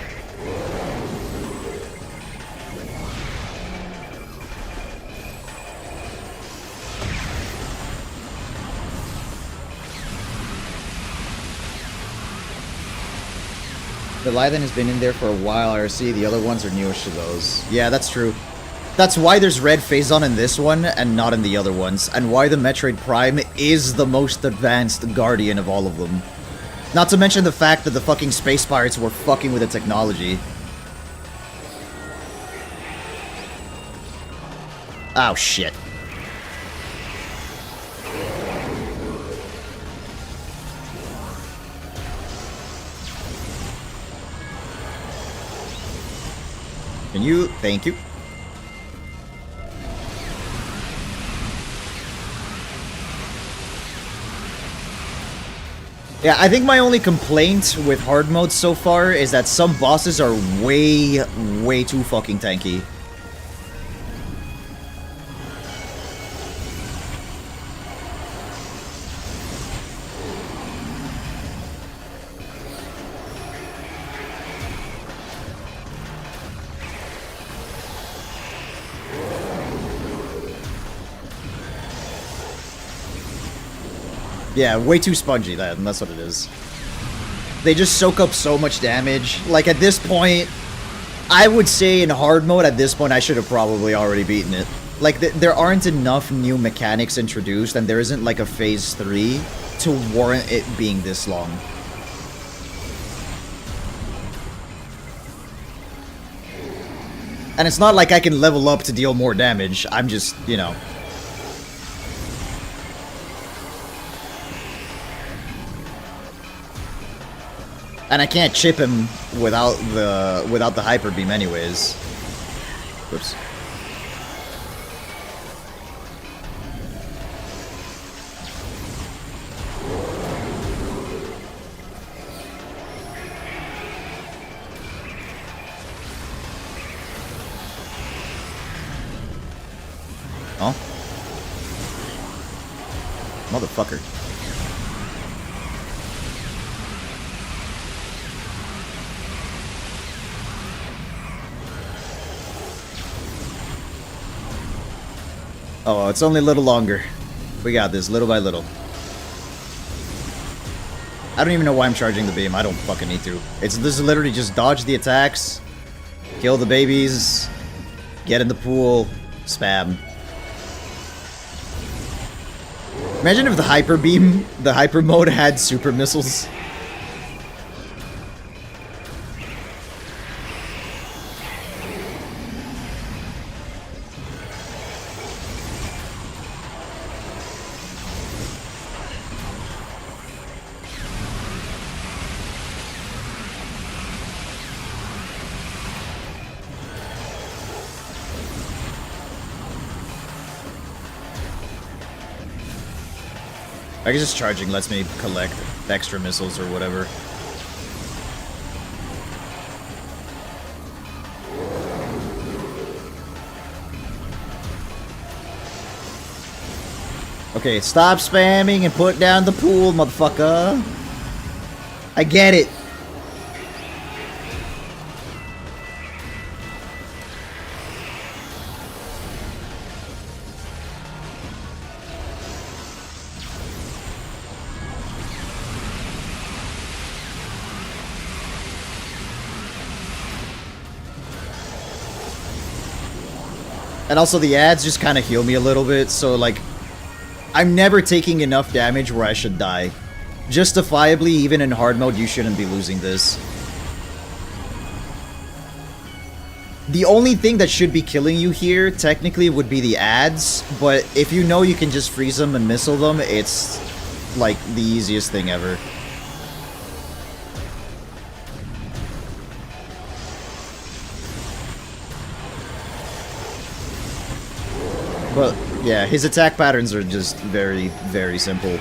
The Leviathan has been in there for a while, RC. The other ones are newish to those. Yeah, that's true. That's why there's red Phazon in this one and not in the other ones, and why the Metroid Prime is the most advanced Guardian of all of them. Not to mention the fact that the fucking Space Pirates were fucking with the technology. Oh, shit. Can you... Thank you. Yeah, I think my only complaint with hard mode so far is that some bosses are way, way too fucking tanky. Yeah, way too spongy, that's what it is. They just soak up so much damage. Like, at this point, I would say in hard mode, at this point, I should have probably already beaten it. Like, there aren't enough new mechanics introduced, and there isn't, like, a Phase 3 to warrant it being this long. And it's not like I can level up to deal more damage. I'm just, you know... And I can't chip him without the hyper beam anyways. Whoops. Oh. Motherfucker. Oh, it's only a little longer. We got this, little by little. I don't even know why I'm charging the beam. I don't fucking need to. This is literally just dodge the attacks, kill the babies, get in the pool, spam. Imagine if the hyper beam, the hyper mode had super missiles. I guess just charging lets me collect extra missiles or whatever. Okay, stop spamming and put down the pool, motherfucker. I get it. And also the ads just kind of heal me a little bit, so like, I'm never taking enough damage where I should die. Justifiably, even in hard mode, you shouldn't be losing this. The only thing that should be killing you here, technically, would be the ads, but if you know you can just freeze them and missile them, it's, like, the easiest thing ever. But, yeah, his attack patterns are just very, very simple.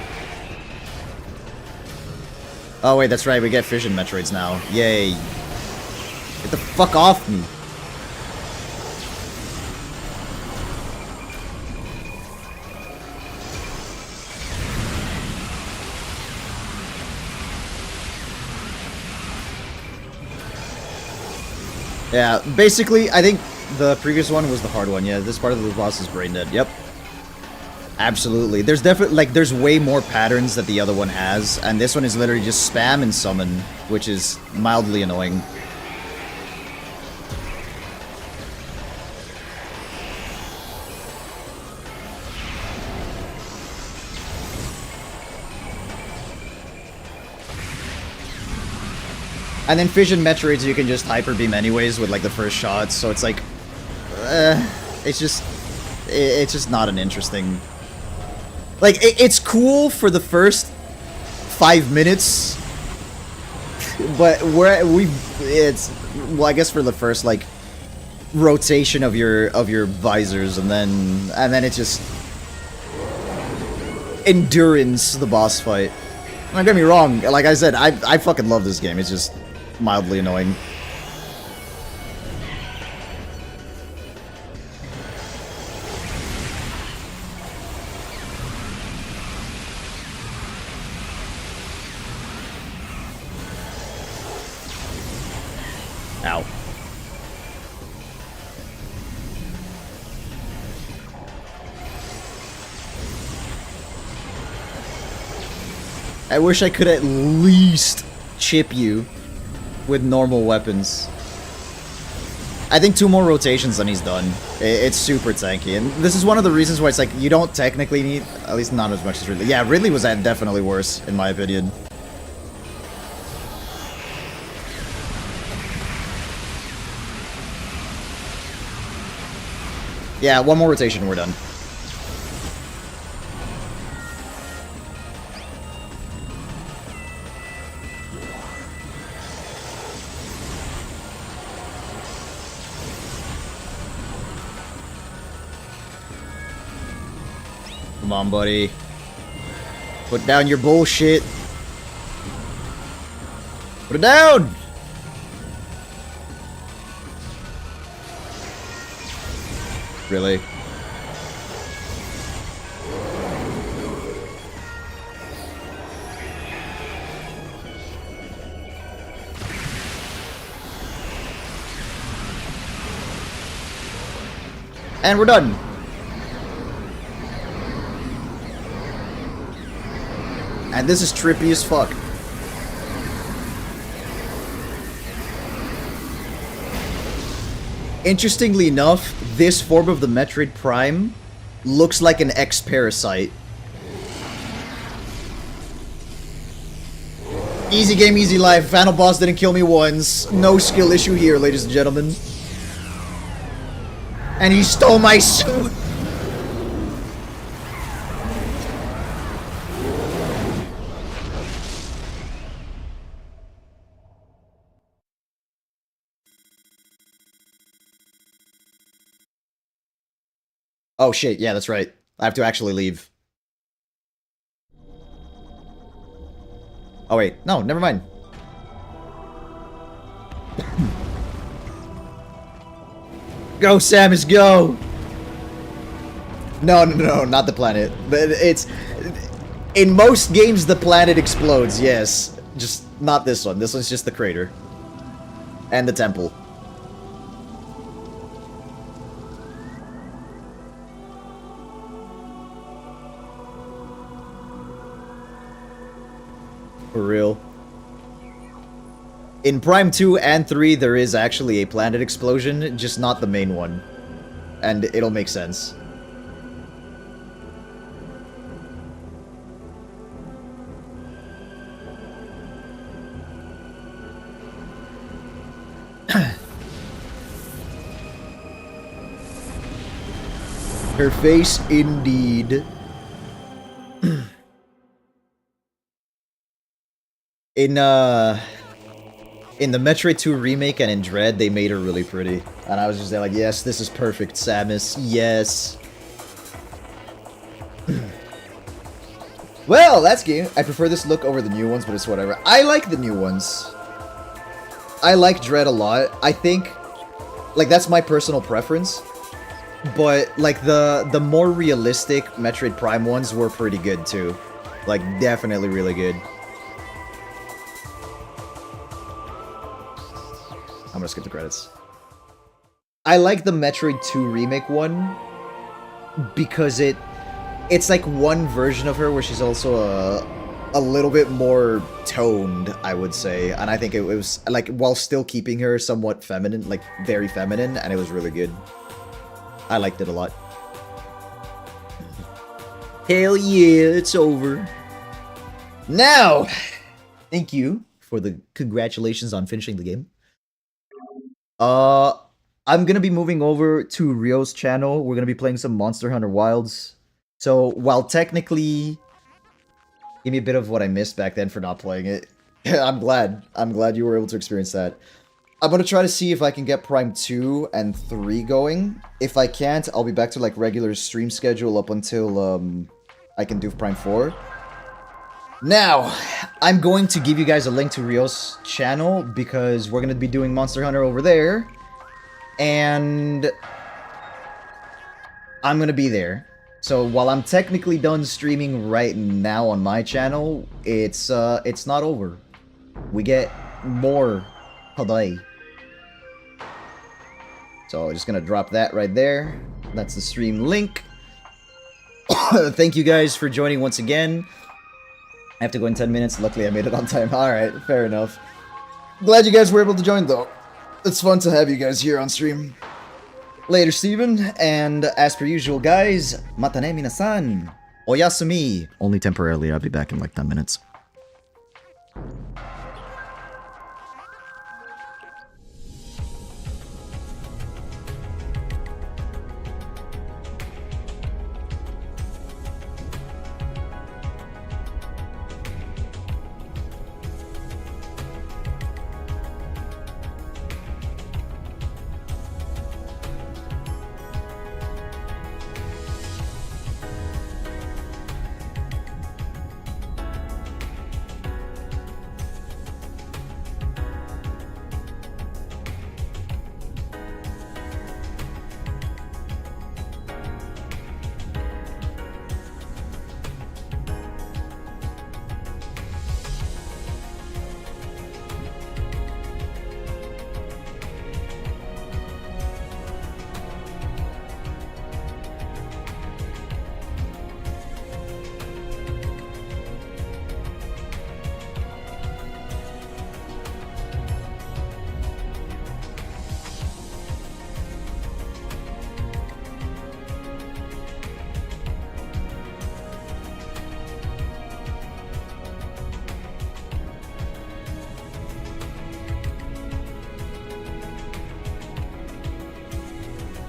Oh wait, that's right, we get fission Metroids now. Yay. Get the fuck off me. Yeah, basically, I think the previous one was the hard one. Yeah, this part of the boss is brain dead. Yep. Absolutely. There's definitely, like, there's way more patterns that the other one has, and this one is literally just spam and summon, which is mildly annoying. And then fission Metroids you can just hyper beam anyways with like the first shot, so it's like, it's just not an interesting. Like it's cool for the first 5 minutes, but it's well, I guess for the first like rotation of your visors, and then it's just endurance the boss fight. Don't get me wrong, like I said, I fucking love this game. It's just mildly annoying. Ow. I wish I could at least chip you with normal weapons. I think 2 more rotations and he's done. It's super tanky, and this is one of the reasons why it's like, you don't technically need, at least not as much as Ridley. Yeah, Ridley was definitely worse, in my opinion. Yeah, 1 more rotation and we're done. Come on, buddy. Put down your bullshit. Put it down! Really? And we're done. And this is trippy as fuck. Interestingly enough, this form of the Metroid Prime looks like an X-Parasite. Easy game, easy life. Final boss didn't kill me once. No skill issue here, ladies and gentlemen. And he stole my suit! Oh shit, yeah, that's right. I have to actually leave. Oh wait, no, never mind. Go, Samus, go! No, no, no, not the planet. But it's... In most games, the planet explodes, yes. Just not this one. This one's just the crater. And the temple. For real. In Prime 2 and 3, there is actually a planet explosion, just not the main one. And it'll make sense. Her face, indeed. In the Metroid 2 remake and in Dread, they made her really pretty. And I was just there like, yes, this is perfect, Samus. Yes. Well, that's game. I prefer this look over the new ones, but it's whatever. I like the new ones. I like Dread a lot. I think, like, that's my personal preference. But, like, the more realistic Metroid Prime ones were pretty good, too. Like, definitely really good. I'm gonna skip the credits. I like the Metroid 2 remake one because it's like one version of her where she's also a little bit more toned, I would say. And I think it was, like, while still keeping her somewhat feminine, like, very feminine, and it was really good. I liked it a lot. Hell yeah, it's over. Now, thank you for the congratulations on finishing the game. I'm gonna be moving over to Rio's channel. We're gonna be playing some Monster Hunter Wilds. So, while technically... Give me a bit of what I missed back then for not playing it. I'm glad. I'm glad you were able to experience that. I'm gonna try to see if I can get Prime 2 and 3 going. If I can't, I'll be back to, like, regular stream schedule up until, I can do Prime 4. Now, I'm going to give you guys a link to Rio's channel because we're going to be doing Monster Hunter over there. And I'm going to be there. So while I'm technically done streaming right now on my channel, it's not over. We get more today. So I'm just going to drop that right there. That's the stream link. Thank you guys for joining once again. I have to go in 10 minutes. Luckily, I made it on time. Alright, fair enough. Glad you guys were able to join, though. It's fun to have you guys here on stream. Later, Steven. And as per usual, guys, matane minasan. Oyasumi. Only temporarily. I'll be back in like 10 minutes.